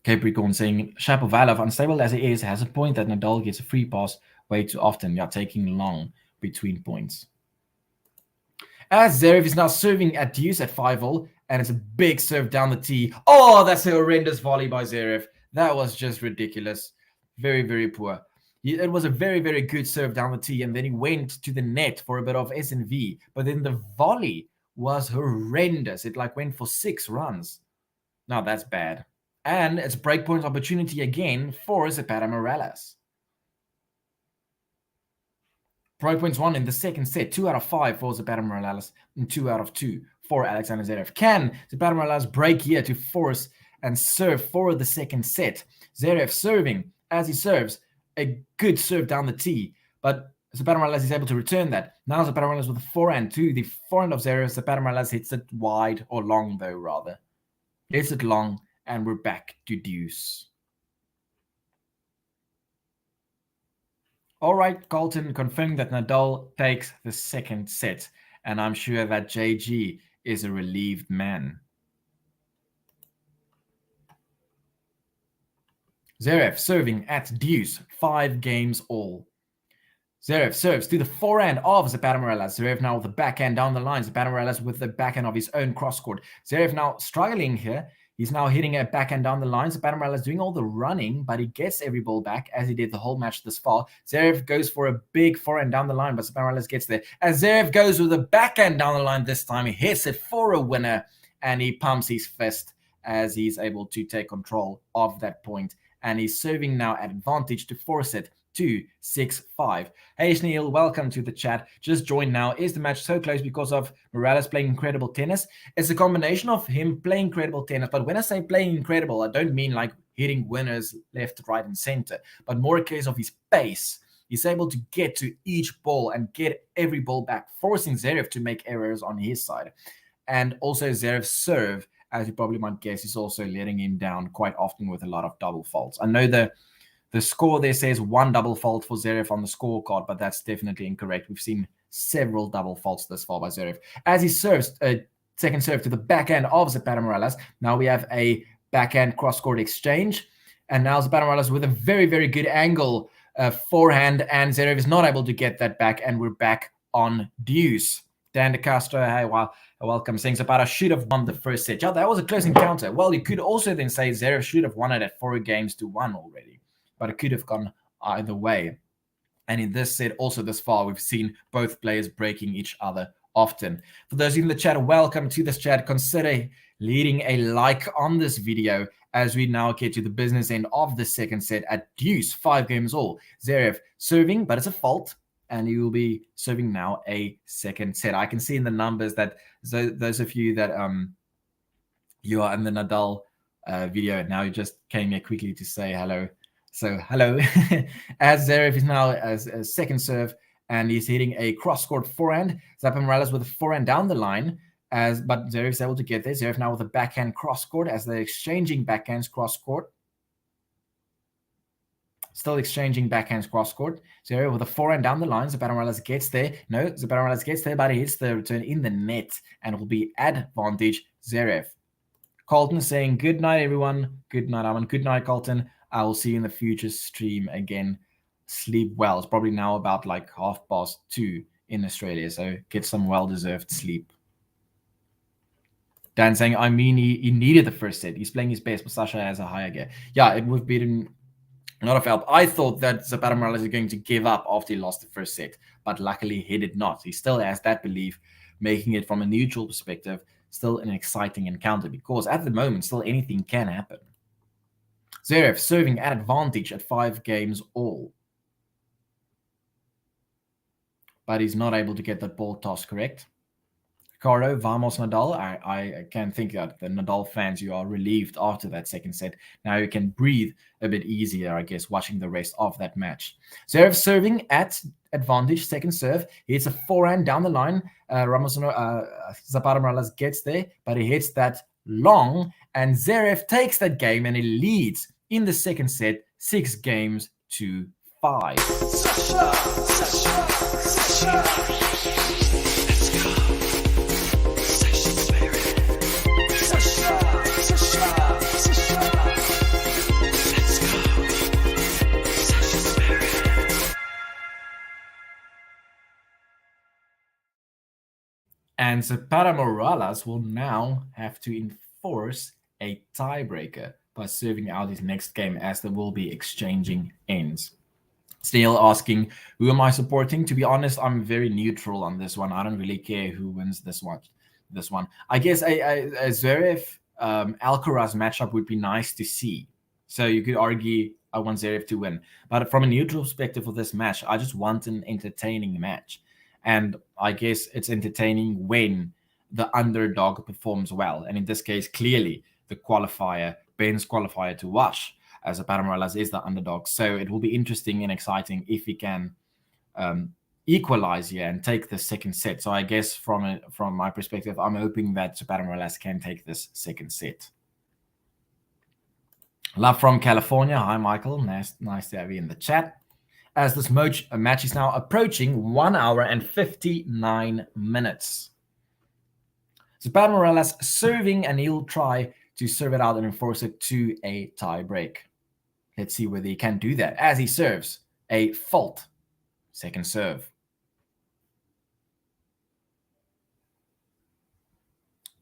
[SPEAKER 2] Capricorn saying, Shapovalov, unstable as he is, has a point that Nadal gets a free pass way too often. Yeah, taking long between points. As Zverev is now serving at deuce at 5-all, and it's a big serve down the tee. Oh, that's a horrendous volley by Zverev. That was just ridiculous. Very, very poor. It was a very, very good serve down the tee, and then he went to the net for a bit of S&V. But then the volley was horrendous. It went for 6 runs. Now that's bad. And it's breakpoint opportunity again for ZAPATA Miralles. Breakpoints won in the second set. 2 out of 5 for ZAPATA Miralles and 2 out of 2 for Alexander Zverev. Can ZAPATA Miralles break here to force and serve for the second set? Zverev serving as he serves. A good serve down the tee, but ZAPATA Miralles is able to return that. Now ZAPATA Miralles with a forehand to the forehand of Zverev. ZAPATA Miralles hits it wide, or long though, rather. Hits it long, and we're back to deuce. All right, Carlton confirming that Nadal takes the second set, and I'm sure that JG is a relieved man. Zverev serving at deuce, 5 games all. Zverev serves to the forehand of ZAPATA Miralles. Zverev now with the backhand down the line. ZAPATA Miralles with the backhand of his own cross-court. Zverev now struggling here. He's now hitting a backhand down the line. ZAPATA Miralles doing all the running, but he gets every ball back as he did the whole match this far. Zverev goes for a big forehand down the line, but ZAPATA Miralles gets there. As Zverev goes with a backhand down the line this time, he hits it for a winner, and he pumps his fist as he's able to take control of that point. And he's serving now at advantage to force it to 6-5. Hey, Sneil, welcome to the chat. Just joined now. Is the match so close because of Miralles playing incredible tennis? It's a combination of him playing incredible tennis. But when I say playing incredible, I don't mean hitting winners left, right, and center, but more a case of his pace. He's able to get to each ball and get every ball back, forcing Zverev to make errors on his side. And also Zverev's serve as you probably might guess, is also letting him down quite often with a lot of double faults. I know the score there says 1 double fault for Zverev on the scorecard, but that's definitely incorrect. We've seen several double faults this far by Zverev. As he serves a second serve to the backhand of Zapata Miralles, now we have a backhand cross-court exchange. And now Zapata Miralles with a very, very good angle forehand, and Zverev is not able to get that back, and we're back on deuce. Dan De Castro, hey, welcome, saying Zapata should have won the first set. Yeah, that was a close encounter. Well, you could also then say Zverev should have won it at 4-1 already, but it could have gone either way. And in this set, also this far, we've seen both players breaking each other often. For those in the chat, welcome to this chat. Consider leaving a like on this video as we now get to the business end of the second set at deuce, 5 games all. Zverev serving, but it's a fault, and he will be serving now a second set. I can see in the numbers that those of you that you are in the Nadal video now, you just came here quickly to say hello. So hello, as Zverev is now as a second serve, and he's hitting a cross-court forehand. Zapata Miralles with a forehand down the line, but Zverev is able to get there. Zverev now with a backhand cross-court as they're exchanging backhands cross-court. Still exchanging backhands cross-court. Zverev with a forehand down the line. Zapata Miralles gets there. No, Zapata Miralles gets there, but he hits the return in the net, and it will be advantage Zverev. Colton saying, good night, everyone. Good night, Aman. Good night, Colton. I will see you in the future stream again. Sleep well. It's probably now about like 2:30 in Australia, so get some well-deserved sleep. Dan saying, I mean, he needed the first set. He's playing his best, but Sasha has a higher gear. Yeah, it would have been a lot of help. I thought that Zapata Miralles is going to give up after he lost the first set, but luckily he did not. He still has that belief, making it from a neutral perspective still an exciting encounter, because at the moment, still anything can happen. Zverev serving at advantage at 5 games all. But he's not able to get that ball toss correct. Ricardo, vamos Nadal. I can think that the Nadal fans, you are relieved after that second set. Now you can breathe a bit easier, I guess, watching the rest of that match. Zverev serving at advantage, second serve. He hits a forehand down the line. Zapata Miralles gets there, but he hits that long, and Zverev takes that game, and he leads in the second set, 6 games to 5. And Zapata Miralles will now have to enforce a tiebreaker by serving out his next game, as there will be exchanging ends. Still asking, who am I supporting? To be honest, I'm very neutral on this one. I don't really care who wins this one. I guess a Zverev Alcaraz matchup would be nice to see. So you could argue I want Zverev to win. But from a neutral perspective for this match, I just want an entertaining match. And I guess it's entertaining when the underdog performs well. And in this case, clearly the qualifier, Ben's qualifier to watch, as Zapata Miralles is the underdog. So it will be interesting and exciting if he can equalize here and take the second set. So I guess from my perspective, I'm hoping that Zapata Miralles can take this second set. Love from California. Hi, Michael. Nice to have you in the chat. As this match is now approaching 1 hour and 59 minutes. Zapata Miralles serving, and he'll try to serve it out and enforce it to a tie break. Let's see whether he can do that as he serves a fault second serve.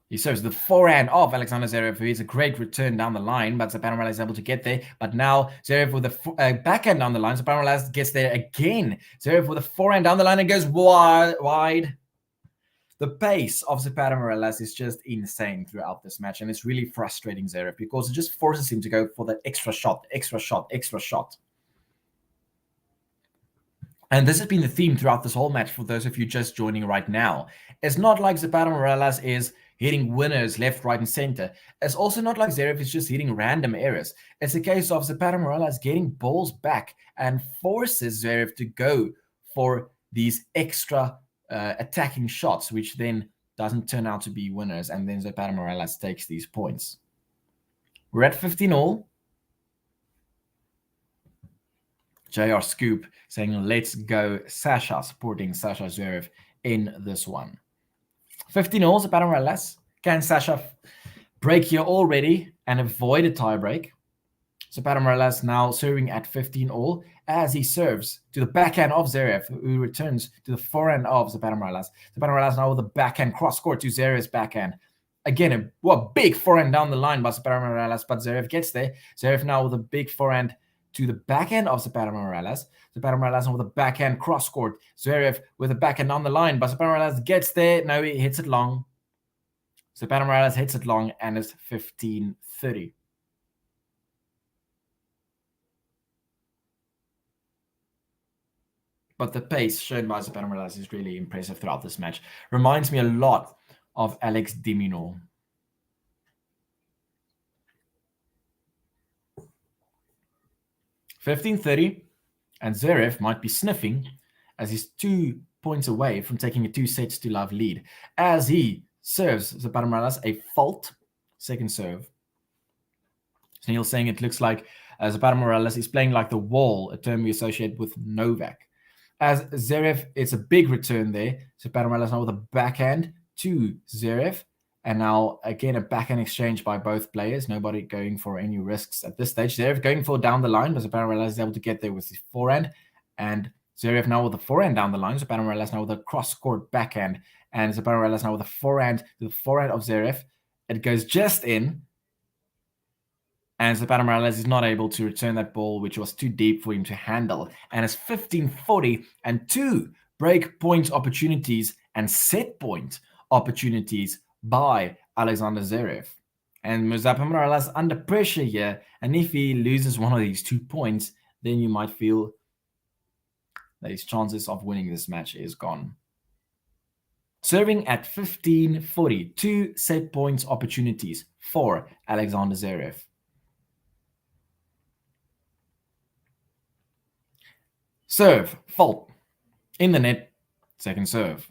[SPEAKER 2] He serves the forehand of Alexander Zverev, who is a great return down the line, but Zapata Miralles is able to get there. But now Zverev with a backhand down the line. Zapata Miralles gets there again. Zverev with a forehand down the line and goes wide. The pace of Zapata Miralles is just insane throughout this match, and it's really frustrating Zverev because it just forces him to go for that extra shot. And this has been the theme throughout this whole match for those of you just joining right now. It's not like Zapata Miralles is hitting winners left, right, and center. It's also not like Zverev is just hitting random errors. It's a case of Zapata Miralles getting balls back and forces Zverev to go for these extra attacking shots, which then doesn't turn out to be winners, and then Zapata Miralles takes these points. We're at 15-all. JR Scoop saying, let's go Sasha, supporting Sasha Zverev in this one. 15-all, Zapata Miralles. Can Sasha break here already and avoid a tiebreak? Zapata Miralles now serving at 15-all as he serves to the backhand of Zverev, who returns to the forehand of Zapata Miralles. Zapata Miralles now with a backhand cross-court to Zverev's backhand. Again, a big forehand down the line by Zapata Miralles, but Zverev gets there. Zverev now with a big forehand to the backhand of Zapata Miralles. Zapata Miralles now with a backhand cross-court. Zverev with a backhand down the line, but Zapata Miralles gets there. No, he hits it long. Zapata Miralles hits it long, and it's 15-30. But the pace shown by Zapata Miralles is really impressive throughout this match. Reminds me a lot of Alex de Minaur. $15-30, and Zverev might be sniffing as he's 2 points away from taking a 2-sets-to-love lead. As he serves Zapata Miralles a fault, second serve. So Neil saying it looks like Zapata Miralles is playing like the wall, a term we associate with Novak. As Zverev, it's a big return there. Zapata Miralles now with a backhand to Zverev. And now, again, a backhand exchange by both players. Nobody going for any risks at this stage. Zverev going for down the line, but Zapata Miralles is able to get there with his forehand. And Zverev now with the forehand down the line. Zapata Miralles now with a cross-court backhand. And Zapata Miralles now with a forehand to the forehand of Zverev. It goes just in. And Zapata Miralles is not able to return that ball, which was too deep for him to handle. And it's 15-40, and 2 break point opportunities and set point opportunities by Alexander Zverev. And Zapata Miralles under pressure here. And if he loses one of these 2 points, then you might feel that his chances of winning this match is gone. Serving at 15-40, 2 set points opportunities for Alexander Zverev. Serve, fault, in the net, second serve.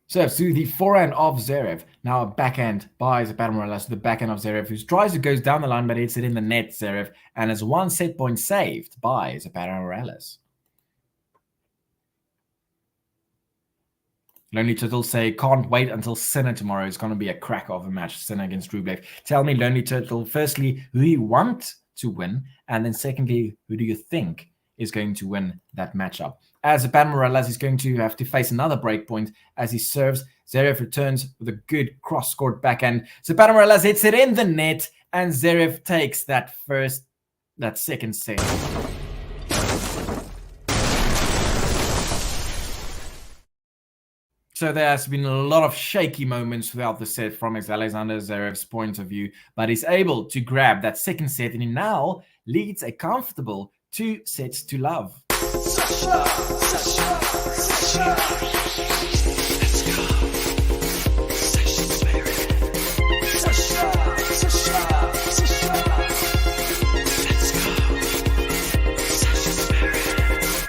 [SPEAKER 2] Serves to the forehand of Zverev. Now a backhand by Zapata Miralles to the backhand of Zverev, who tries to go down the line, but hits it in the net, Zverev, and is 1 set point saved by Zapata Miralles. Lonely Turtle say, can't wait until Sinner tomorrow. It's going to be a cracker of a match, Sinner against Rublev. Tell me, Lonely Turtle, firstly, who you want to win, and then secondly, who do you think is going to win that matchup? As Zapata Miralles is going to have to face another break point as he serves. Zverev returns with a good cross-court backhand. Zapata Miralles hits it in the net, and Zverev takes that second set. So there has been a lot of shaky moments throughout the set from Alexander Zverev's point of view, but he's able to grab that second set, and he now leads a comfortable 2-sets-to-love.
[SPEAKER 3] Sasha, Sasha, Sasha. Let's go. Sasha Zverev. Sasha, Sasha, Sasha. Let's go. Sasha Zverev.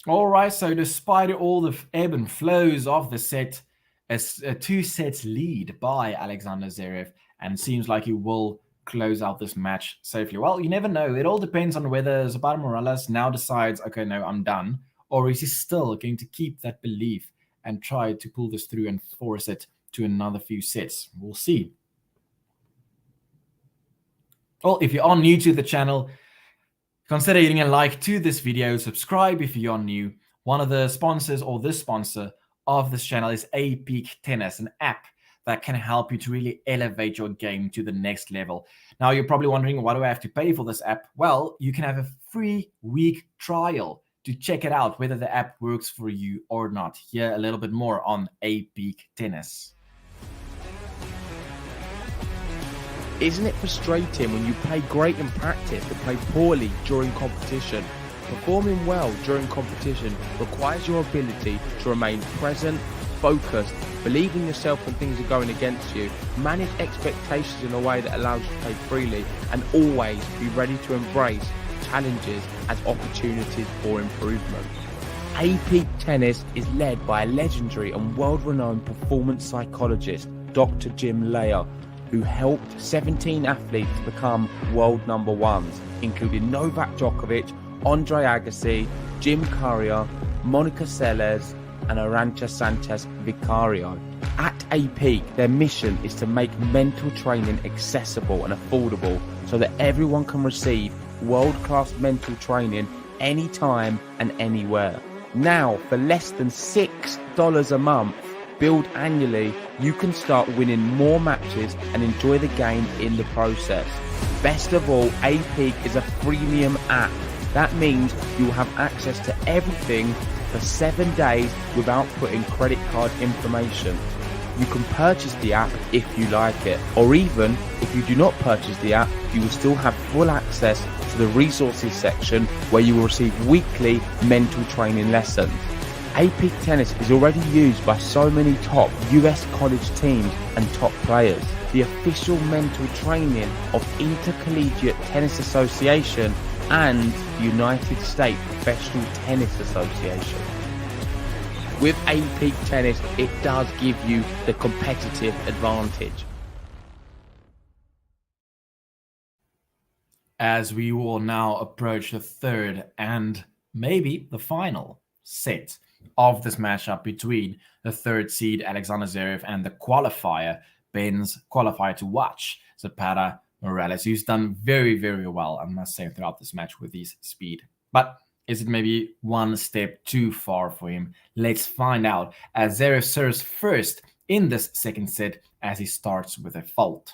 [SPEAKER 2] All right, so despite all the ebb and flows of the set, a 2-sets lead by Alexander Zverev, and it seems like he will close out this match safely. Well, you never know. It all depends on whether Zapata Miralles now decides, okay, no, I'm done, or is he still going to keep that belief and try to pull this through and force it to another few sets. We'll see. Well, if you are new to the channel, consider hitting a like to this video, subscribe if you are new. One of the sponsors, or the sponsor of this channel, is Peak Tennis, an app that can help you to really elevate your game to the next level. Now, you're probably wondering, why do I have to pay for this app? Well, you can have a free week trial to check it out, whether the app works for you or not. Here, a little bit more on Peak Tennis.
[SPEAKER 4] Isn't it frustrating when you play great in practice but play poorly during competition? Performing well during competition requires your ability to remain present, focused, believe in yourself when things are going against you, manage expectations in a way that allows you to play freely, and always be ready to embrace challenges as opportunities for improvement. AP Tennis is led by a legendary and world-renowned performance psychologist, Dr. Jim Layer, who helped 17 athletes become world number ones, including Novak Djokovic, Andre Agassi, Jim Courier, Monica Seles, and Arantxa Sanchez Vicario. At AP, their mission is to make mental training accessible and affordable so that everyone can receive world-class mental training anytime and anywhere. Now, for less than $6 a month, billed annually, you can start winning more matches and enjoy the game in the process. Best of all, AP is a freemium app. That means you will have access to everything for 7 days without putting credit card information. You can purchase the app if you like it, or even if you do not purchase the app, you will still have full access to the resources section where you will receive weekly mental training lessons. AP Tennis is already used by so many top US college teams and top players. The official mental training of Intercollegiate Tennis Association and the United States Professional Tennis Association. With AP Tennis, it does give you the competitive advantage.
[SPEAKER 2] As we will now approach the third and maybe the final set of this matchup between the third seed Alexander Zverev and the qualifier, Ben's qualifier to watch, ZAPATA MIRALLES, who's done very, very well, I must say, throughout this match with his speed. But is it maybe one step too far for him? Let's find out as Zverev serves first in this second set as he starts with a fault.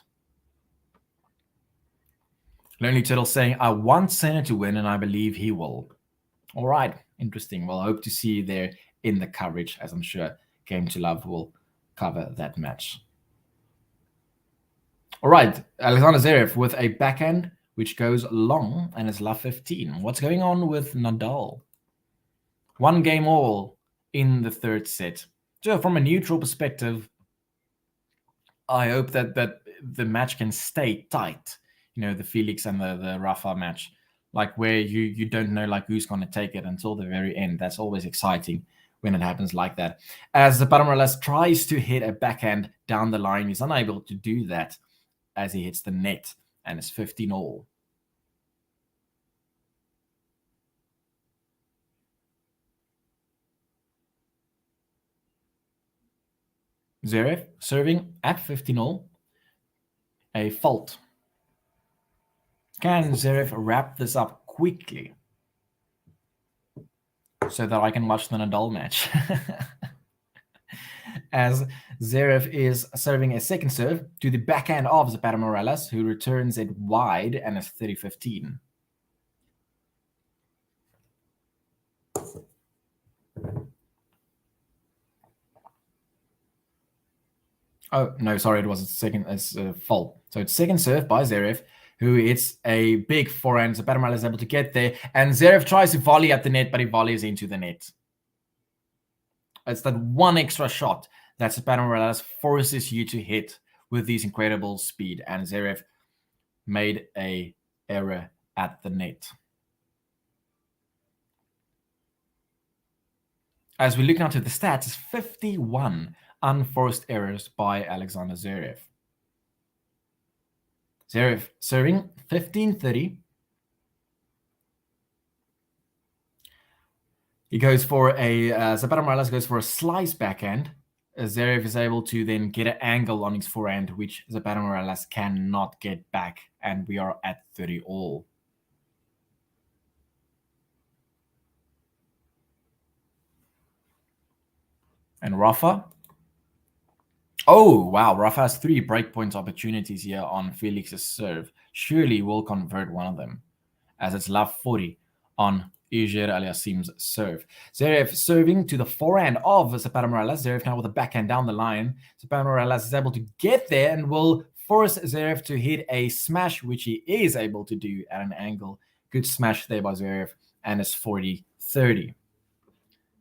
[SPEAKER 2] Lonely Turtle saying, I want Senna to win and I believe he will. All right, interesting. Well, I hope to see you there in the coverage, as I'm sure Game to Love will cover that match. All right, Alexander Zverev with a backhand which goes long and is love 15. What's going on with Nadal? 1 game all in the third set. So from a neutral perspective, I hope that the match can stay tight. You know, the Felix and the Rafa match, like where you don't know like who's going to take it until the very end. That's always exciting when it happens like that. As ZAPATA MIRALLES tries to hit a backhand down the line, he's unable to do that as he hits the net, and it's 15 all. Zverev serving at 15 all. A fault. Can Zverev wrap this up quickly so that I can watch the Nadal match? As Zverev is serving a second serve to the backhand of ZAPATA MIRALLES, who returns it wide and is 30-15. Oh, no, sorry, it was a fault. So it's second serve by Zverev, who hits a big forehand. ZAPATA MIRALLES is able to get there, and Zverev tries to volley at the net, but he volleys into the net. It's that one extra shot that ZAPATA MIRALLES forces you to hit with this incredible speed, and Zverev made a error at the net. As we look now to the stats, it's 51 unforced errors by Alexander Zverev. Zverev serving 15-30. He goes for a ZAPATA MIRALLES goes for a slice backhand. Zverev is able to then get an angle on his forehand, which ZAPATA MIRALLES cannot get back, and we are at 30 all. And Rafa. Oh, wow. Rafa has 3 breakpoint opportunities here on Felix's serve. Surely will convert one of them, as it's love 40 on Hugo Aliassim's serve. Zverev serving to the forehand of ZAPATA MIRALLES. Zverev now with a backhand down the line. ZAPATA MIRALLES is able to get there and will force Zverev to hit a smash, which he is able to do at an angle. Good smash there by Zverev, and it's 40-30.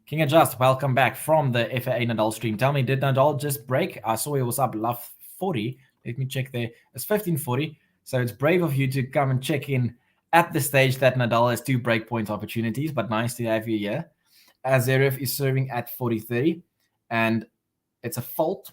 [SPEAKER 2] King Adjust, welcome back from the FAA Nadal stream. Tell me, did Nadal just break? I saw he was up love 40. Let me check there. It's 1540. So it's brave of you to come and check in at the stage that Nadal has 2 breakpoint opportunities, but nice to have you here. As Zverev is serving at 40-30, and it's a fault.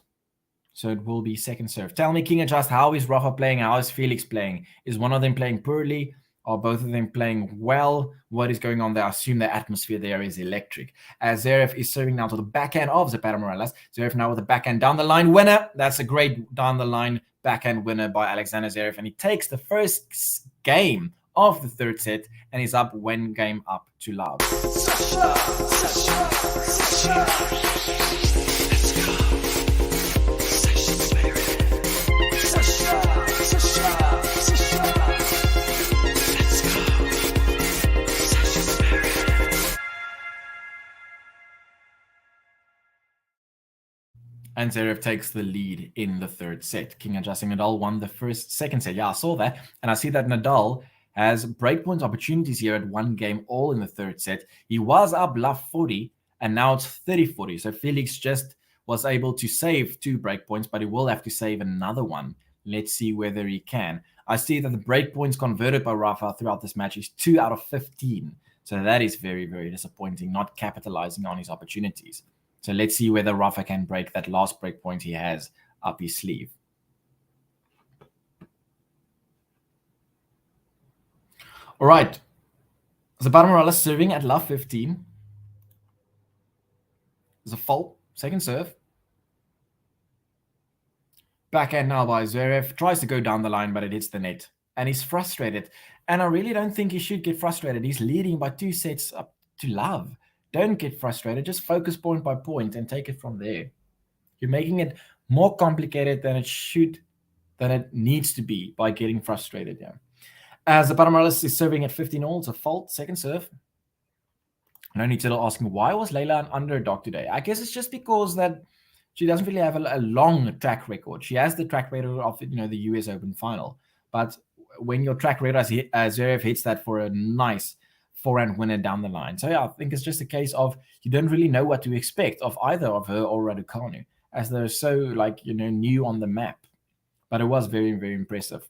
[SPEAKER 2] So it will be second serve. Tell me, King Adjust, how is Rafa playing? How is Felix playing? Is one of them playing poorly? Are both of them playing well? What is going on there? I assume the atmosphere there is electric. As Zverev is serving now to the backhand of ZAPATA Morales. Zverev now with the backhand down the line winner. That's a great down the line backhand winner by Alexander Zverev. And he takes the first game of the third set and he's up 1 game up to love.
[SPEAKER 3] Sasha, Sasha, Sasha. Let's go. Session Zverev. Sasha, Sasha, Sasha. Let's go. Session Zverev.
[SPEAKER 2] And Zverev takes the lead in the third set. King Adjusting Nadal won the second set. Yeah, I saw that. And I see that Nadal has breakpoint opportunities here at 1 game all in the third set. He was up love 40 and now it's 30-40. So Felix just was able to save 2 breakpoints, but he will have to save another one. Let's see whether he can. I see that the breakpoints converted by Rafa throughout this match is 2 out of 15. So that is very, very disappointing, not capitalizing on his opportunities. So let's see whether Rafa can break that last breakpoint he has up his sleeve. All right. ZAPATA Morales serving at love 15. There's a fault. Second serve. Backhand now by Zverev. Tries to go down the line, but it hits the net. And he's frustrated. And I really don't think he should get frustrated. He's leading by 2 sets up to love. Don't get frustrated. Just focus point by point and take it from there. You're making it more complicated than it needs to be by getting frustrated. Yeah. As ZAPATA Morales is serving at 15-all, it's a fault. Second serve. No need to asking, why was Leila an underdog today? I guess it's just because that she doesn't really have a long track record. She has the track record of the US Open final. But when your track record as Zverev hits that for a nice forehand winner down the line. So yeah, I think it's just a case of you don't really know what to expect of either of her or Raducanu, as they're so new on the map. But it was very, very impressive,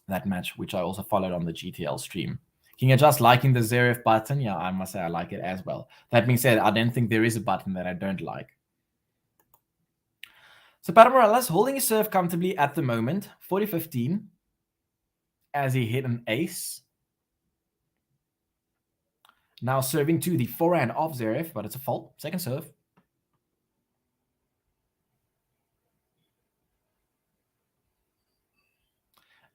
[SPEAKER 2] that match, which I also followed on the GTL stream. King Adjust liking the Zverev button. Yeah, I must say I like it as well. That being said, I don't think there is a button that I don't like. So ZAPATA Morales holding his serve comfortably at the moment, 40-15, as he hit an ace. Now serving to the forehand of Zverev, but it's a fault. Second serve.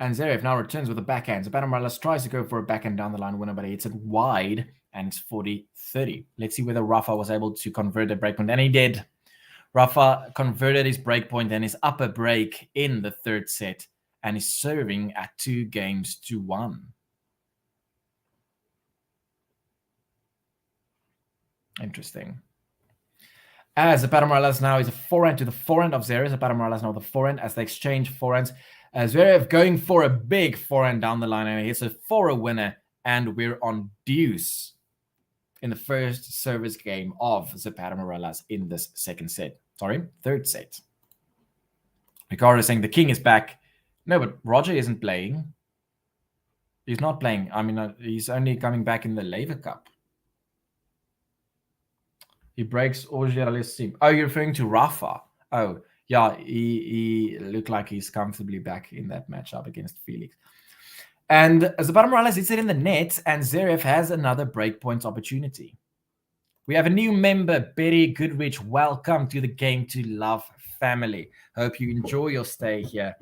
[SPEAKER 2] And Zverev now returns with a backhand. ZAPATA Morales tries to go for a backhand down the line winner, but he hits it wide, and it's 40-30. Let's see whether Rafa was able to convert the breakpoint, and he did. Rafa converted his breakpoint and his upper break in the third set, and is serving at 2-1. Interesting. As ZAPATA Morales now is a forehand to the forehand of Zverev. ZAPATA Morales now the forehand as they exchange forehands. Zverev going for a big forehand down the line, and he hits it for a winner, and we're on deuce in the first service game of ZAPATA Morales in this third set. Ricardo is saying the king is back. No, but Roger isn't playing. He's not playing. I mean, he's only coming back in the Lever Cup. He breaks Auger. Oh, you're referring to Rafa. Oh, yeah, he looked like he's comfortably back in that matchup against Felix. And ZAPATA Morales hits it in the net, and Zverev has another breakpoint opportunity. We have a new member, Betty Goodrich. Welcome to the Game to Love family. Hope you enjoy your stay here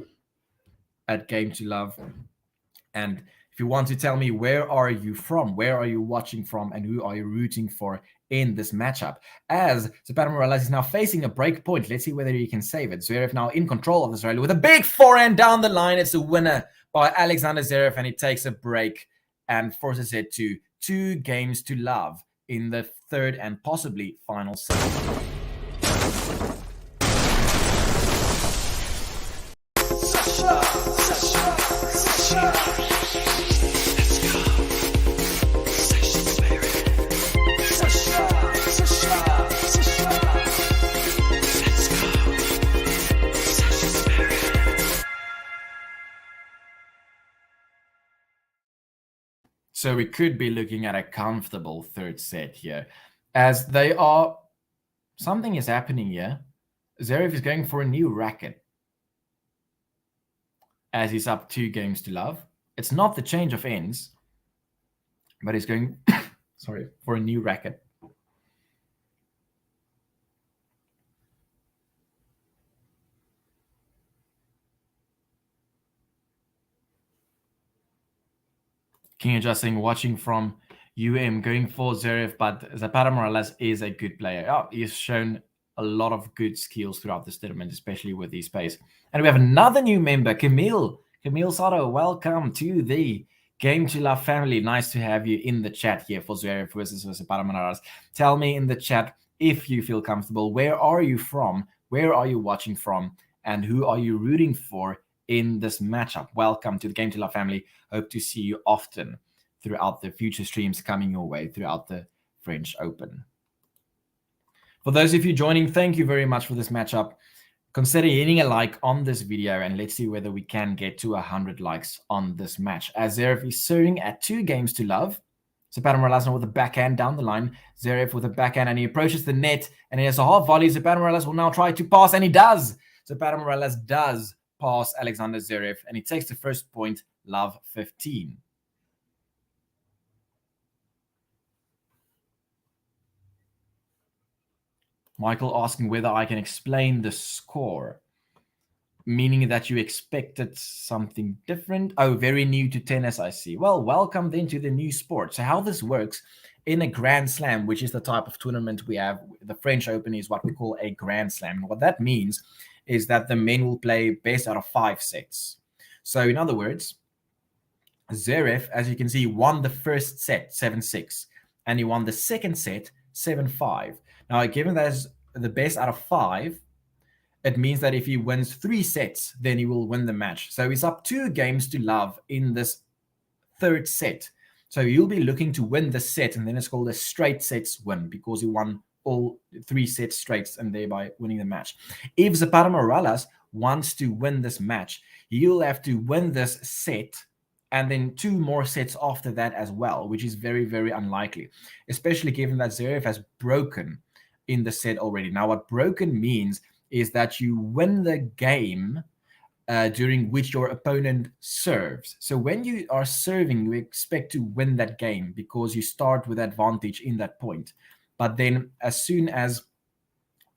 [SPEAKER 2] at Game to Love. And if you want to tell me, where are you from? Where are you watching from? And who are you rooting for in this matchup? As ZAPATA Morales is now facing a break point. Let's see whether he can save it. Zverev now in control of this rally with a big forehand down the line. It's a winner by Alexander Zverev, and he takes a break and forces it to 2-love in the third and possibly final set.
[SPEAKER 3] Sasha, Sasha, Sasha. Let's go. Session Zverev. Sasha,
[SPEAKER 2] So we could be looking at a comfortable third set here, as they are. Something is happening here. Zverev is going for a new racket, as he's up 2 games to love. It's not the change of ends, but he's going sorry, for a new racket. King adjusting, watching from going for Zverev, but ZAPATA Morales is a good player. Oh, he's shown a lot of good skills throughout this tournament, especially with his pace. And we have another new member, Camille Soto. Welcome to the Game to Love family. Nice to have you in the chat here for Zverev versus ZAPATA Morales. Tell me in the chat if you feel comfortable. Where are you from? Where are you watching from? And who are you rooting for in this matchup? Welcome to the Game to Love family. Hope to see you often throughout the future streams coming your way throughout the French Open. For those of you joining, thank you very much for this matchup. Consider hitting a like on this video, and let's see whether we can get to 100 likes on this match. As Zverev is serving at 2 games to love. ZAPATA Morales with a backhand down the line. Zverev with a backhand, and he approaches the net, and he has a half volley. ZAPATA Morales will now try to pass, and he does. ZAPATA Morales does pass Alexander Zverev, and he takes the first point, love 15. Michael asking whether I can explain the score, meaning that you expected something different. Oh, very new to tennis, I see. Well, welcome then to the new sport. So how this works in a Grand Slam, which is the type of tournament we have, the French Open is what we call a Grand Slam. And what that means is that the men will play best out of 5 sets. So in other words, Zverev, as you can see, won the first set 7-6, and he won the second set 7-5. Now, given that is the best out of 5, it means that if he wins 3 sets, then he will win the match. So he's up 2 games to love in this third set. So he'll be looking to win the set, and then it's called a straight sets win because he won all 3 sets straight and thereby winning the match. If ZAPATA Morales wants to win this match, he'll have to win this set and then 2 more sets after that as well, which is very, very unlikely, especially given that Zverev has broken in the set already. Now, what broken means is that you win the game during which your opponent serves. So when you are serving, you expect to win that game because you start with advantage in that point. But then as soon as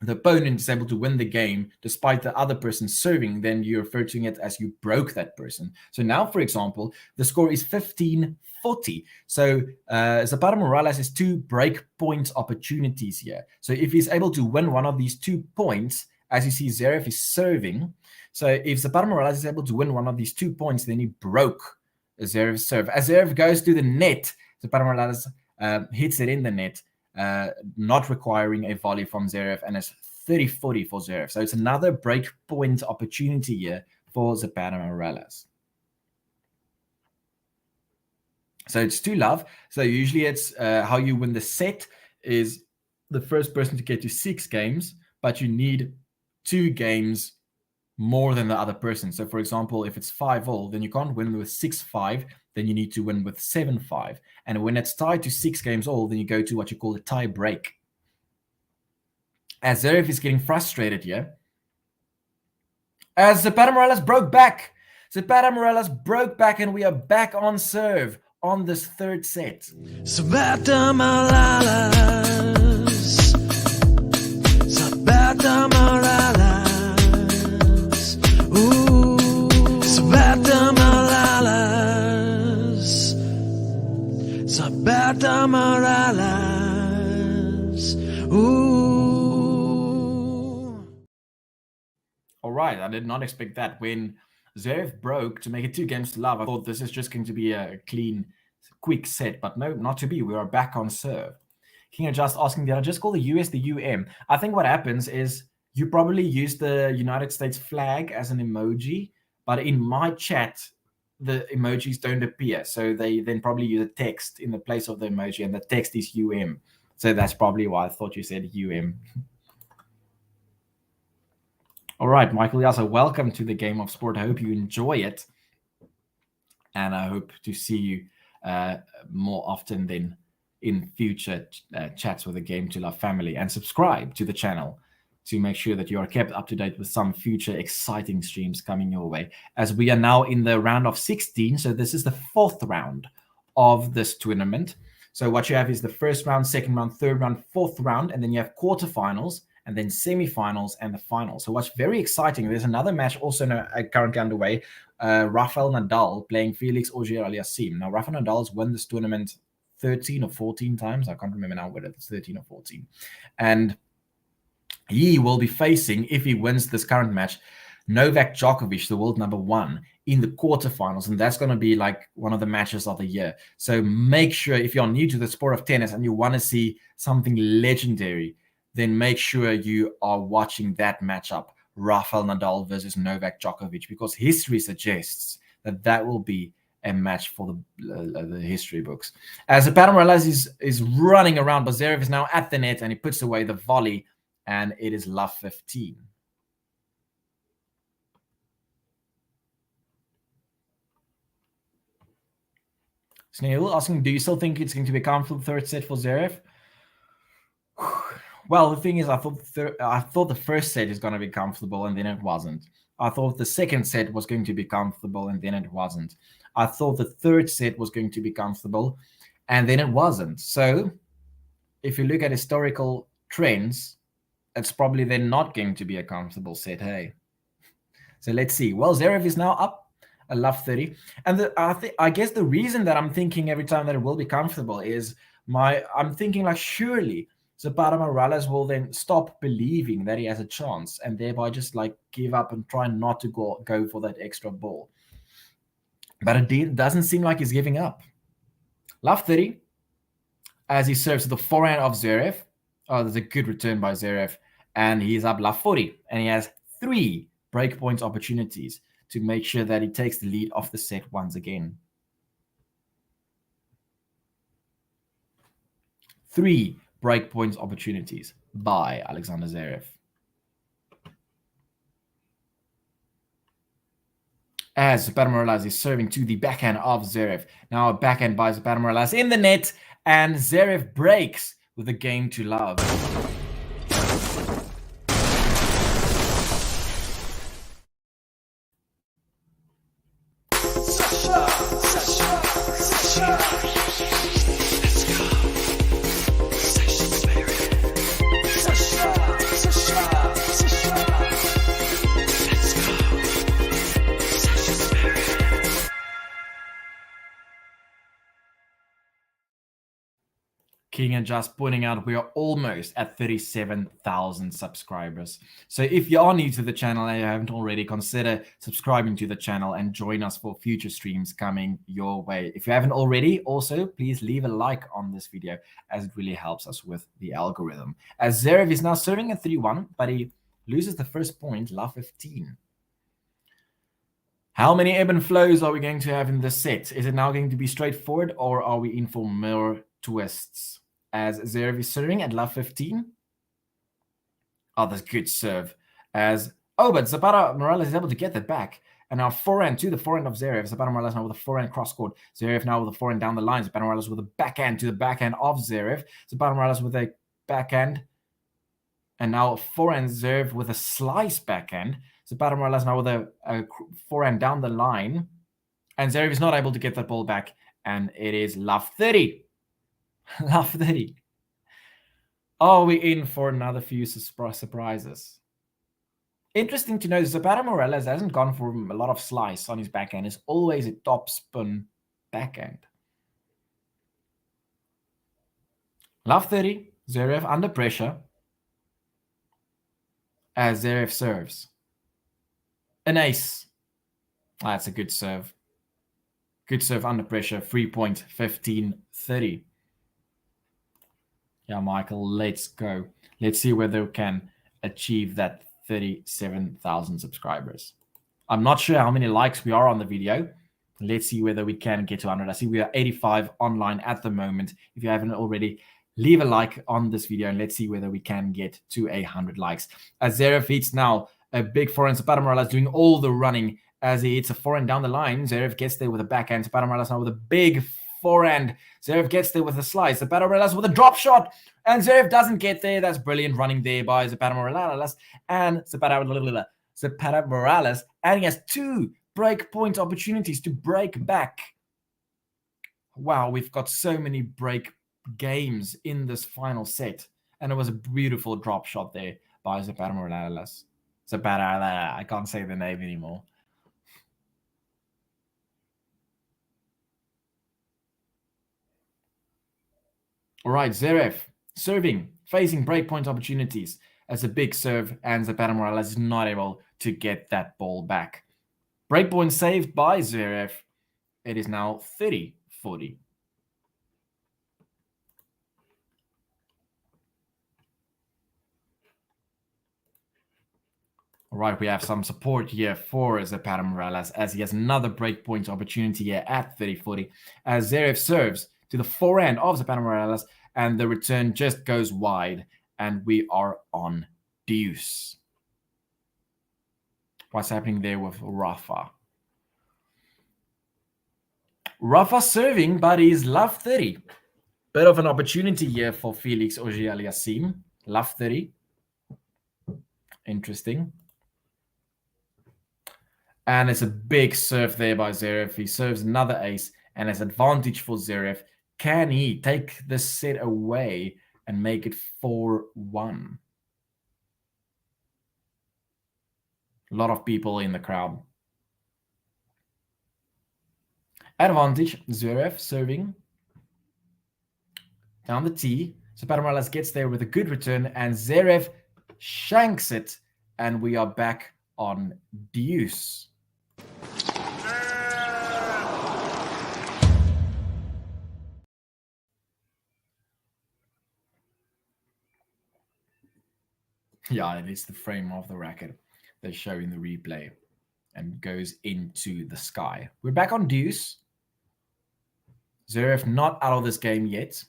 [SPEAKER 2] the opponent is able to win the game despite the other person serving, then you refer to it as you broke that person. So now, for example, the score is 15-40. So ZAPATA Morales has 2 break point opportunities here. So if he's able to win one of these 2 points, as you see, Zverev is serving. So if ZAPATA Morales is able to win one of these 2 points, then he broke Zverev's serve. As Zverev goes to the net, ZAPATA Morales hits it in the net, not requiring a volley from Zverev, and it's 30-40 for Zverev. So it's another break point opportunity here for ZAPATA Morales. So it's 2 love. So usually it's how you win the set is the first person to get to 6 games, but you need 2 games more than the other person. So for example, if it's 5-all, then you can't win with 6-5, then you need to win with 7-5. And when it's tied to 6 games all, then you go to what you call a tie break. As Zverev is getting frustrated here, as ZAPATA Morales broke back. ZAPATA Morales broke back, and we are back on serve on this third set.
[SPEAKER 3] ZAPATA Morales, ZAPATA Morales, ooh, ZAPATA Morales, ZAPATA Morales, ooh.
[SPEAKER 2] All right, I did not expect that. When Zverev broke to make it 2 games to love, I thought this is just going to be a clean, quick set, but no, not to be. We are back on serve. King just asking, did I just call the US the UM? I think what happens is you probably use the United States flag as an emoji, but in my chat, the emojis don't appear. So they then probably use a text in the place of the emoji, and the text is UM. So that's probably why I thought you said UM. All right, Michael Yasa, welcome to the Game of Sport. I hope you enjoy it, and I hope to see you more often than in future chats with the Game to Love family, and subscribe to the channel to make sure that you are kept up to date with some future exciting streams coming your way, as we are now in the round of 16. So this is the 4th round of this tournament. So what you have is the first round, second round, third round, 4th round, and then you have quarterfinals, and then semifinals and the final. So what's very exciting, there's another match also currently underway. Rafael Nadal playing Felix Auger-Aliassime. Now, Rafael Nadal's won this tournament 13 or 14 times. I can't remember now whether it's 13 or 14. And he will be facing, if he wins this current match, Novak Djokovic, the world number 1, in the quarterfinals. And that's going to be like one of the matches of the year. So make sure, if you're new to the sport of tennis and you want to see something legendary, then make sure you are watching that matchup, Rafael Nadal versus Novak Djokovic, because history suggests that that will be a match for the history books. As ZAPATA Morales is running around, but Zverev is now at the net, and he puts away the volley, and it is love 15. Snail asking, do you still think it's going to be a comfortable third set for Zverev? Well, the thing is, I thought the first set is going to be comfortable, and then it wasn't. I thought the second set was going to be comfortable, and then it wasn't. I thought the third set was going to be comfortable, and then it wasn't. So if you look at historical trends, it's probably then not going to be a comfortable set, hey? So let's see. Well, Zverev is now up a love 30. And I guess the reason that I'm thinking every time that it will be comfortable is I'm thinking like, surely ZAPATA Morales will then stop believing that he has a chance and thereby just like give up and try not to go for that extra ball. But it doesn't seem like he's giving up. Love 30 as he serves to the forehand of Zverev. Oh, there's a good return by Zverev. And he's up love 40. And he has 3 breakpoints opportunities to make sure that he takes the lead off the set once again. 3 breakpoints opportunities by Alexander Zverev. As ZAPATA Morales is serving to the backhand of Zverev. Now a backhand by ZAPATA Morales in the net, and Zverev breaks with a game to love. King and just pointing out we are almost at 37,000 subscribers. So if you are new to the channel and you haven't already, consider subscribing to the channel and join us for future streams coming your way. If you haven't already, also please leave a like on this video, as it really helps us with the algorithm. As Zverev is now serving at 3-1, but he loses the first point, love 15. How many ebb and flows are we going to have in this set? Is it now going to be straightforward, or are we in for more twists? As Zverev is serving at love 15. Oh, that's good serve. But ZAPATA Morales is able to get that back. And now forehand to the forehand of Zverev. ZAPATA Morales now with a forehand cross-court. Zverev now with a forehand down the line. ZAPATA Morales with a backhand to the backhand of Zverev. ZAPATA Morales with a backhand. And now forehand Zverev with a slice backhand. ZAPATA Morales now with a forehand down the line. And Zverev is not able to get that ball back. And it is love 30. Love 30. Are we in for another few surprises? Interesting to know, ZAPATA Morales hasn't gone for a lot of slice on his backhand. It's always a top spin backhand. Love 30. Zverev under pressure. As Zverev serves. An ace. That's a good serve. Good serve under pressure. 3 point, 15-30. Yeah, Michael, let's go. Let's see whether we can achieve that 37,000 subscribers. I'm not sure how many likes we are on the video. Let's see whether we can get to 100. I see we are 85 online at the moment. If you haven't already, leave a like on this video and let's see whether we can get to 100 likes. As Zverev hits now a big forehand, ZAPATA Morales doing all the running as he hits a forehand down the line. Zverev gets there with a backhand. ZAPATA Morales now with a big forehand. Zverev gets there with a slice. Zapata Morales with a drop shot. And Zverev doesn't get there. That's brilliant running there by Zapata Morales. And Zapata Morales. And he has 2 break point opportunities to break back. Wow, we've got so many break games in this final set. And it was a beautiful drop shot there by Zapata Morales. Zapata, I can't say the name anymore. All right, Zverev serving, facing breakpoint opportunities as a big serve, and Zapata Morales is not able to get that ball back. Breakpoint saved by Zverev. It is now 30-40. All right, we have some support here for Zapata Morales as he has another breakpoint opportunity here at 30-40 as Zverev serves to the forehand of Zapata Morales, and the return just goes wide, and we are on deuce. What's happening there with Rafa? Rafa serving, but he's love 30. Bit of an opportunity here for Felix Auger-Aliassime. Love 30. Interesting. And it's a big serve there by Zverev. He serves another ace, and it's advantage for Zverev. Can he take this set away and make it 4-1? A lot of people in the crowd. Advantage, Zverev serving. Down the tee. Zapata Morales gets there with a good return, and Zverev shanks it, and we are back on deuce. Yeah, it is the frame of the racket they show in the replay and goes into the sky. We're back on deuce. Zverev not out of this game yet.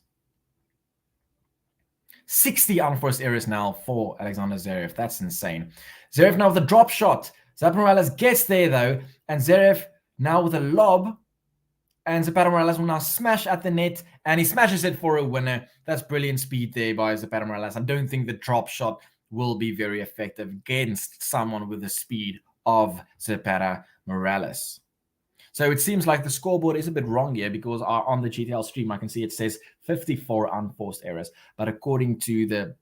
[SPEAKER 2] 60 unforced errors now for Alexander Zverev. That's insane. Zverev now with a drop shot. Zapata Morales gets there though, and Zverev now with a lob. And Zapata Morales will now smash at the net, and he smashes it for a winner. That's brilliant speed there by Zapata Morales. I don't think the drop shot will be very effective against someone with the speed of Zapata Morales. So it seems like the scoreboard is a bit wrong here, because on the GTL stream, I can see it says 54 unforced errors. But according to the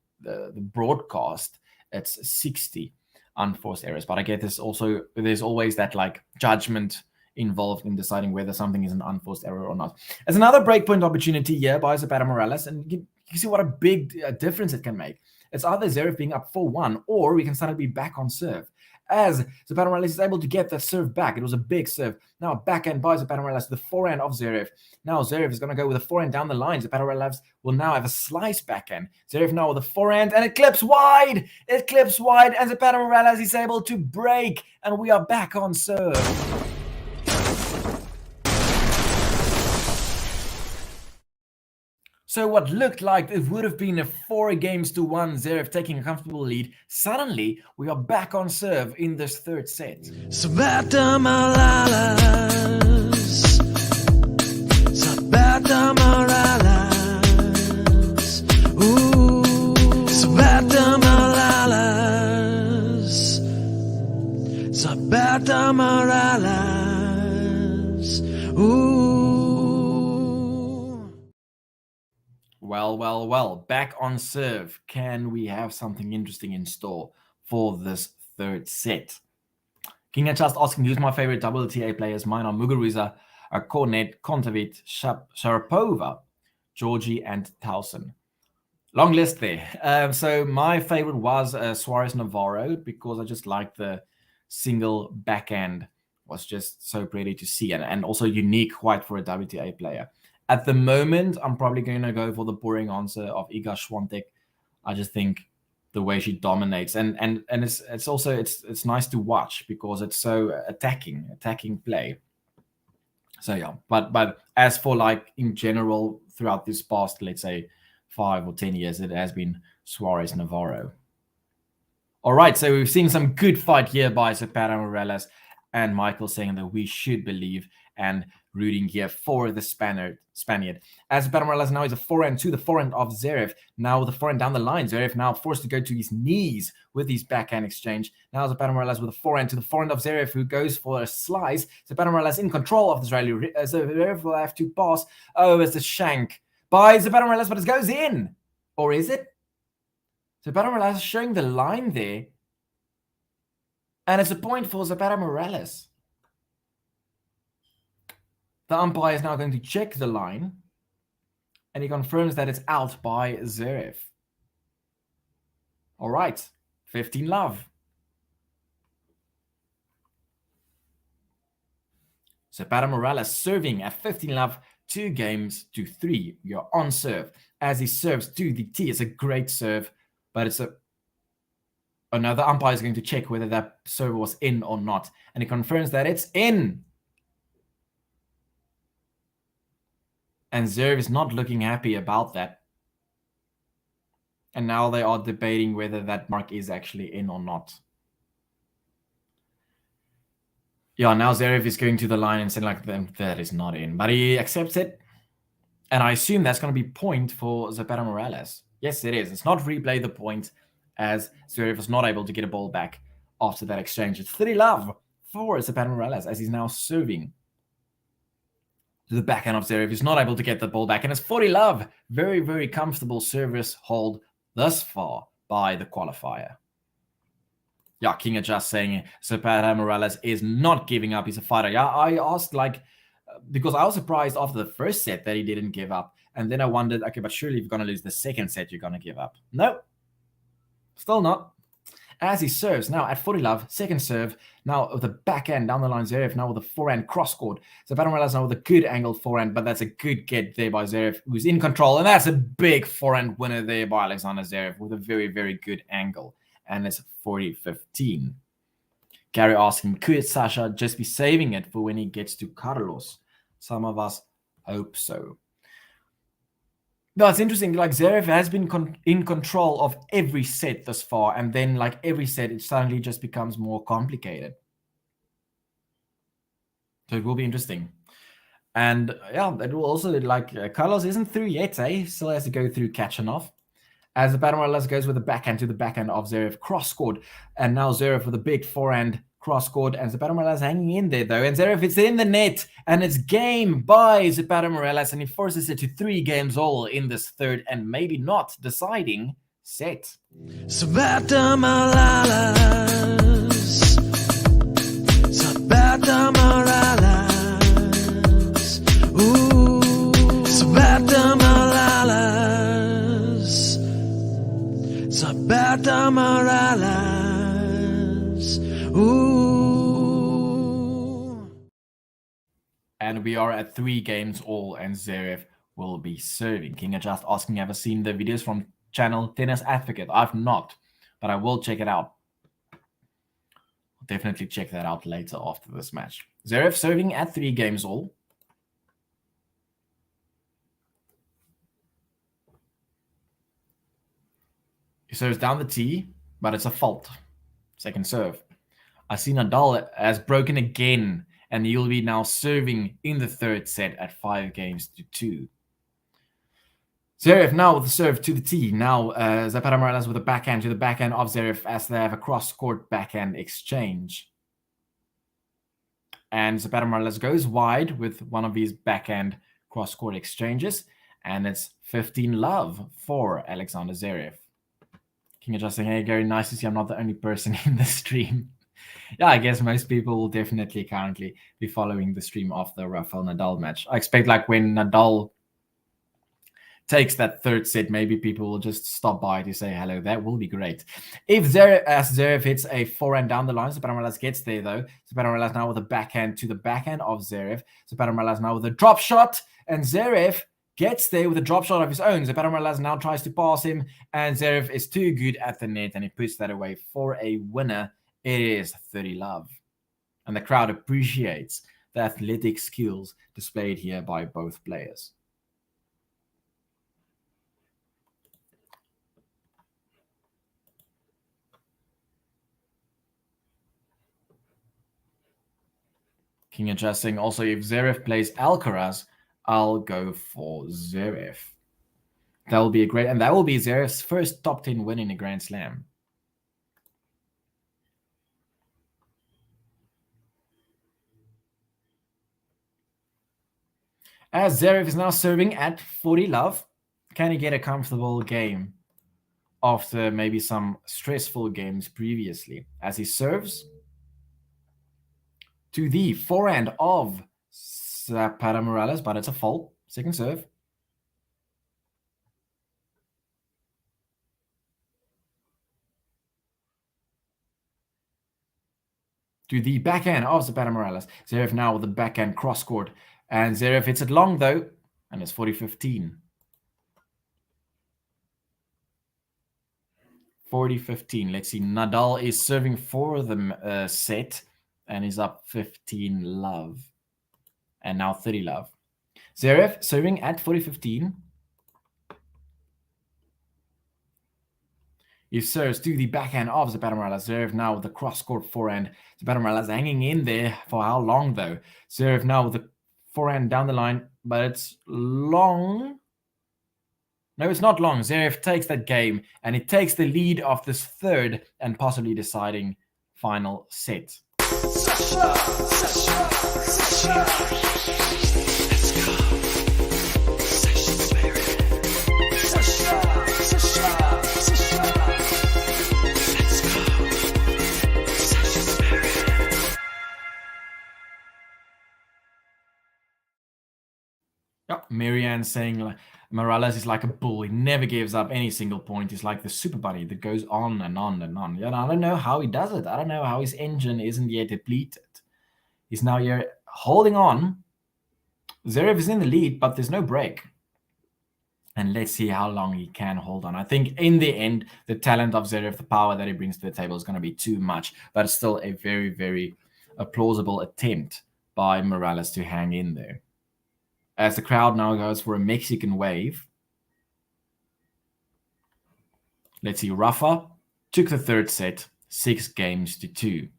[SPEAKER 2] broadcast, it's 60 unforced errors. But I get this also, there's always that like judgment involved in deciding whether something is an unforced error or not. There's another breakpoint opportunity here by Zapata Morales, and you see what a big difference it can make. It's either Zverev being up 4-1, or we can suddenly be back on serve. As Zapata Morales is able to get that serve back. It was a big serve. Now a backhand by Zapata Morales to the forehand of Zverev. Now Zverev is going to go with a forehand down the line. Zapata Morales will now have a slice backhand. Zverev now with a forehand, and it clips wide. It clips wide, and Zapata Morales is able to break, and we are back on serve. So what looked like it would have been a 4-1 Zverev taking a comfortable lead, suddenly we are back on serve in this third set.
[SPEAKER 3] Zapata Morales, Zapata Morales, ooh, Zapata Morales, Zapata Morales, ooh.
[SPEAKER 2] Well, back on serve. Can we have something interesting in store for this third set? King just asking, who's my favorite WTA players? Mine are Muguruza, Kornet, Kontaveit, Sharapova, Georgie, and Towson. Long list there. So my favorite was Suarez Navarro, because I just like the single backhand. Was just so pretty to see, and also unique quite for a WTA player. At the moment, I'm probably going to go for the boring answer of Iga Swiatek. I just think the way she dominates, and it's also it's nice to watch because it's so attacking play. So yeah, but as for like in general throughout this past, let's say 5 or 10 years, it has been Suarez Navarro. All right, so we've seen some good fight here by Zapata Morales. and Michael saying that we should believe and rooting here for the Spaniard. As Zapata Morales now is a forehand to the forehand of Zverev. Now the forehand down the line. Zverev now forced to go to his knees with his backhand exchange. Now Zapata Morales with a forehand to the forehand of Zverev, who goes for a slice. Zapata Morales in control of this rally. Zverev will have to pass. Oh, it's a shank by Zapata Morales, but it goes in. Or is it? Zapata Morales showing the line there. And it's a point for Zapata Morales. The umpire is now going to check the line. And he confirms that it's out by Zverev. All right. 15 love. Zapata Morales serving at 15 love. 2 games to 3. You're on serve. As he serves to the tee. It's a great serve. But it's a... Oh, no, the umpire is going to check whether that serve was in or not. And he confirms that it's in. And Zverev is not looking happy about that. And now they are debating whether that mark is actually in or not. Yeah, now Zverev is going to the line and saying like, that is not in. But he accepts it. And I assume that's going to be point for Zapata Morales. Yes, it is. It's not replay the point, as Zverev was not able to get a ball back after that exchange. It's 3 love for Zapata Morales as he's now serving to the backhand of Zverev. He's not able to get the ball back. And it's 40 love. Very, very comfortable service hold thus far by the qualifier. Yeah, King of just saying Zapata Morales is not giving up. He's a fighter. Yeah, I asked because I was surprised after the first set that he didn't give up. And then I wondered, okay, but surely if you're going to lose the second set, you're going to give up. No, still not. As he serves now at 40 love, second serve, now with the backhand down the line, Zverev now with a forehand cross-court. Zapata Morales now with a good angled forehand, but that's a good get there by Zverev, who's in control. And that's a big forehand winner there by Alexander Zverev with a very, very good angle. And it's 40-15. Gary asking, could Sasha just be saving it for when he gets to Carlos? Some of us hope so. No, it's interesting. Like Zverev has been in control of every set thus far, and then like every set, it suddenly just becomes more complicated. So it will be interesting. And yeah, it will also Carlos isn't through yet, eh? Still has to go through Kachanov. As the Zapata Morales goes with the backhand to the backhand of Zverev, cross-court, and now Zverev with a big forehand cross-court, and Zapata Morales hanging in there though, and Zverev is in the net, and it's game by Zapata Morales, and he forces it to 3 games all in this third and maybe not deciding set.
[SPEAKER 3] Zapata Morales, Zapata Morales, ooh, Zapata Morales, Zapata Morales, ooh.
[SPEAKER 2] And we are at 3 games all, and Zverev will be serving. King just asking, have I seen the videos from channel Tennis Advocate? I've not, but I will check it out. I'll definitely check that out later after this match. Zverev serving at 3 games all. He serves down the tee, but it's a fault. Second serve. I see Nadal has broken again, and he'll be now serving in the third set at 5 games to 2. Zverev now with the serve to the tee. Now Zapata Morales with a backhand to the backhand of Zverev as they have a cross-court backhand exchange. And Zapata Morales goes wide with one of these backhand cross-court exchanges. And it's 15 love for Alexander Zverev. King of just saying, hey, Gary, nice to see I'm not the only person in the stream. Yeah, I guess most people will definitely currently be following the stream of the Rafael Nadal match. I expect like when Nadal takes that third set, maybe people will just stop by to say hello. That will be great. If Zverev hits a forehand down the line, Zapata Morales gets there though. Zapata Morales now with a backhand to the backhand of Zverev. Zapata Morales now with a drop shot, and Zverev gets there with a drop shot of his own. Zapata Morales now tries to pass him, and Zverev is too good at the net, and he puts that away for a winner. It is 30 love. And the crowd appreciates the athletic skills displayed here by both players. King adjusting. Also, if Zverev plays Alcaraz, I'll go for Zverev. That will be a great, and that will be Zverev's first top 10 win in a Grand Slam. As Zverev is now serving at 40 love, can he get a comfortable game after maybe some stressful games previously? As he serves to the forehand of ZAPATA Morales, but it's a fault. Second serve. To the backhand of ZAPATA Morales. Zverev now with the backhand cross-court. And Zverev hits it long though, and it's 40-15. 40-15. Let's see. Nadal is serving for the set and is up 15 love. And now 30 love. Zverev serving at 40-15. He serves to the backhand of ZAPATA Morales. Zverev now with the cross-court forehand. ZAPATA Morales hanging in there for how long though? Zverev now with the forehand down the line, but it's long. No, it's not long. Zverev takes that game, and it takes the lead of this third and possibly deciding final set. Marianne saying Morales is like a bull. He never gives up any single point. He's like the super bunny that goes on and on and on. Yeah, I don't know how he does it. I don't know how his engine isn't yet depleted. He's now here holding on. Zverev is in the lead, but there's no break. And let's see how long he can hold on. I think in the end, the talent of Zverev, the power that he brings to the table is going to be too much. But it's still a very, very plausible attempt by Morales to hang in there. As the crowd now goes for a Mexican wave. Let's see, Rafa took the third set, 6-2.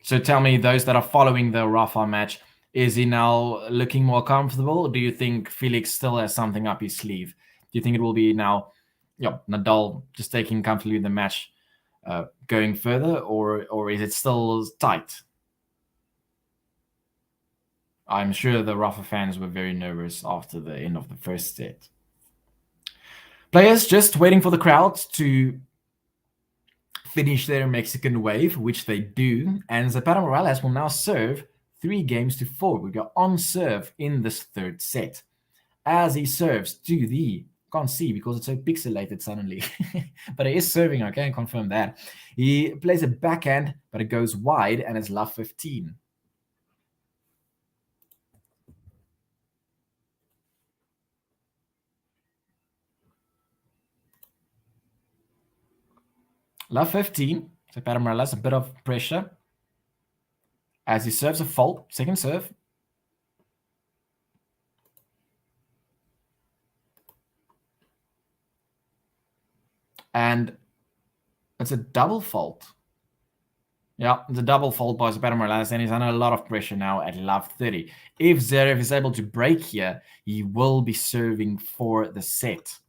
[SPEAKER 2] So tell me, those that are following the Rafa match, is he now looking more comfortable? Or do you think Felix still has something up his sleeve? Do you think it will be now, Nadal just taking comfortably the match, going further, or is it still tight? I'm sure the Rafa fans were very nervous after the end of the first set. Players just waiting for the crowd to finish their Mexican wave, which they do. And ZAPATA Morales will now serve 3-4. We go on serve in this third set. As he serves to the, can't see because it's so pixelated suddenly, but he is serving, I can confirm that. He plays a backhand, but it goes wide and it's love 15. Love 15. ZAPATA Morales, a bit of pressure. As he serves a fault, second serve. And it's a double fault. Yeah, it's a double fault by ZAPATA Morales, and he's under a lot of pressure now at love 30. If Zverev is able to break here, he will be serving for the set.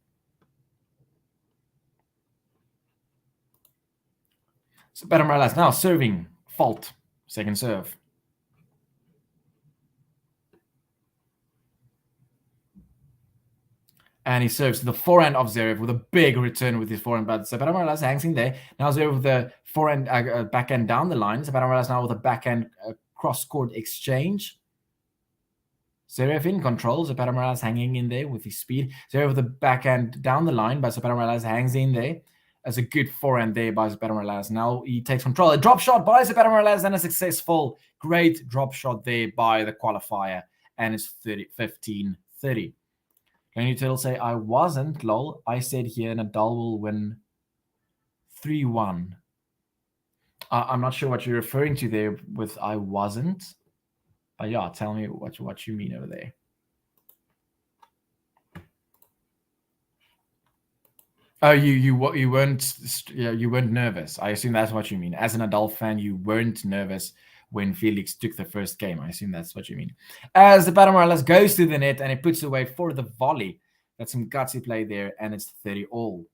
[SPEAKER 2] ZAPATA Morales now serving fault, second serve. And he serves to the forehand of Zverev with a big return with his forehand, but ZAPATA Morales hangs in there. Now Zverev with the forehand backhand down the line. ZAPATA Morales now with a backhand cross-court exchange. Zverev in control. ZAPATA Morales hanging in there with his speed. Zverev with the backhand down the line, but ZAPATA Morales hangs in there. As a good forehand there by ZAPATA Morales. Now he takes control. A drop shot by ZAPATA Morales and a successful, great drop shot there by the qualifier. And it's 15-30. Can you tell say I wasn't, lol? I said here Nadal will win 3-1. I'm not sure what you're referring to there with I wasn't. But yeah, tell me what you mean over there. Oh, you weren't nervous. I assume that's what you mean. As an Nadal fan, you weren't nervous when Felix took the first game. I assume that's what you mean. As ZAPATA Morales goes to the net and it puts away for the volley. That's some gutsy play there, and it's 30 all.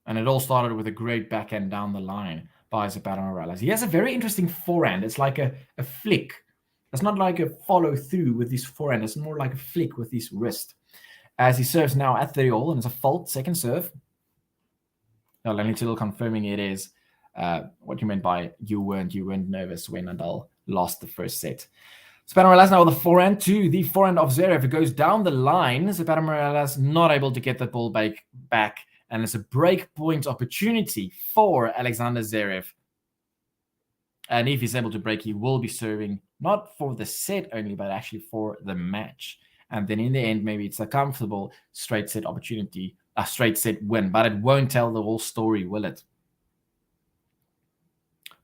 [SPEAKER 2] And it all started with a great backhand down the line by ZAPATA Morales. He has a very interesting forehand. It's like a flick. It's not like a follow through with his forehand. It's more like a flick with his wrist. As he serves now at 30 all, and it's a fault, second serve. Now, Lenny Tittle confirming it is what you meant by you weren't nervous when Nadal lost the first set. ZAPATA Morales now with the forehand to the forehand of Zverev. It goes down the line. ZAPATA Morales not able to get the ball back. And it's a break point opportunity for Alexander Zverev. And if he's able to break, he will be serving not for the set only, but actually for the match. And then in the end, maybe it's a comfortable straight set opportunity, a straight set win. But it won't tell the whole story, will it?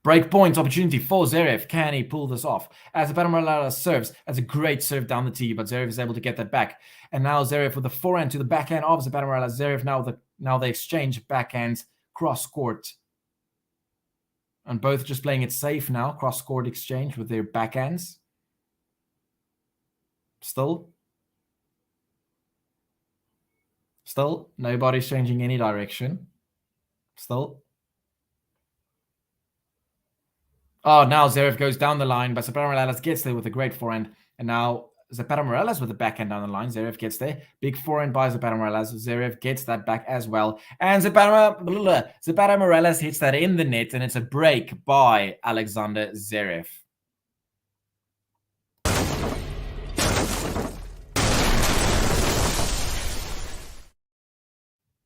[SPEAKER 2] Break point opportunity for Zverev. Can he pull this off? As ZAPATA Morales serves, that's a great serve down the tee, but Zverev is able to get that back. And now Zverev with the forehand to the backhand of ZAPATA Morales. Zverev now they exchange backhands cross court. And both just playing it safe now. Cross court exchange with their backhands. Still, nobody's changing any direction. Still. Oh, now Zverev goes down the line, but ZAPATA Morales gets there with a great forehand. And now ZAPATA Morales with the backhand down the line. Zverev gets there. Big forehand by ZAPATA Morales. Zverev gets that back as well. And ZAPATA Morales hits that in the net, and it's a break by Alexander Zverev.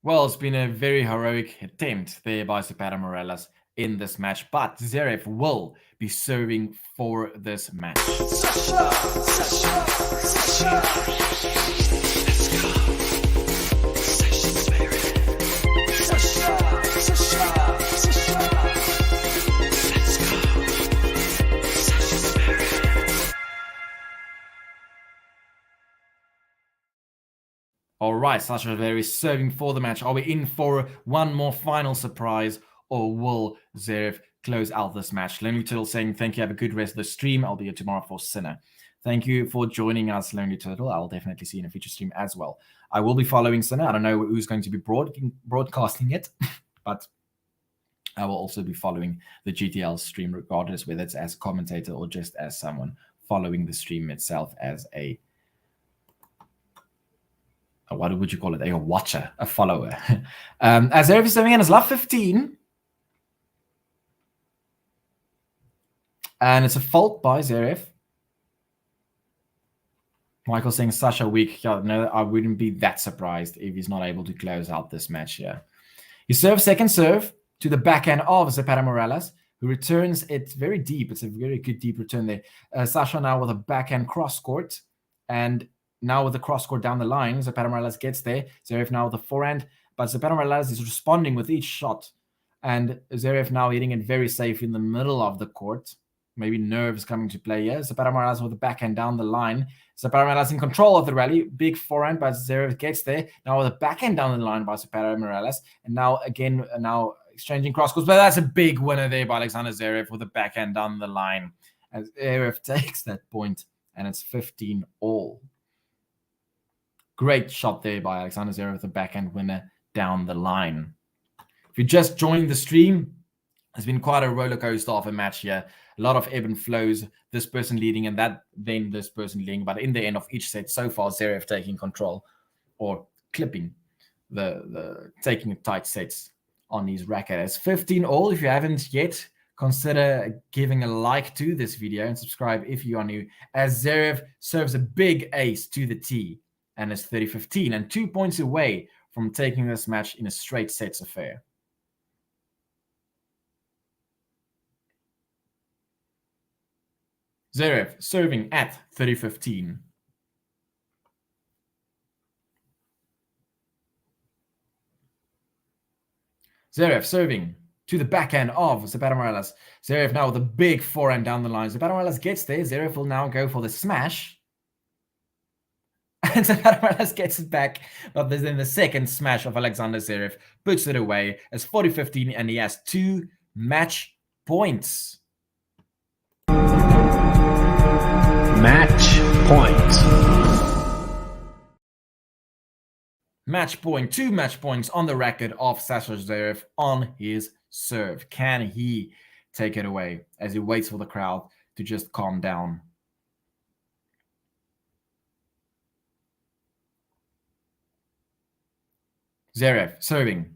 [SPEAKER 2] Well, it's been a very heroic attempt there by ZAPATA Morales in this match, but Zverev will be serving for this match. All right, Sasha Zverev is serving for the match. Are we in for one more final surprise, or will Zverev close out this match? Lonely Turtle saying, thank you, have a good rest of the stream. I'll be here tomorrow for Sinner. Thank you for joining us, Lonely Turtle. I'll definitely see you in a future stream as well. I will be following Sinner. I don't know who's going to be broadcasting it, but I will also be following the GTL stream, regardless whether it's as commentator or just as someone following the stream itself as a what would you call it? A watcher, a follower. As Zverev is serving in his love 15. And it's a fault by Zverev. Michael saying Sasha weak. Yeah, no, I wouldn't be that surprised if he's not able to close out this match here. He serves second serve to the backhand of ZAPATA Morales, who returns it very deep. It's a very good deep return there. Sasha now with a backhand cross court. And now with the cross court down the line, ZAPATA Morales gets there. Zverev now with the forehand, but ZAPATA Morales is responding with each shot. And Zverev now hitting it very safe in the middle of the court. Maybe nerves coming to play here. ZAPATA Morales with the backhand down the line. ZAPATA Morales in control of the rally. Big forehand, but Zverev gets there. Now with the backhand down the line by ZAPATA Morales. And now again, exchanging cross courts. But that's a big winner there by Alexander Zverev with the backhand down the line. As Zverev takes that point, and it's 15 all. Great shot there by Alexander Zverev with the backhand winner down the line. If you just joined the stream, it's been quite a roller coaster of a match here. A lot of ebb and flows, this person leading and then this person leading. But in the end of each set, so far, Zverev taking control or clipping taking tight sets on his racket. It's 15 all. If you haven't yet, consider giving a like to this video and subscribe if you are new, as Zverev serves a big ace to the tee and is 30-15 and 2 points away from taking this match in a straight sets affair. Zverev serving at 30-15. Zverev serving to the backhand of ZAPATA Morales. Zverev now with a big forehand down the line. ZAPATA Morales gets there. Zverev will now go for the smash. And ZAPATA Morales gets it back, but then the second smash of Alexander Zverev puts it away as 40-15, and he has 2 match points.
[SPEAKER 3] Match point.
[SPEAKER 2] Match point, 2 match points on the record of Sasha Zverev on his serve. Can he take it away as he waits for the crowd to just calm down? Zverev serving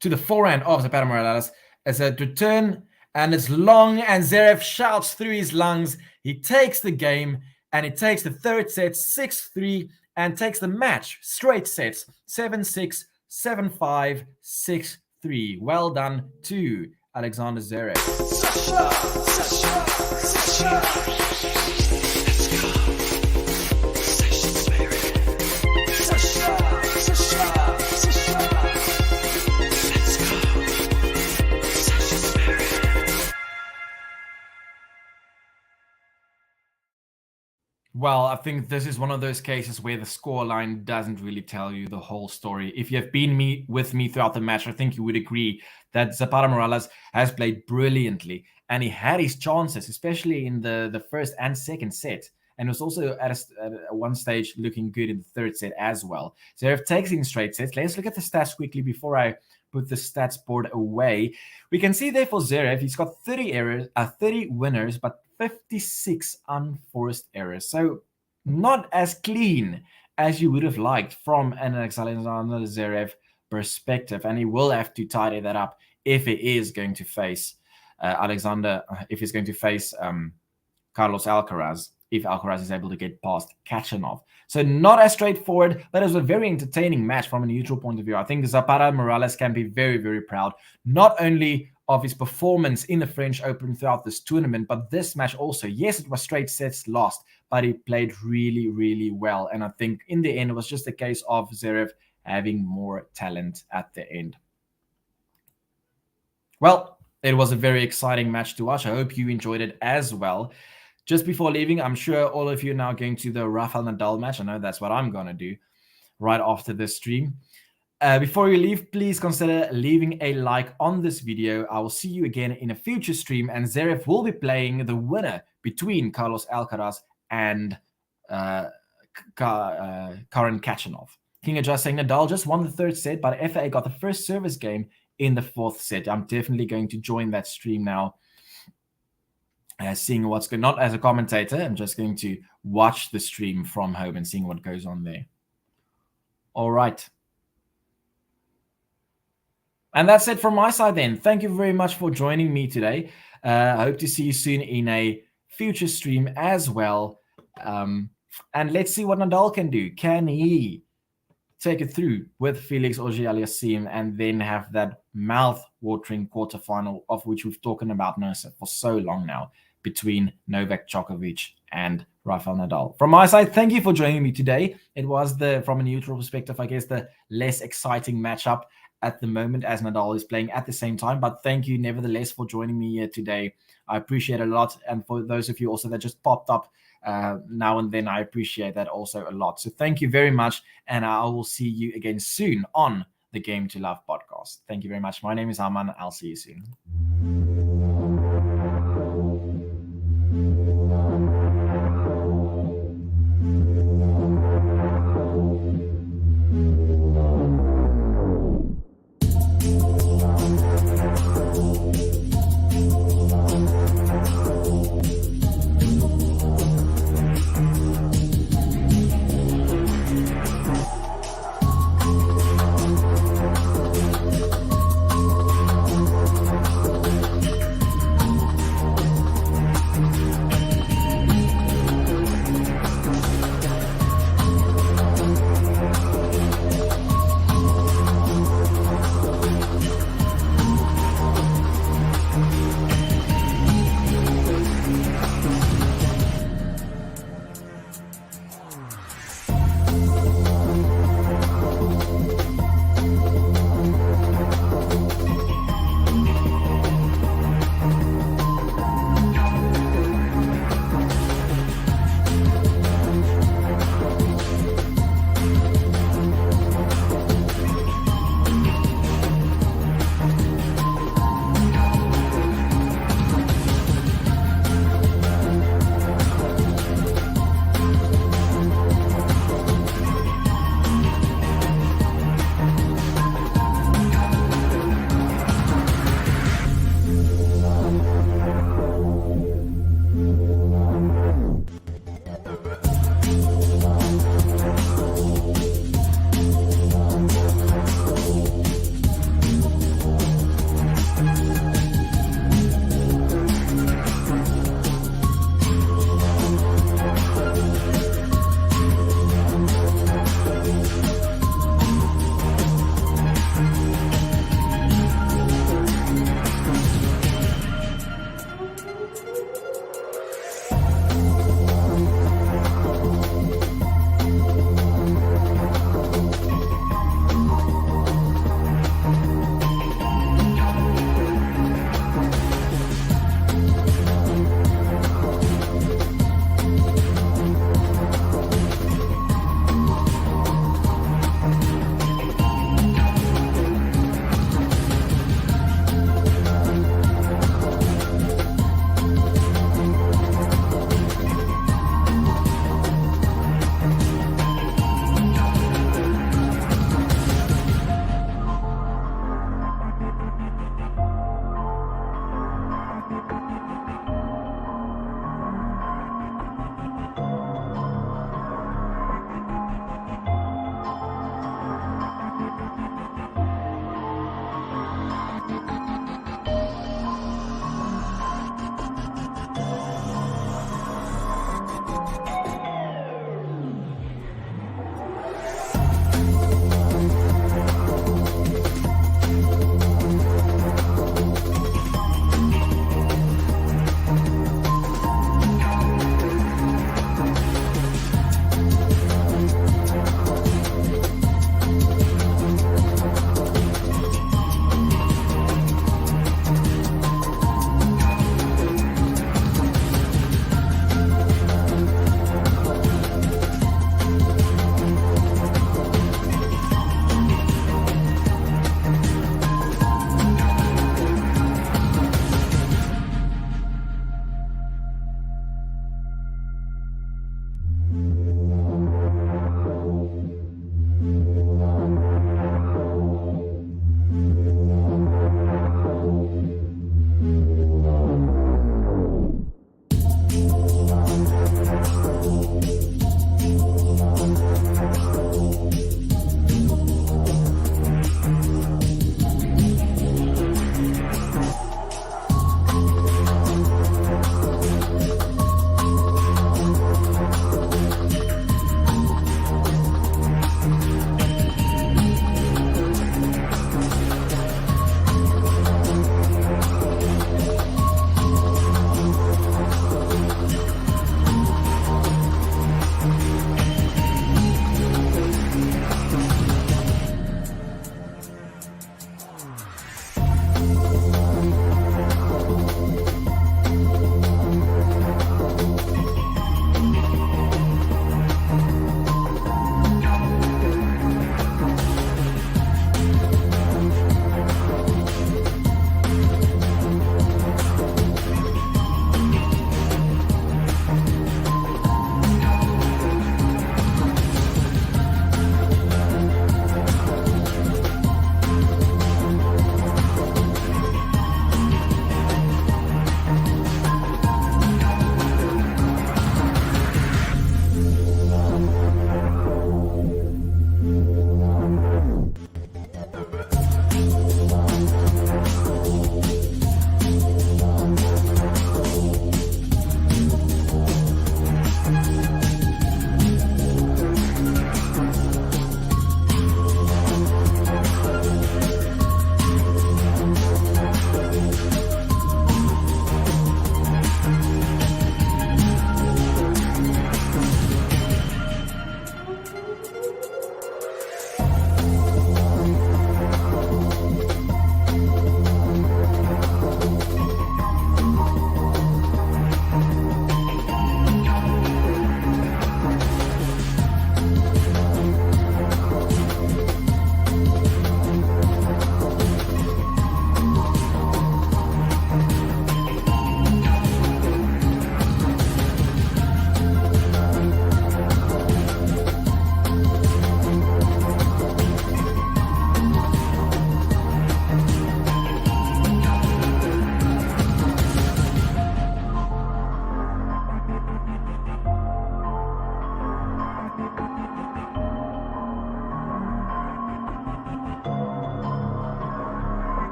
[SPEAKER 2] to the forehand of ZAPATA Morales as a return, and it's long, and Zverev shouts through his lungs. He takes the game, and he takes the third set 6-3 and takes the match straight sets 7-6, 7-5, 6-3. Well done to Alexander Zverev. Well, I think this is one of those cases where the scoreline doesn't really tell you the whole story. If you have been with me throughout the match, I think you would agree that ZAPATA Morales has played brilliantly, and he had his chances, especially in the first and second set. And was also at one stage looking good in the third set as well. Zverev takes in straight sets. Let's look at the stats quickly before I put the stats board away. We can see there for Zverev, he's got 30 winners, but 56 unforced errors. So not as clean as you would have liked from an Alexander Zverev perspective. And he will have to tidy that up if he is going to face Carlos Alcaraz, if Alcaraz is able to get past Kachanov. So not as straightforward, but it was a very entertaining match from a neutral point of view. I think ZAPATA Morales can be very, very proud, not only of his performance in the French Open throughout this tournament, but this match also. Yes, it was straight sets lost, but he played really, really well. And I think in the end, it was just a case of Zverev having more talent at the end. Well, it was a very exciting match to watch. I hope you enjoyed it as well. Just before leaving, I'm sure all of you are now going to the Rafael Nadal match. I know that's what I'm going to do right after this stream. Before you leave, please consider leaving a like on this video. I will see you again in a future stream, and Zverev will be playing the winner between Carlos Alcaraz and Karen Kachanov. King Adjust saying Nadal just won the third set, but FA got the first service game in the fourth set. I'm definitely going to join that stream now. Seeing what's going on, not as a commentator, I'm just going to watch the stream from home and seeing what goes on there. All right. And that's it from my side then. Thank you very much for joining me today. I hope to see you soon in a future stream as well. And let's see what Nadal can do. Can he take it through with Felix Auger-Aliassime and then have that mouth-watering quarterfinal of which we've talked about for so long now between Novak Djokovic and Rafael Nadal. From my side, thank you for joining me today. It was, from a neutral perspective, I guess, the less exciting matchup at the moment as Nadal is playing at the same time. But thank you nevertheless for joining me here today. I appreciate it a lot. And for those of you also that just popped up now and then, I appreciate that also a lot. So thank you very much. And I will see you again soon on the Game to Love podcast. Thank you very much. My name is Arman. I'll see you soon.